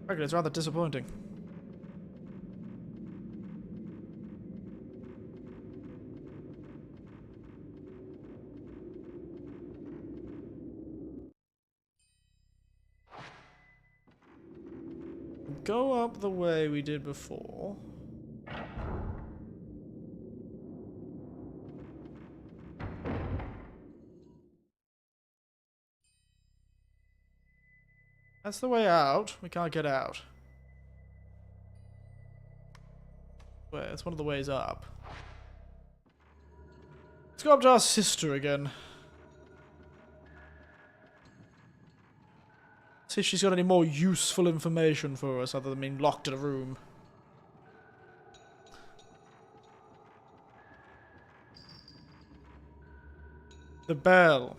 I reckon it's rather disappointing. Go up the way we did before. That's the way out. We can't get out. Wait, it's one of the ways up. Let's go up to our sister again. See if she's got any more useful information for us other than being locked in a room. The bell.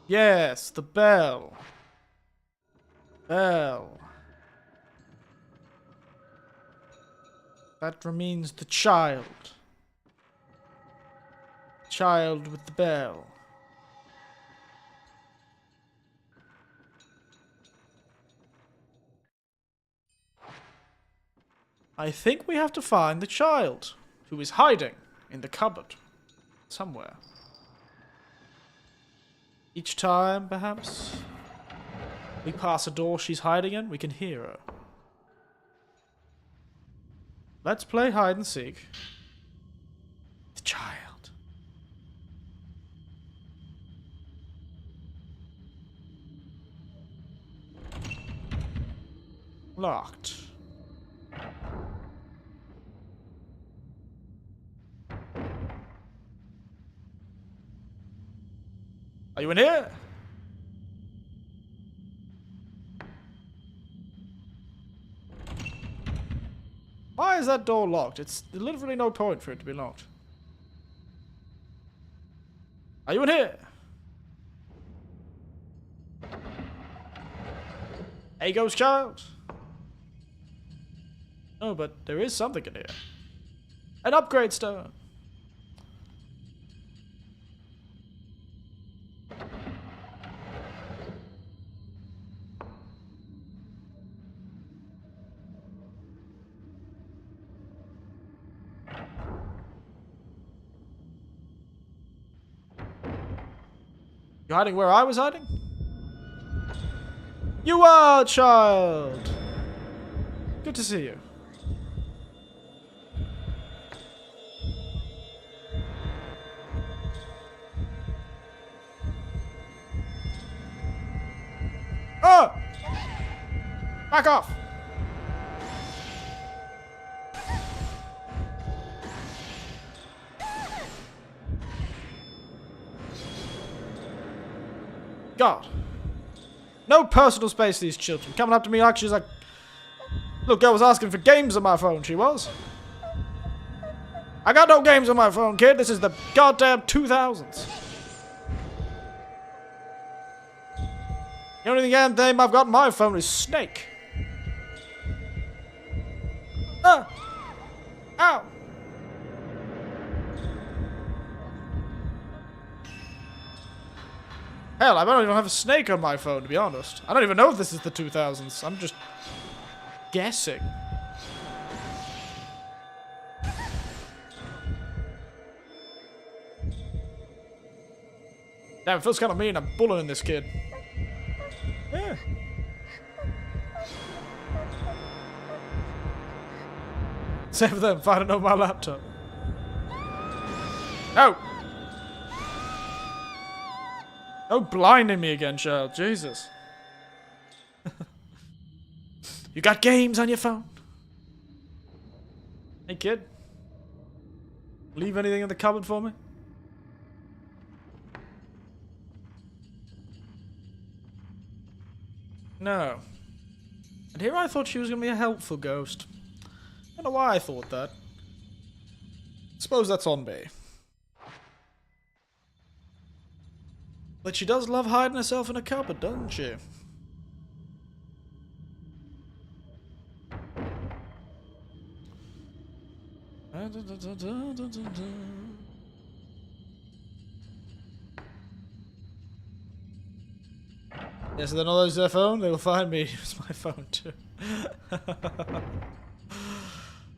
Yes, the bell. Bell. That means the child. Child with the bell. I think we have to find the child, who is hiding in the cupboard somewhere. Each time, perhaps, we pass a door she's hiding in, we can hear her. Let's play hide and seek. The child. Locked. Are you in here? Why is that door locked? It's literally no point for it to be locked. Are you in here? Hey, ghost child. Oh, but there is something in here. An upgrade stone. You hiding where I was hiding? You are, child! Good to see you. Oh! Back off! God. No personal space, these children. Coming up to me like she's like... Little girl was asking for games on my phone, she was. I got no games on my phone, kid. This is the goddamn 2000s. The only damn name I've got on my phone is Snake. Ah! Ow! Hell, I don't even have a Snake on my phone, to be honest. I don't even know if this is the 2000s. I'm just guessing. Damn, it feels kind of mean. I'm bullying this kid. Yeah. Same for them, finding on my laptop. No! No blinding me again, child. Jesus. You got games on your phone? Hey, kid. Leave anything in the cupboard for me? No. And here I thought she was going to be a helpful ghost. I don't know why I thought that. Suppose that's on me. But she does love hiding herself in a cupboard, doesn't she? Yeah, so then all those their phone, they will find me. Use my phone too.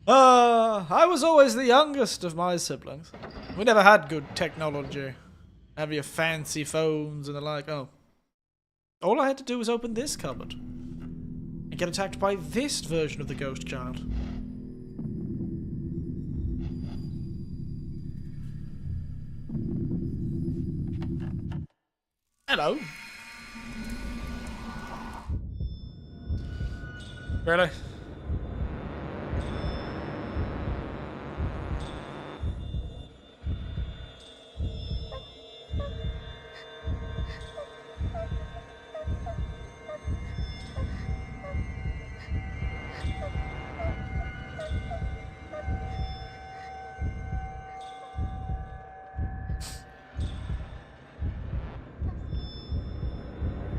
I was always the youngest of my siblings. We never had good technology. Have your fancy phones and the like. Oh. All I had to do was open this cupboard. And get attacked by this version of the ghost child. Hello. Really?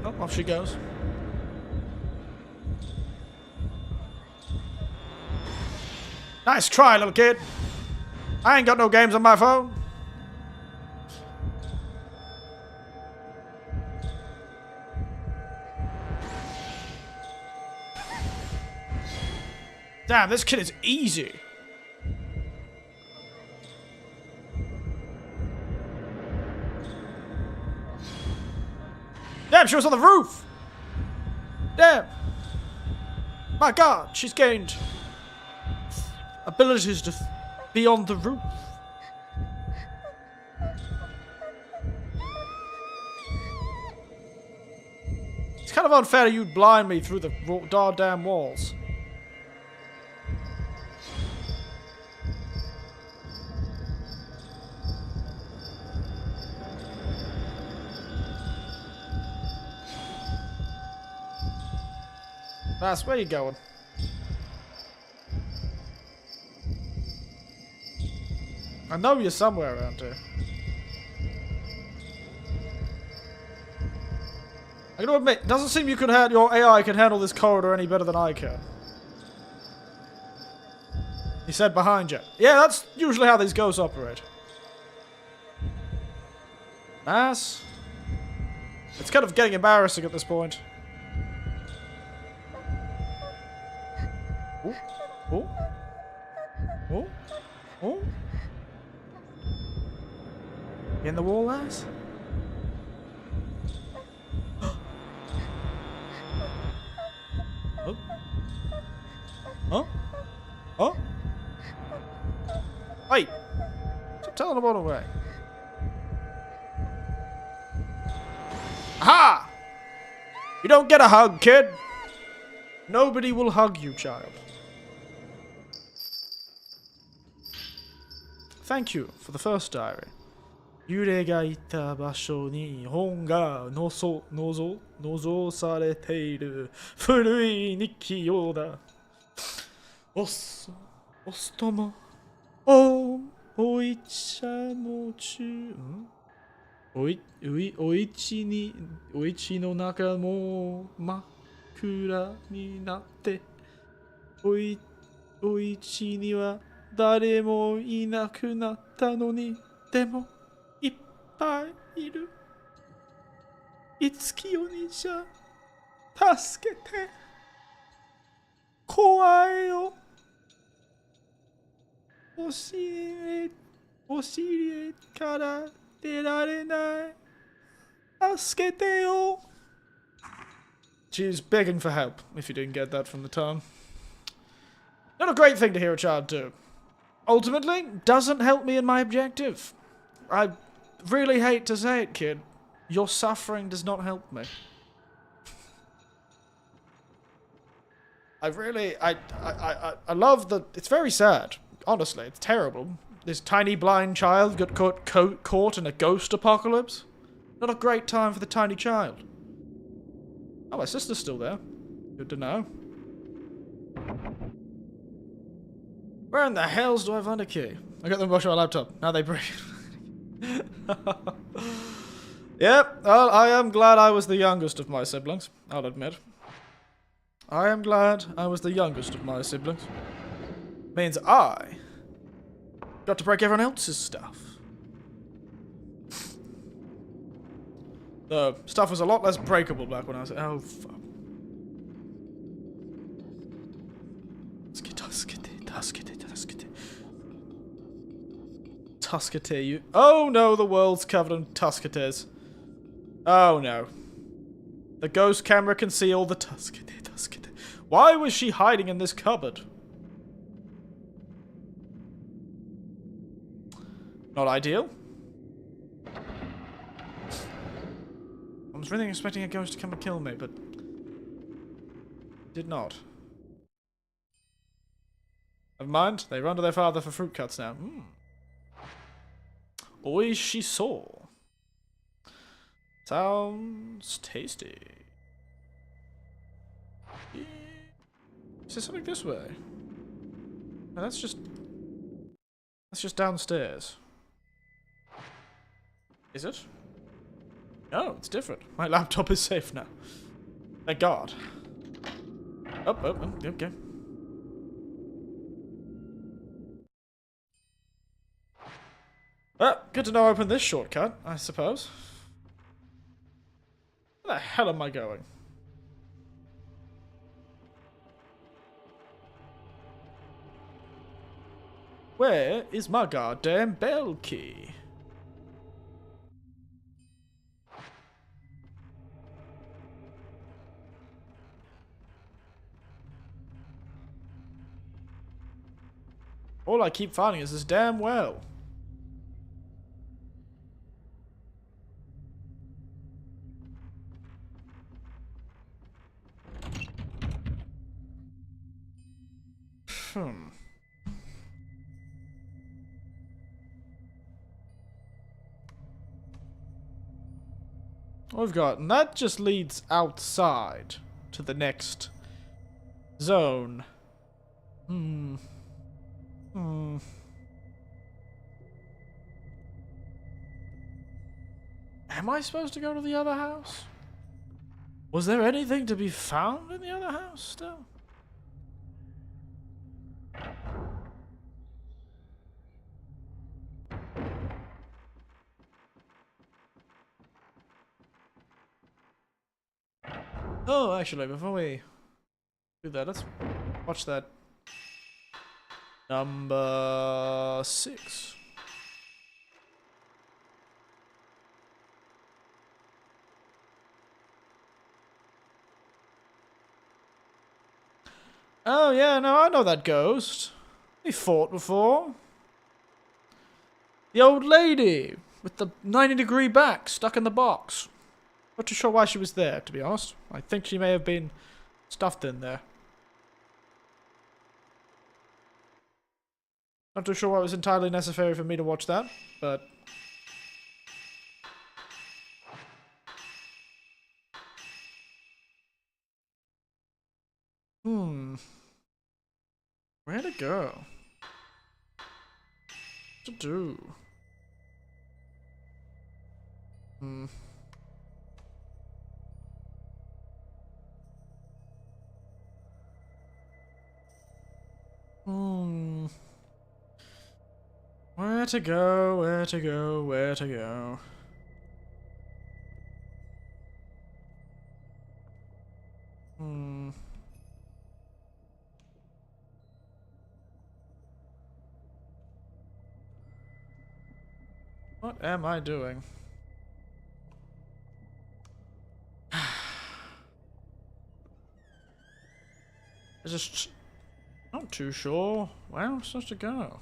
Oh, off she goes. Nice try, little kid. I ain't got no games on my phone. Damn, this kid is easy. Damn, she was on the roof. Damn. My God, she's gained abilities to be on the roof. It's kind of unfair you'd blind me through the goddamn walls. That's where you going? I know you're somewhere around here. I gotta admit, it doesn't seem your AI can handle this corridor any better than I can. He said behind you. Yeah, that's usually how these ghosts operate. Nice. It's kind of getting embarrassing at this point. Oh, oh, oh, oh. In the wall, lass? Oh. Oh. Oh. Wait. Stop telling them all away. Aha! You don't get a hug, kid. Nobody will hug you, child. Thank you for the first diary. 幽霊がいた場所に本がのぞされている古い日記用だ。おすとも、おいちゃのおいちの中も真っ暗になって、おいちには誰もいなくなったのに、でも、いっぱいいる。いつきお兄ちゃん、助けて。怖いよ。お尻から出られない。助けてよ。She's begging for help, if you didn't get that from the tone. Not a great thing to hear a child do. Ultimately, doesn't help me in my objective. I really hate to say it, kid. Your suffering does not help me. I love that. It's very sad. Honestly, it's terrible. This tiny blind child got caught in a ghost apocalypse. Not a great time for the tiny child. Oh, my sister's still there. Good to know. Where in the hells do I find a key? I got them watching my laptop. Now they breathe. Yep, well, I am glad I was the youngest of my siblings, I'll admit. I am glad I was the youngest of my siblings. Means I got to break everyone else's stuff. The stuff was a lot less breakable back when I was... Oh, fuck. Tuscate, you... Oh no, the world's covered in Tuscates. Oh no. The ghost camera can see all the Tuscate. Why was she hiding in this cupboard? Not ideal. I was really expecting a ghost to come and kill me, but... did not. Never mind, they run to their father for fruit cuts now. Oishiso. Sounds tasty. Is there something this way? No, that's just downstairs. Is it? No, it's different. My laptop is safe now. Thank God. Okay. Well, good to know I opened this shortcut, I suppose. Where the hell am I going? Where is my goddamn bell key? All I keep finding is this damn well. What we've got, and that just leads outside to the next zone. Am I supposed to go to the other house? Was there anything to be found in the other house still? Oh, actually, before we do that, let's watch that. Number 6. Oh yeah, no, I know that ghost. We fought before. The old lady with the 90-degree back stuck in the box. Not too sure why she was there, to be honest. I think she may have been stuffed in there. Not too sure why it was entirely necessary for me to watch that, but... Where to go? What to do? Where to go? Where to go? Where to go? What am I doing? I just not too sure where I'm supposed to go.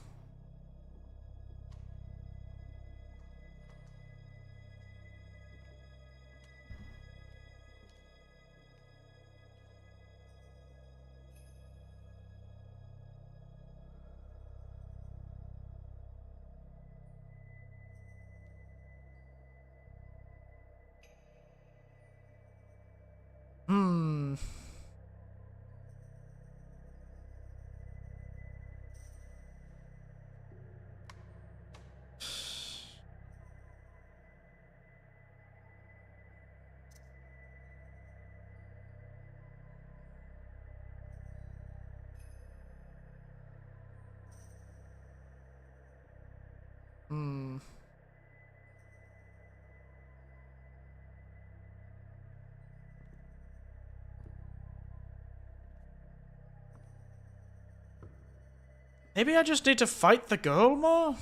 Maybe I just need to fight the girl more?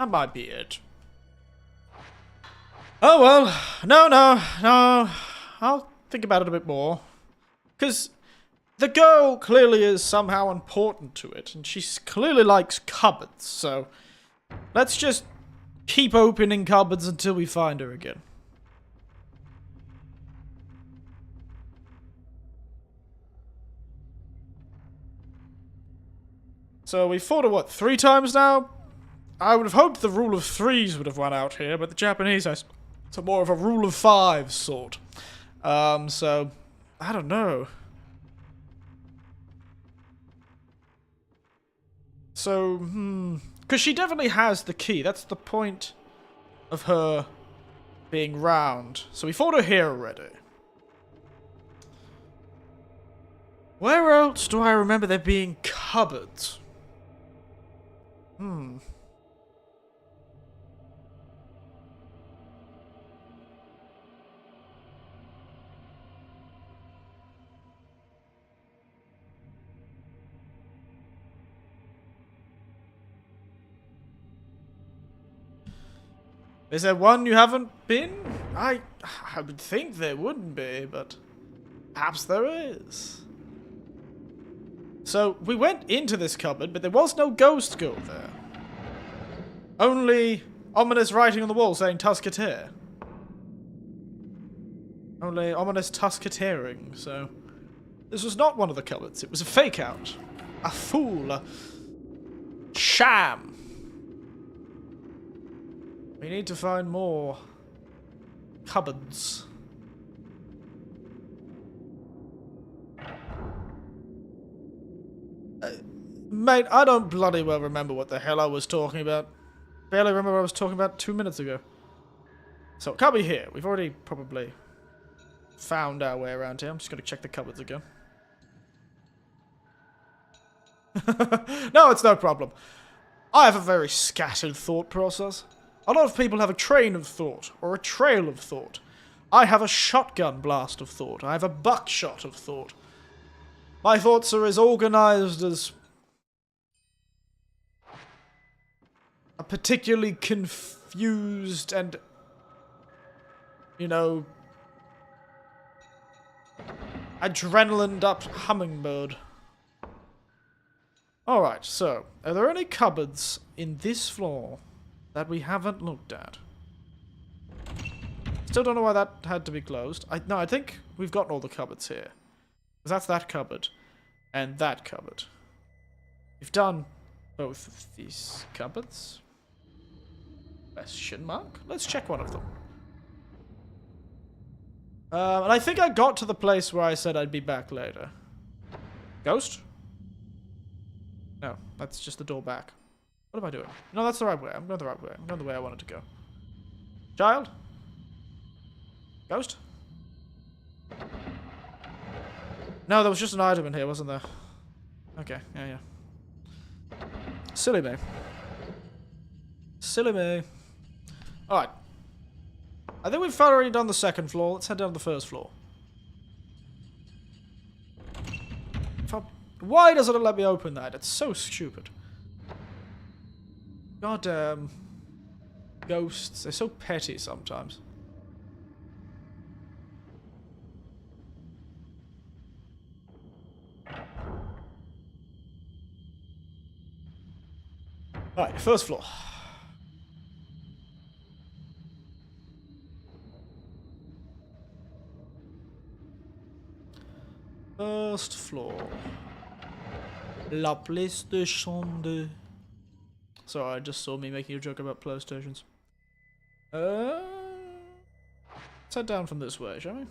That might be it. Oh well, no. I'll think about it a bit more. Because the girl clearly is somehow important to it, and she clearly likes cupboards, so let's just keep opening cupboards until we find her again. So we fought her, what, 3 times now? I would have hoped the rule of 3s would have won out here, but the Japanese has more of a rule of 5 sort. So, I don't know. So, because she definitely has the key. That's the point of her being round. So we fought her here already. Where else do I remember there being cupboards? Is there one you haven't been? I would think there wouldn't be, but perhaps there is. So, we went into this cupboard, but there was no ghost girl there. Only ominous writing on the wall saying Tusketeer. Only ominous Tusketeering, so... This was not one of the cupboards, it was a fake out. A fool. A sham. We need to find more cupboards. Mate, I don't bloody well remember what the hell I was talking about. Barely remember what I was talking about 2 minutes ago. So, it can't be here. We've already probably found our way around here. I'm just going to check the cupboards again. No, it's no problem. I have a very scattered thought process. A lot of people have a train of thought, or a trail of thought. I have a shotgun blast of thought. I have a buckshot of thought. My thoughts are as organized as a particularly confused and, you know, adrenaline up hummingbird. Alright, so, are there any cupboards in this floor that we haven't looked at? Still don't know why that had to be closed. No, I think we've got all the cupboards here. Because that's that cupboard. And that cupboard. We've done both of these cupboards. Question mark? Let's check one of them. And I think I got to the place where I said I'd be back later. Ghost? No, that's just the door back. What am I doing? No, that's the right way. I'm going the right way. I'm going the way I wanted to go. Child? Ghost? No, there was just an item in here, wasn't there? Okay, yeah. Silly me. Silly me. Alright. I think we've already done the second floor. Let's head down to the first floor. Why doesn't it let me open that? It's so stupid. Goddamn. Ghosts. They're so petty sometimes. Alright, first floor. First floor. La PlayStation 2. Sorry, I just saw me making a joke about PlayStations. Let's head down from this way, shall we?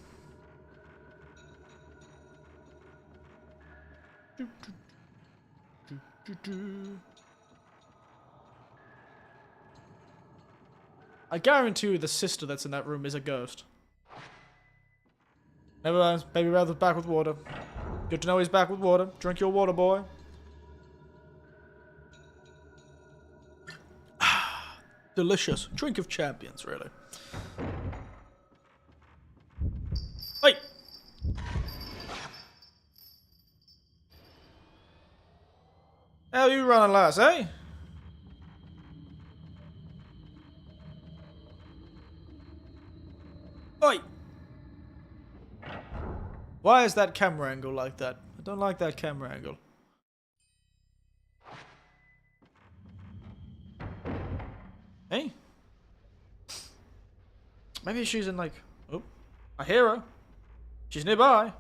I guarantee you the sister that's in that room is a ghost. Never mind, baby Rather's back with water. Good to know he's back with water. Drink your water, boy. Delicious. Drink of champions, really. Hey! How you running, lass, eh? Oi! Why is that camera angle like that? I don't like that camera angle. Hey? Maybe she's in like... Oh, I hear her. She's nearby.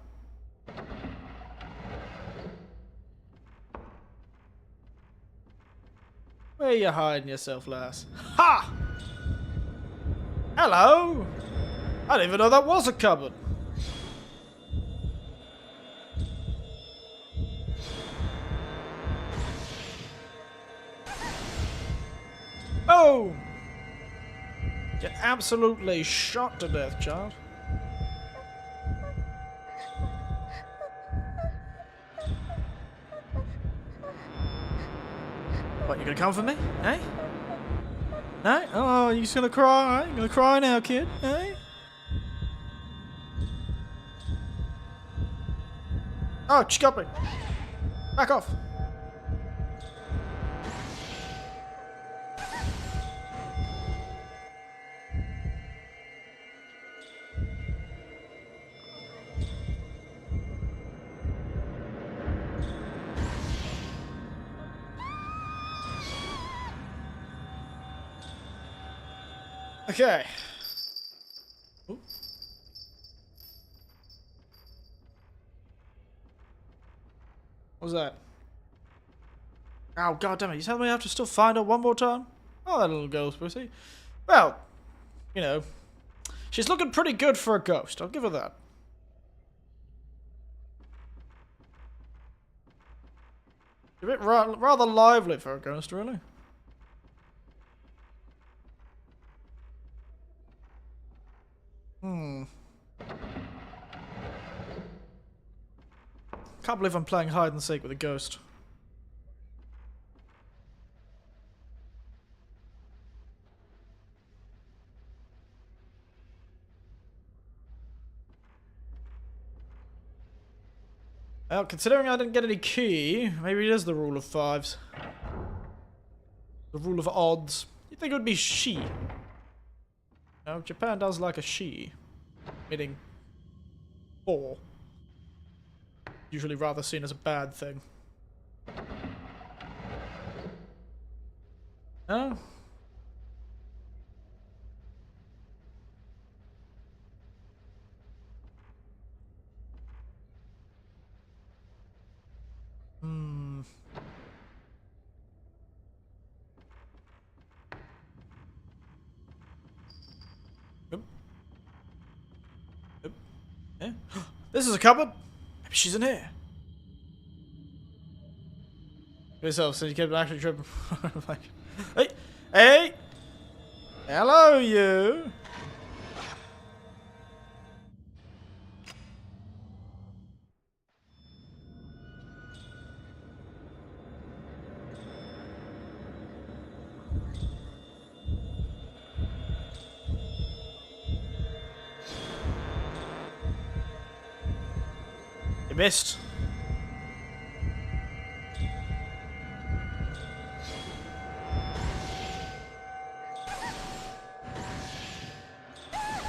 Where you hiding yourself, lass? Ha! Hello! I didn't even know that was a cupboard. Oh! You're absolutely shot to death, child. What, you gonna come for me? Eh? No? Oh, you just gonna cry? You gonna cry now, kid? Eh? Oh, she got me. Back off. Okay. Ooh. What was that? Oh, god damn it. You telling me I have to still find her one more time? Oh, that little ghost pussy. Well, you know, she's looking pretty good for a ghost. I'll give her that. A bit rather lively for a ghost, really. Can't believe I'm playing hide and seek with a ghost. Well, considering I didn't get any key, maybe it is the rule of fives. The rule of odds. You'd think it would be she. No, Japan does like a she. Meaning 4. Usually rather seen as a bad thing. No? Nope. Nope. Yeah. This is a cupboard. Maybe she's in here. yourself since you kept actually tripping. Like, hey, hey, hello, you. You missed.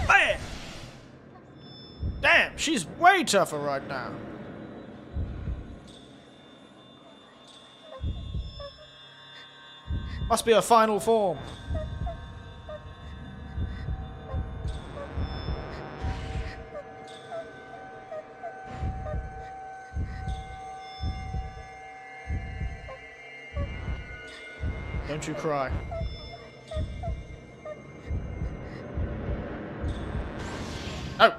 Bam! Damn, she's way tougher right now. Must be her final form. Don't you cry. Oh!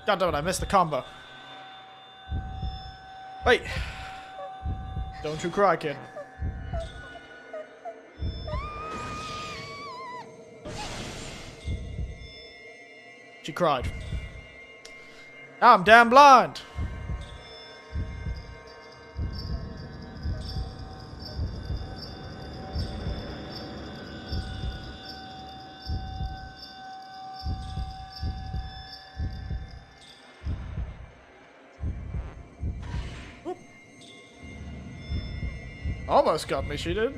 God damn it, I missed the combo. Wait. Don't you cry, kid. She cried. Now I'm damn blind. Almost got me, she did.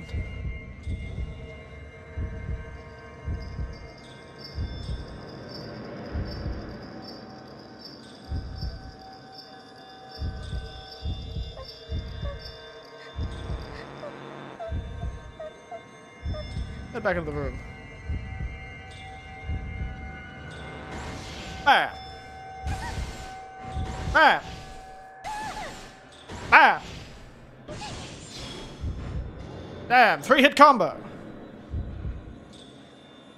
Head back into the room. Bam! Bam! Bam! Damn, 3-hit combo.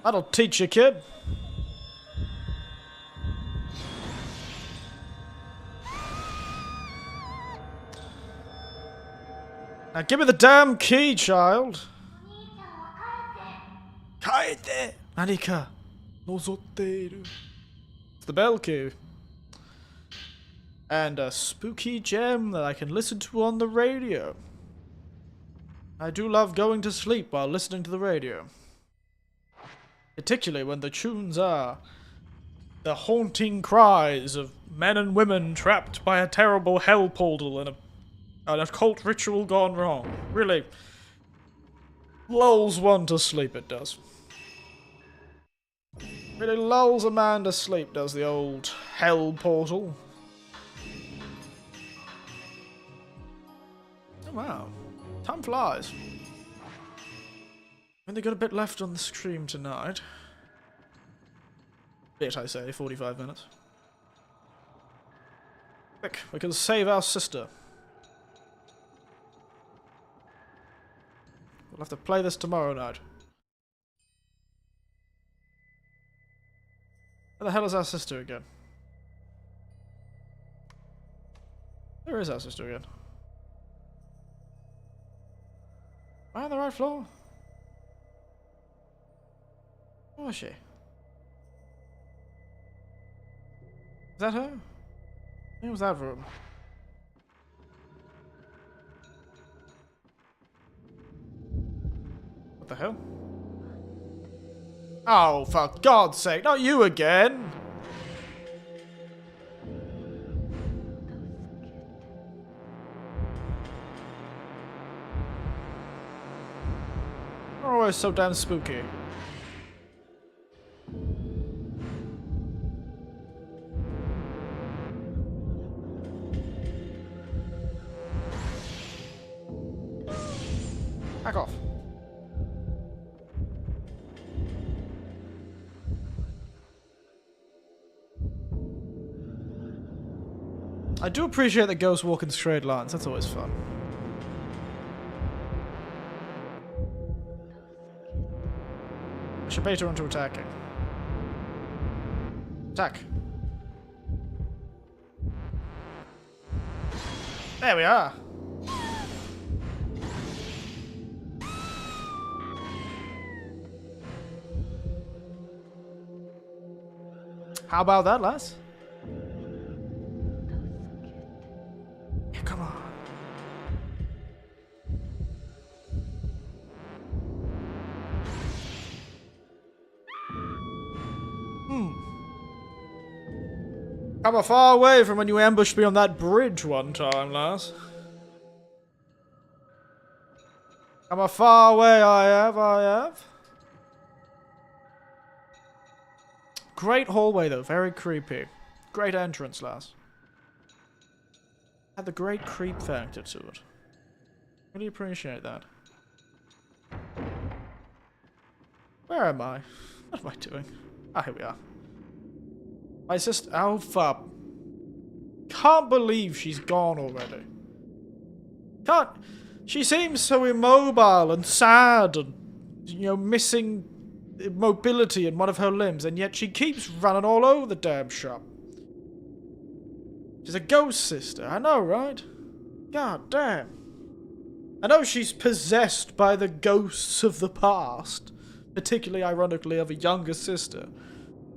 That'll teach you, kid. Now give me the damn key, child. Kaete! Nanika nozotteru. It's the bell key. And a spooky gem that I can listen to on the radio. I do love going to sleep while listening to the radio. Particularly when the tunes are the haunting cries of men and women trapped by a terrible hell portal and an occult ritual gone wrong. Really lulls one to sleep, it does. Really lulls a man to sleep, does the old hell portal. Oh wow. Time flies. And they got a bit left on the stream tonight. Bit, I say, 45 minutes. Quick, we can save our sister. We'll have to play this tomorrow night. Where the hell is our sister again? Where is our sister again? Am I on the right floor? Where was she? Is that her? I think it was that room. What the hell? Oh, for God's sake, not you again! Oh, it's so damn spooky. Back off. I do appreciate that ghosts walk in straight lines, that's always fun. I should bait her into attacking. Attack. There we are. How about that, lass? Yeah, come on. I'm a far away from when you ambushed me on that bridge one time, lass. I'm a far away, I have. Great hallway, though. Very creepy. Great entrance, lass. Had the great creep factor to it. Really appreciate that. Where am I? What am I doing? Ah, here we are. My sister... Oh, fuck. Can't believe she's gone already. Can't... She seems so immobile and sad and, you know, missing mobility in one of her limbs, and yet she keeps running all over the damn shop. She's a ghost sister, I know, right? God damn. I know she's possessed by the ghosts of the past, particularly, ironically, of a younger sister.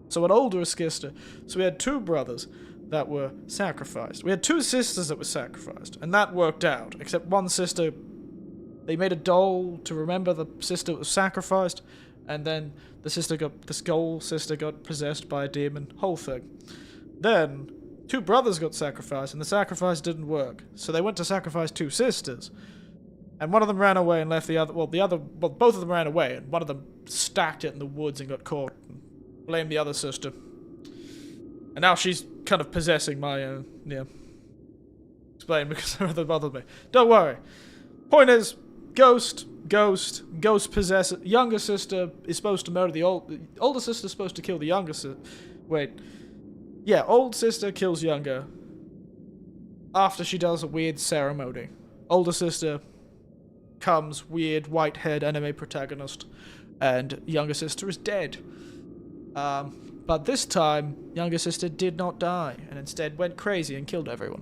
So an older sister. So we had two brothers that were sacrificed. We had two sisters that were sacrificed, and that worked out, except one sister, they made a doll to remember the sister that was sacrificed, and then the skull sister got possessed by a demon, whole thing. Then, two brothers got sacrificed, and the sacrifice didn't work, so they went to sacrifice two sisters. And one of them ran away and left the other, both of them ran away, and one of them stacked it in the woods and got caught, and blamed the other sister. And now she's kind of possessing my, yeah. Explain, because they bothered me. Don't worry. Point is, ghost possess. Younger sister is supposed to murder the older sister is supposed to kill the younger sister. Wait. Yeah, old sister kills younger. After she does a weird ceremony. Older sister comes, weird, white-haired anime protagonist. And younger sister is dead. But this time, younger sister did not die, and instead went crazy and killed everyone.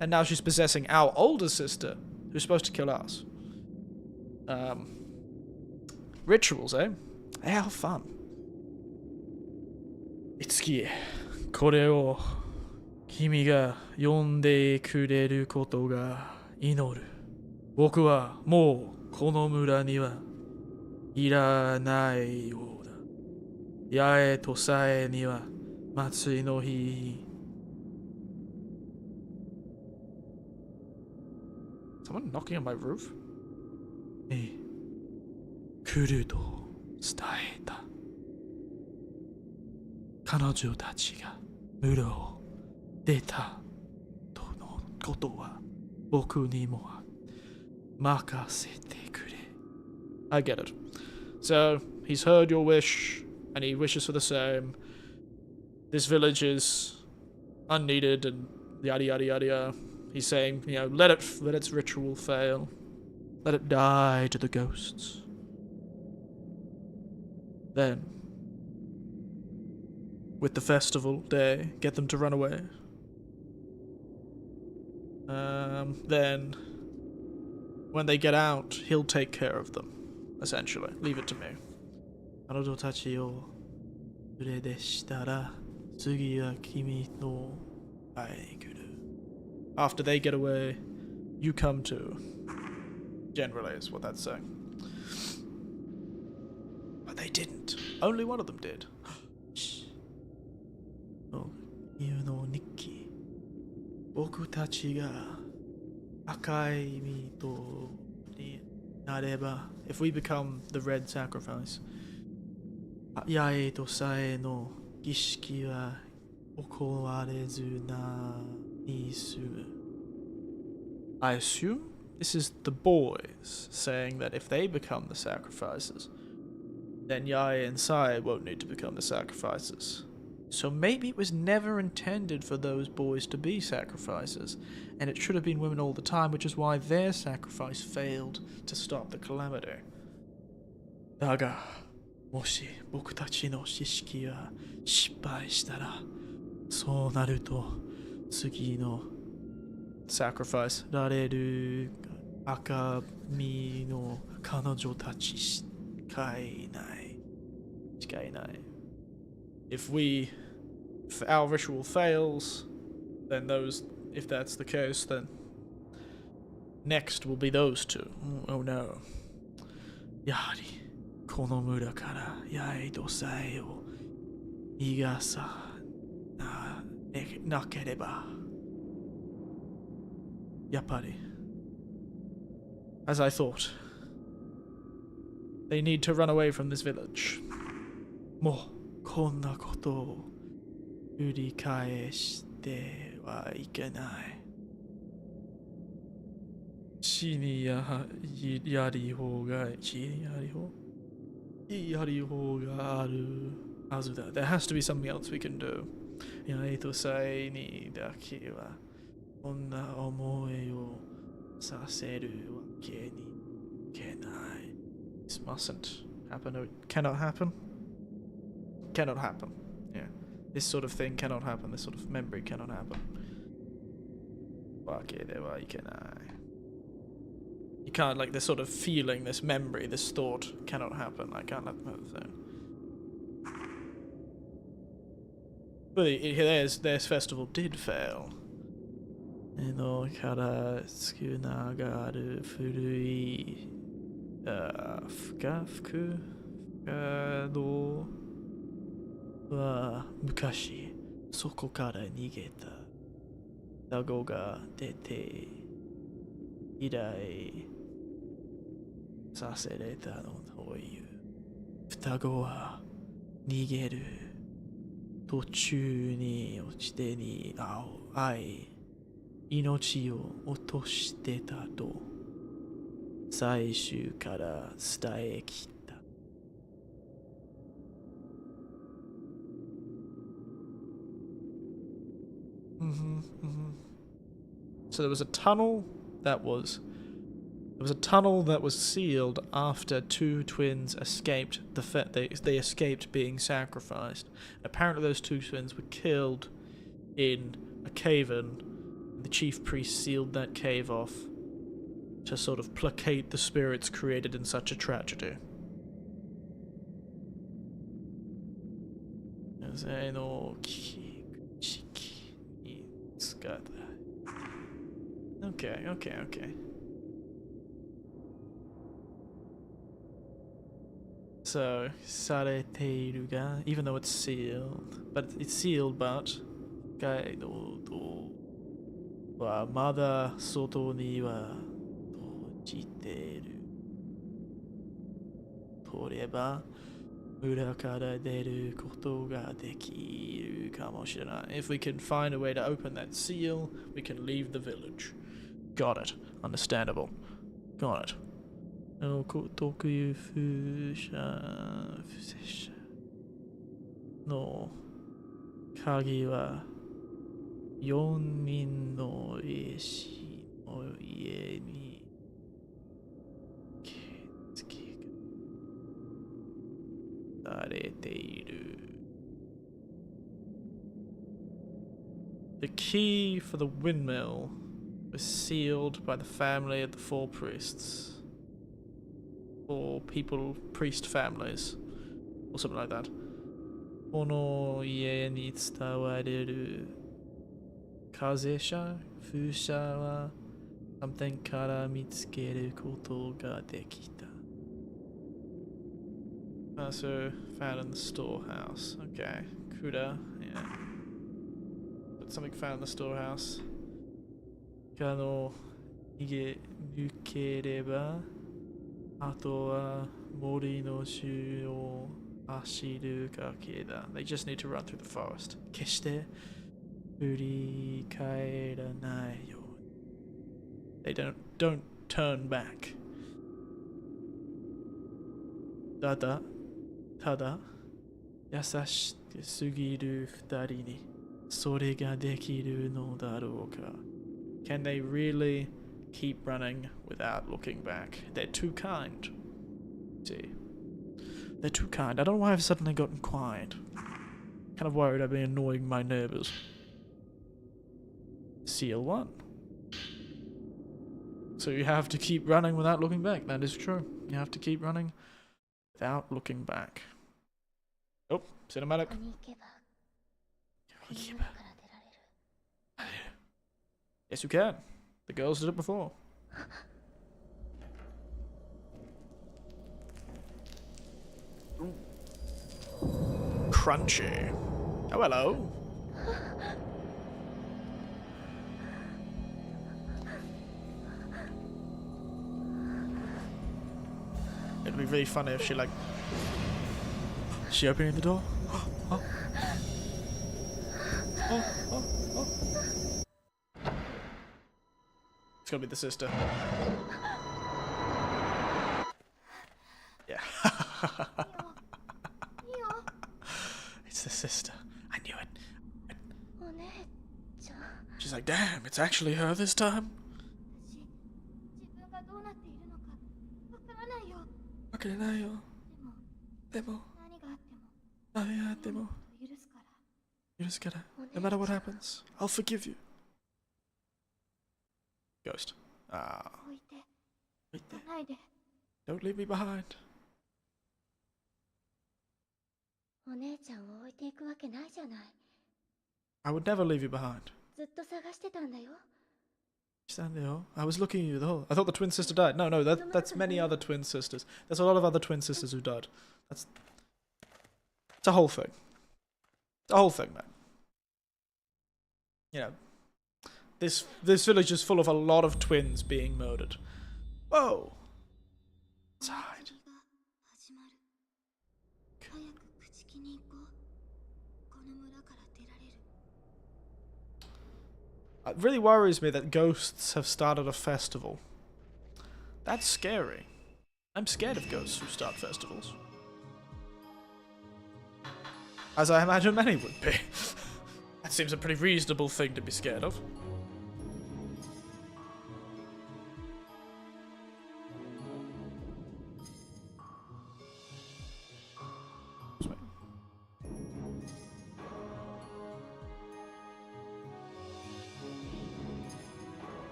And now she's possessing our older sister, who's supposed to kill us. Rituals, eh? How fun. Itsuki, これを君が読んでくれることが祈る。僕はもうこの村にはいらないようだ。八重とさえには祭りの日。Someone knocking on my roof? 来ると伝えた。彼女たちが村を出たとのことは僕にも任せてくれ。I get it. So, he's heard your wish, and he wishes for the same. This village is unneeded, and yada yada yada yada. He's saying, you know, let its ritual fail. Let it die to the ghosts. Then, with the festival day, get them to run away. Then, when they get out, he'll take care of them. Essentially. Leave it to me. 彼女たちを連れでしたら、次は君の会いに来る。After they get away, you come too. Generally is what that's saying. But they didn't. Only one of them did. Shh. Oh, you know, Nikki. 僕たちが赤い実とになれば、if we become the red sacrifice, 八重とさえの儀式は行われずにする。I assume this is the boys saying that if they become the sacrifices, then Yae and Sai won't need to become the sacrifices. So maybe it was never intended for those boys to be sacrifices, and it should have been women all the time, which is why their sacrifice failed to stop the calamity. だが、もし僕たちの知識が失敗したら、そうなると次の sacrifice. られる赤身の彼女たちしかいない。しかいない。If our ritual fails, then if that's the case, then next will be those two. Oh no. やはり、この村からヤイドさえを逃がさなければ。やっぱり。As I thought. They need to run away from this village. もう、こんなことを繰り返してはいけない。死にやり方があるはずだ。There has to be something else we can do. やいとさえにだけはこんな思いをさせるわけにいけない。This mustn't happen. Or cannot happen? Cannot happen. Yeah. This sort of thing cannot happen. This sort of memory cannot happen. わけではいけない。You can't, like, this sort of feeling, this memory, this thought cannot happen. I can't let them have the thing. But their festival did fail. のからつくながる古い不可道は昔そこから逃げた双子が出て以来させれたのという。双子は逃げる途中に落ちてに会い命を落としてたと最初から伝えきった。So there was a tunnel that was sealed after two twins escaped they escaped being sacrificed. Apparently those two twins were killed in a cave-in. The chief priest sealed that cave off to sort of placate the spirits created in such a tragedy. Okay. So, されているが, even though it's sealed, but guideはまだ外には閉じている。取れば村から出ることができるかもしれない。If we can find a way to open that seal, we can leave the village. Got it. Understandable. Got it. 特有風車の鍵は4人の絵師の家に付けされている。The key for the windmill was sealed by the family of the four priests. Or priest families. Or something like that. この家に伝われる風車はsomethingから見つけることができた。So found in the storehouse. Okay. Kuda, yeah. But something found in the storehouse. 逃げ抜ければあとは森の中を走るだけだ。They just need to run through the forest. 決して振り返らないように。They don't turn back. ただ優しすぎる二人にそれができるのだろうか。Can they really keep running without looking back? They're too kind. See, they're too kind. I don't know why I've suddenly gotten quiet. Kind of worried I've been annoying my neighbors. Seal 1. So you have to keep running without looking back. That is true. You have to keep running without looking back. Oh, cinematic. ここに行けば国の中から出られる。 Yes, you can. The girls did it before. Crunchy. Oh, hello. It'd be really funny if she like... Is she opening the door? Oh. Oh. It's gonna be the sister. Yeah. It's the sister. I knew it. お姉ちゃん、 She's like, damn, it's actually her this time? 自分がどうなっているのかわからないよ。 Okay, でも、何があっても許すから。 you just gotta, no matter what happens, I'll forgive you. Ghost. Ah, 置いて wait 行 there. かないで。 Don't leave me behind. お姉ちゃんを置いていくわけないじゃない。 I would never leave you behind. ずっと探してたんだよ。 Stand there. I was looking at you the whole. I thought the twin sister died. No, that's many other twin sisters. There's a lot of other twin sisters who died. It's a whole thing. It's a whole thing, man. You know, this village is full of a lot of twins being murdered. Whoa. Side. 祭りが始まる。早く朽木に行こう。この村から出られる。 It really worries me that ghosts have started a festival. That's scary. I'm scared of ghosts who start festivals. As I imagine many would be. That seems a pretty reasonable thing to be scared of.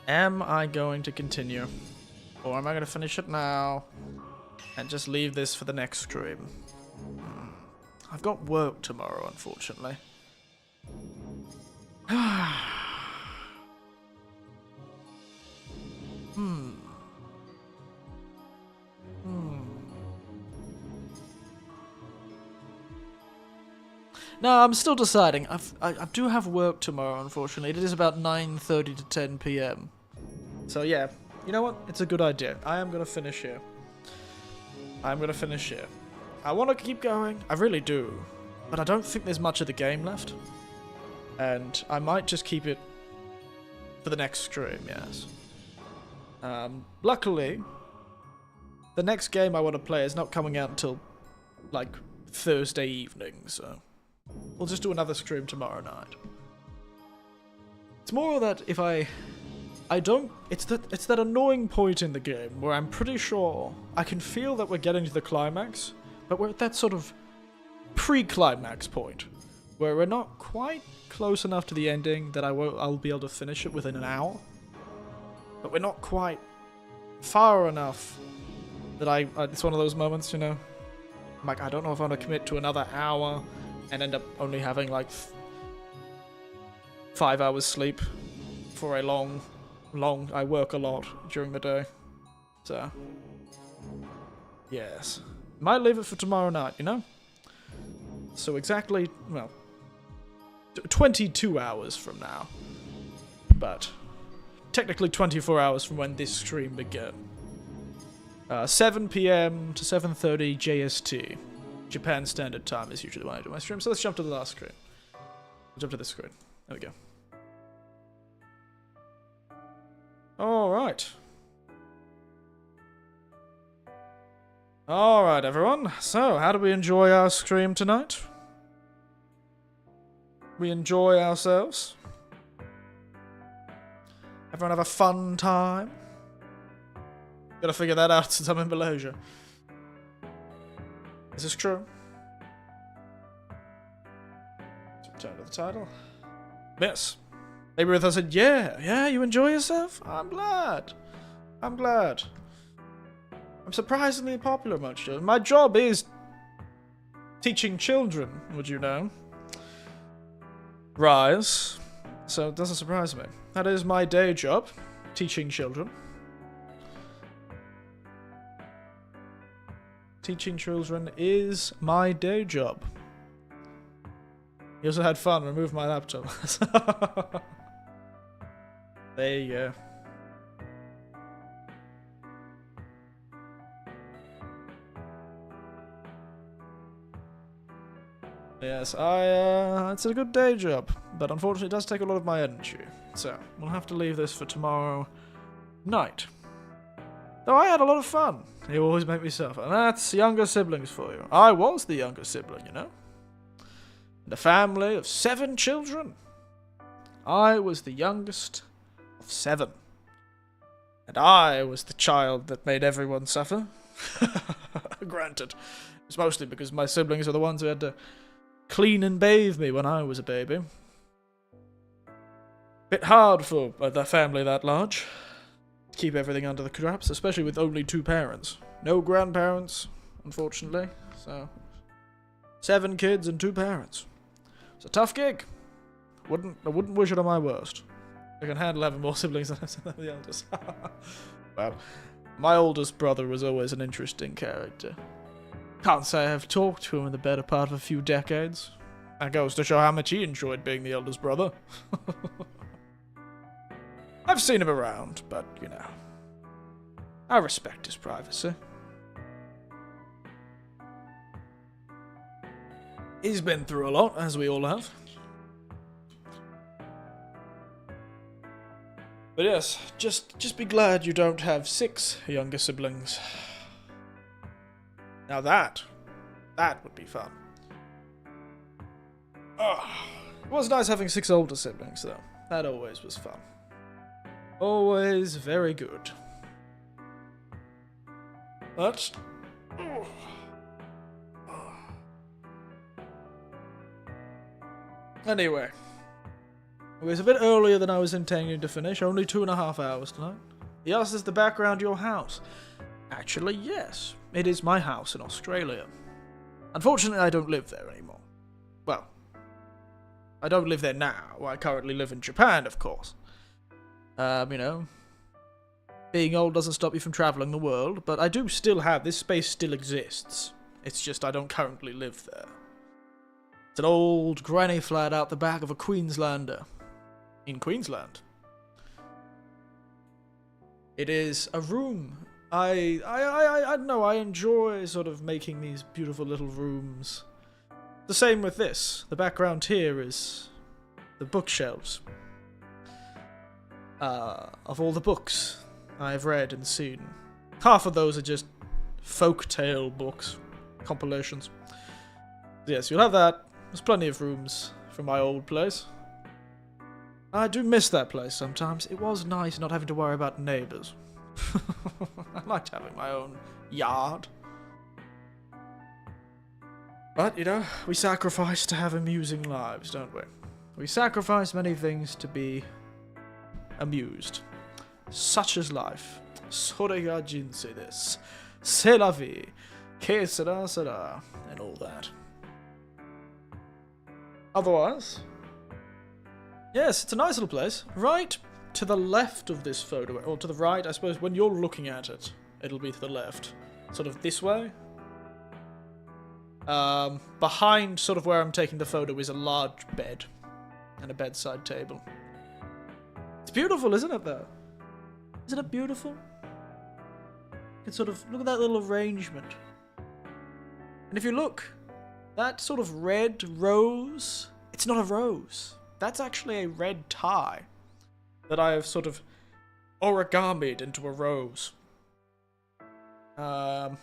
Am I going to continue? Or am I going to finish it now and just leave this for the next stream? I've got work tomorrow, unfortunately. No, I'm still deciding. I do have work tomorrow, unfortunately. It is about 9:30 to 10 p.m. So yeah, you know what? It's a good idea. I am going to finish here. I want to keep going. I really do. But I don't think there's much of the game left. And I might just keep it for the next stream, yes. Luckily, the next game I want to play is not coming out until, like, Thursday evening, so... We'll just do another stream tomorrow night. It's more that if I don't... It's that annoying point in the game where I'm pretty sure I can feel that we're getting to the climax, but we're at that sort of pre-climax point where we're not quite close enough to the ending that I'll be able to finish it within an hour. But we're not quite far enough that it's one of those moments, you know? I'm like, I don't know if I want to commit to another hour and end up only having like 5 hours sleep for a long, I work a lot during the day. So, yes. Might leave it for tomorrow night, you know? So exactly, well, 22 hours from now. But technically 24 hours from when this stream began. 7 p.m. to 7:30 JST. Japan Standard Time is usually when I do my stream. So let's jump to the last screen. Jump to this screen. There we go. Alright. Alright, everyone. So, how do we enjoy our stream tonight? We enjoy ourselves? Everyone have a fun time? Gotta figure that out since I'm in Malaysia. Is this true? the title? Yes. Baby Ruth said, yeah, you enjoy yourself? I'm glad. I'm surprisingly popular among children. My job is teaching children, would you know? Rise. So it doesn't surprise me. That is my day job, teaching children. Teaching children is my day job. He also had fun, removed my laptop. There you go. Yes, it's a good day job, but unfortunately it does take a lot of my energy. So, we'll have to leave this for tomorrow night. Though I had a lot of fun. You always make me suffer. And that's younger siblings for you. I was the younger sibling, you know. In a family of 7 children. I was the youngest of 7. And I was the child that made everyone suffer. Granted. It's mostly because my siblings are the ones who had to clean and bathe me when I was a baby. Bit hard for the family that large. Keep everything under the traps, especially with only 2 parents. No grandparents, unfortunately. So, 7 kids and 2 parents. It's a tough gig. I wouldn't wish it on my worst. I can handle having more siblings than the eldest. Well, my oldest brother was always an interesting character. Can't say I have talked to him in the better part of a few decades. That goes to show how much he enjoyed being the eldest brother. I've seen him around, but, you know, I respect his privacy. He's been through a lot, as we all have. But yes, just be glad you don't have 6 younger siblings. Now that would be fun. It was nice having 6 older siblings, though. That always was fun. Always very good. But... Anyway. It was a bit earlier than I was intending to finish. Only 2.5 hours tonight. Yes, is the background your house? Actually, yes. It is my house in Australia. Unfortunately, I don't live there anymore. Well, I don't live there now. I currently live in Japan, of course. You know, being old doesn't stop you from traveling the world, but I do still have, this space still exists. It's just I don't currently live there. It's an old granny flat out the back of a Queenslander. In Queensland. It is a room. I don't know, I enjoy sort of making these beautiful little rooms. The same with this. The background here is the bookshelves. Of all the books I've read and seen. Half of those are just folktale books. Compilations. Yes, you'll have that. There's plenty of rooms from my old place. I do miss that place sometimes. It was nice not having to worry about neighbours. I liked having my own yard. But, you know, we sacrifice to have amusing lives, don't we? We sacrifice many things to be amused. Such is life. Sorega jinsei desu. C'est la vie. Que sera sera. And all that. Otherwise... Yes, it's a nice little place. Right to the left of this photo, or to the right, I suppose, when you're looking at it, it'll be to the left. Sort of this way. Behind sort of where I'm taking the photo is a large bed. And a bedside table. It's beautiful, isn't it, though? Isn't it beautiful? You can sort of, look at that little arrangement. And if you look, that sort of red rose, it's not a rose. That's actually a red tie that I have sort of origamied into a rose. The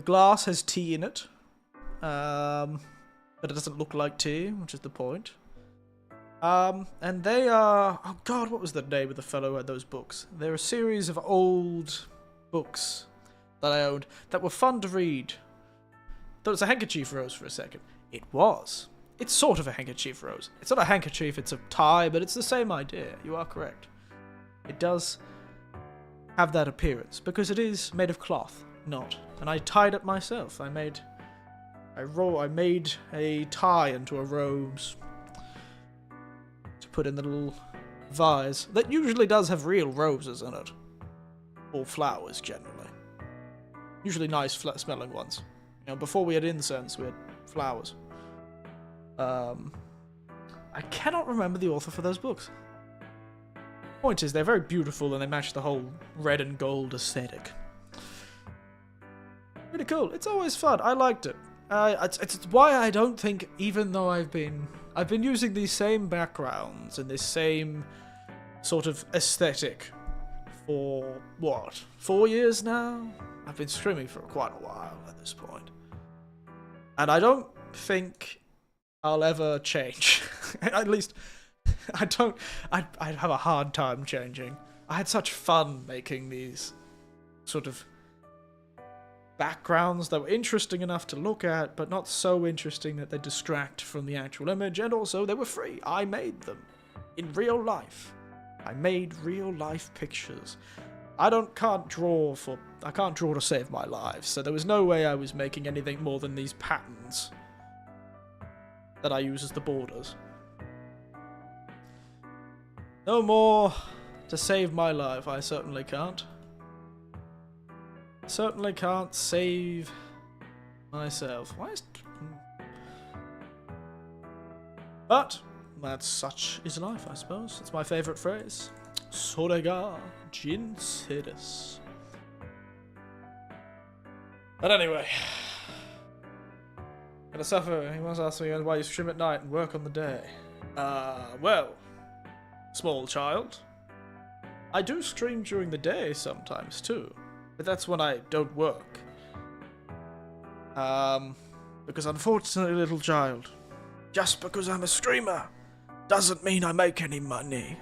glass has tea in it, but it doesn't look like tea, which is the point. And they are... Oh god, what was the name of the fellow who had those books? They're a series of old books that I owned that were fun to read. Thought it was a handkerchief rose for a second. It was. It's sort of a handkerchief rose. It's not a handkerchief, it's a tie, but it's the same idea. You are correct. It does have that appearance, because it is made of cloth, not. And I tied it myself. I made a tie into a rose to put in the little vase that usually does have real roses in it, or flowers generally. Usually nice smelling ones. You know, before we had incense, we had flowers. I cannot remember the author for those books. Point is, they're very beautiful and they match the whole red and gold aesthetic. Really cool. It's always fun. I liked it. It's why I don't think, even though I've been using these same backgrounds and this same sort of aesthetic for what, 4 years now? I've been streaming for quite a while at this point, and I don't think I'll ever change. At least, I don't. I'd have a hard time changing. I had such fun making these sort of backgrounds that were interesting enough to look at, but not so interesting that they distract from the actual image, and also they were free. I made them in real life. I made real life pictures. I can't draw to save my life, so there was no way I was making anything more than these patterns that I use as the borders. No more to save my life, I certainly can't. Certainly can't save myself. But that's such is life, I suppose. It's my favourite phrase. Sorega Jin Sidis. But anyway, gonna suffer. He was asking me why you stream at night and work on the day. Well, small child. I do stream during the day sometimes too, but that's when I don't work. Because unfortunately, little child, just because I'm a streamer doesn't mean I make any money.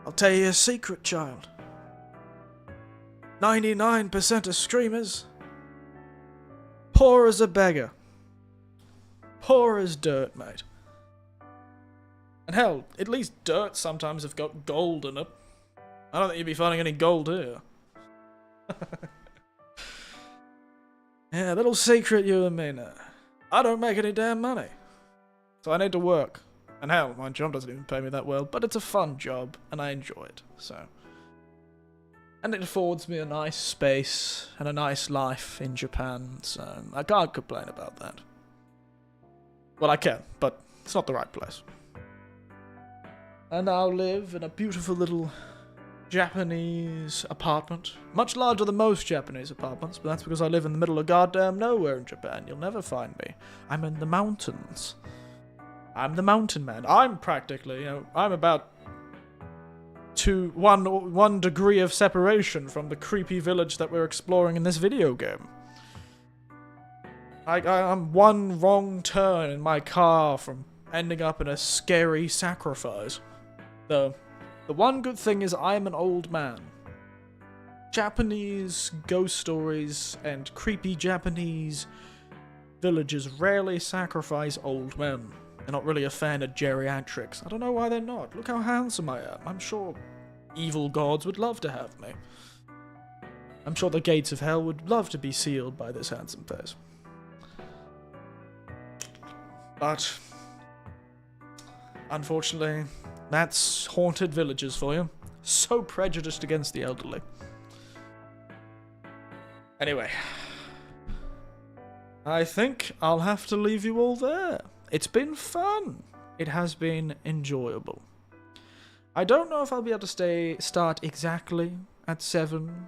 I'll tell you a secret, child. 99% of streamers, poor as a beggar. Poor as dirt, mate. And hell, at least dirt sometimes have got gold in it. I don't think you'd be finding any gold here. Yeah, little secret you and me now. I don't make any damn money. So I need to work. And hell, my job doesn't even pay me that well, but it's a fun job, and I enjoy it, so. And it affords me a nice space, and a nice life in Japan, so I can't complain about that. Well, I can, but it's not the right place. I now live in a beautiful little Japanese apartment. Much larger than most Japanese apartments, but that's because I live in the middle of goddamn nowhere in Japan. You'll never find me. I'm in the mountains. I'm the mountain man. I'm practically, I'm about one degree of separation from the creepy village that we're exploring in this video game. I'm one wrong turn in my car from ending up in a scary sacrifice. Though, the one good thing is I'm an old man. Japanese ghost stories and creepy Japanese villages rarely sacrifice old men. They're not really a fan of geriatrics. I don't know why they're not. Look how handsome I am. I'm sure evil gods would love to have me. I'm sure the gates of hell would love to be sealed by this handsome face. But, unfortunately, that's haunted villages for you. So prejudiced against the elderly. Anyway, I think I'll have to leave you all there. It's been fun. It has been enjoyable. I don't know if I'll be able to start exactly at 7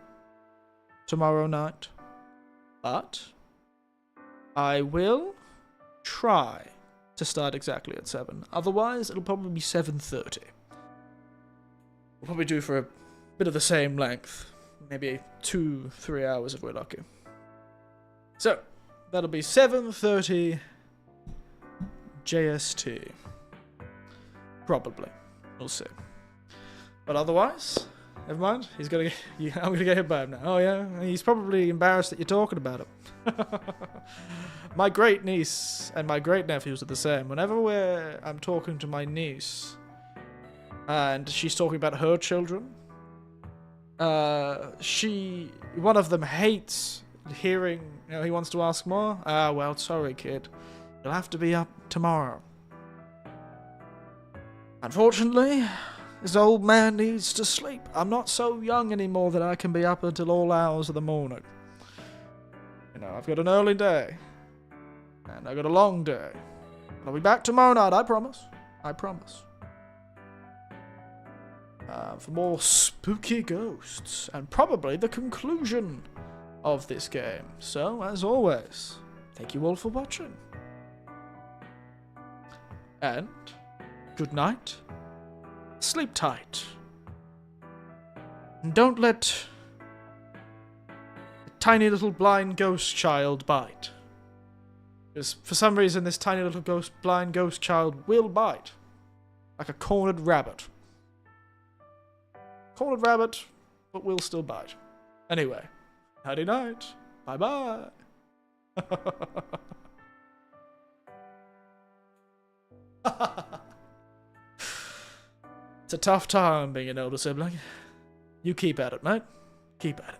tomorrow night, but I will try to start exactly at 7. Otherwise, it'll probably be 7:30. We'll probably do for a bit of the same length. Maybe 2-3 hours if we're lucky. So, that'll be 7:30 JST. Probably. We'll see. But otherwise, never mind. I'm gonna get hit by him now. Oh yeah, he's probably embarrassed that you're talking about him. My great niece and my great nephews are the same. Whenever I'm talking to my niece, and she's talking about her children, one of them hates hearing. He wants to ask more. Ah, well, sorry, kid. You'll have to be up tomorrow. Unfortunately, this old man needs to sleep. I'm not so young anymore that I can be up until all hours of the morning. I've got an early day. And I've got a long day. I'll be back tomorrow night, I promise. I promise. For more spooky ghosts. And probably the conclusion of this game. So, as always, thank you all for watching. And good night. Sleep tight. And don't let the tiny little blind ghost child bite. Because for some reason this tiny little blind ghost child will bite. Like a cornered rabbit. Cornered rabbit, but will still bite. Anyway, nighty night. Bye bye. It's a tough time being an older sibling. You keep at it, mate. Keep at it.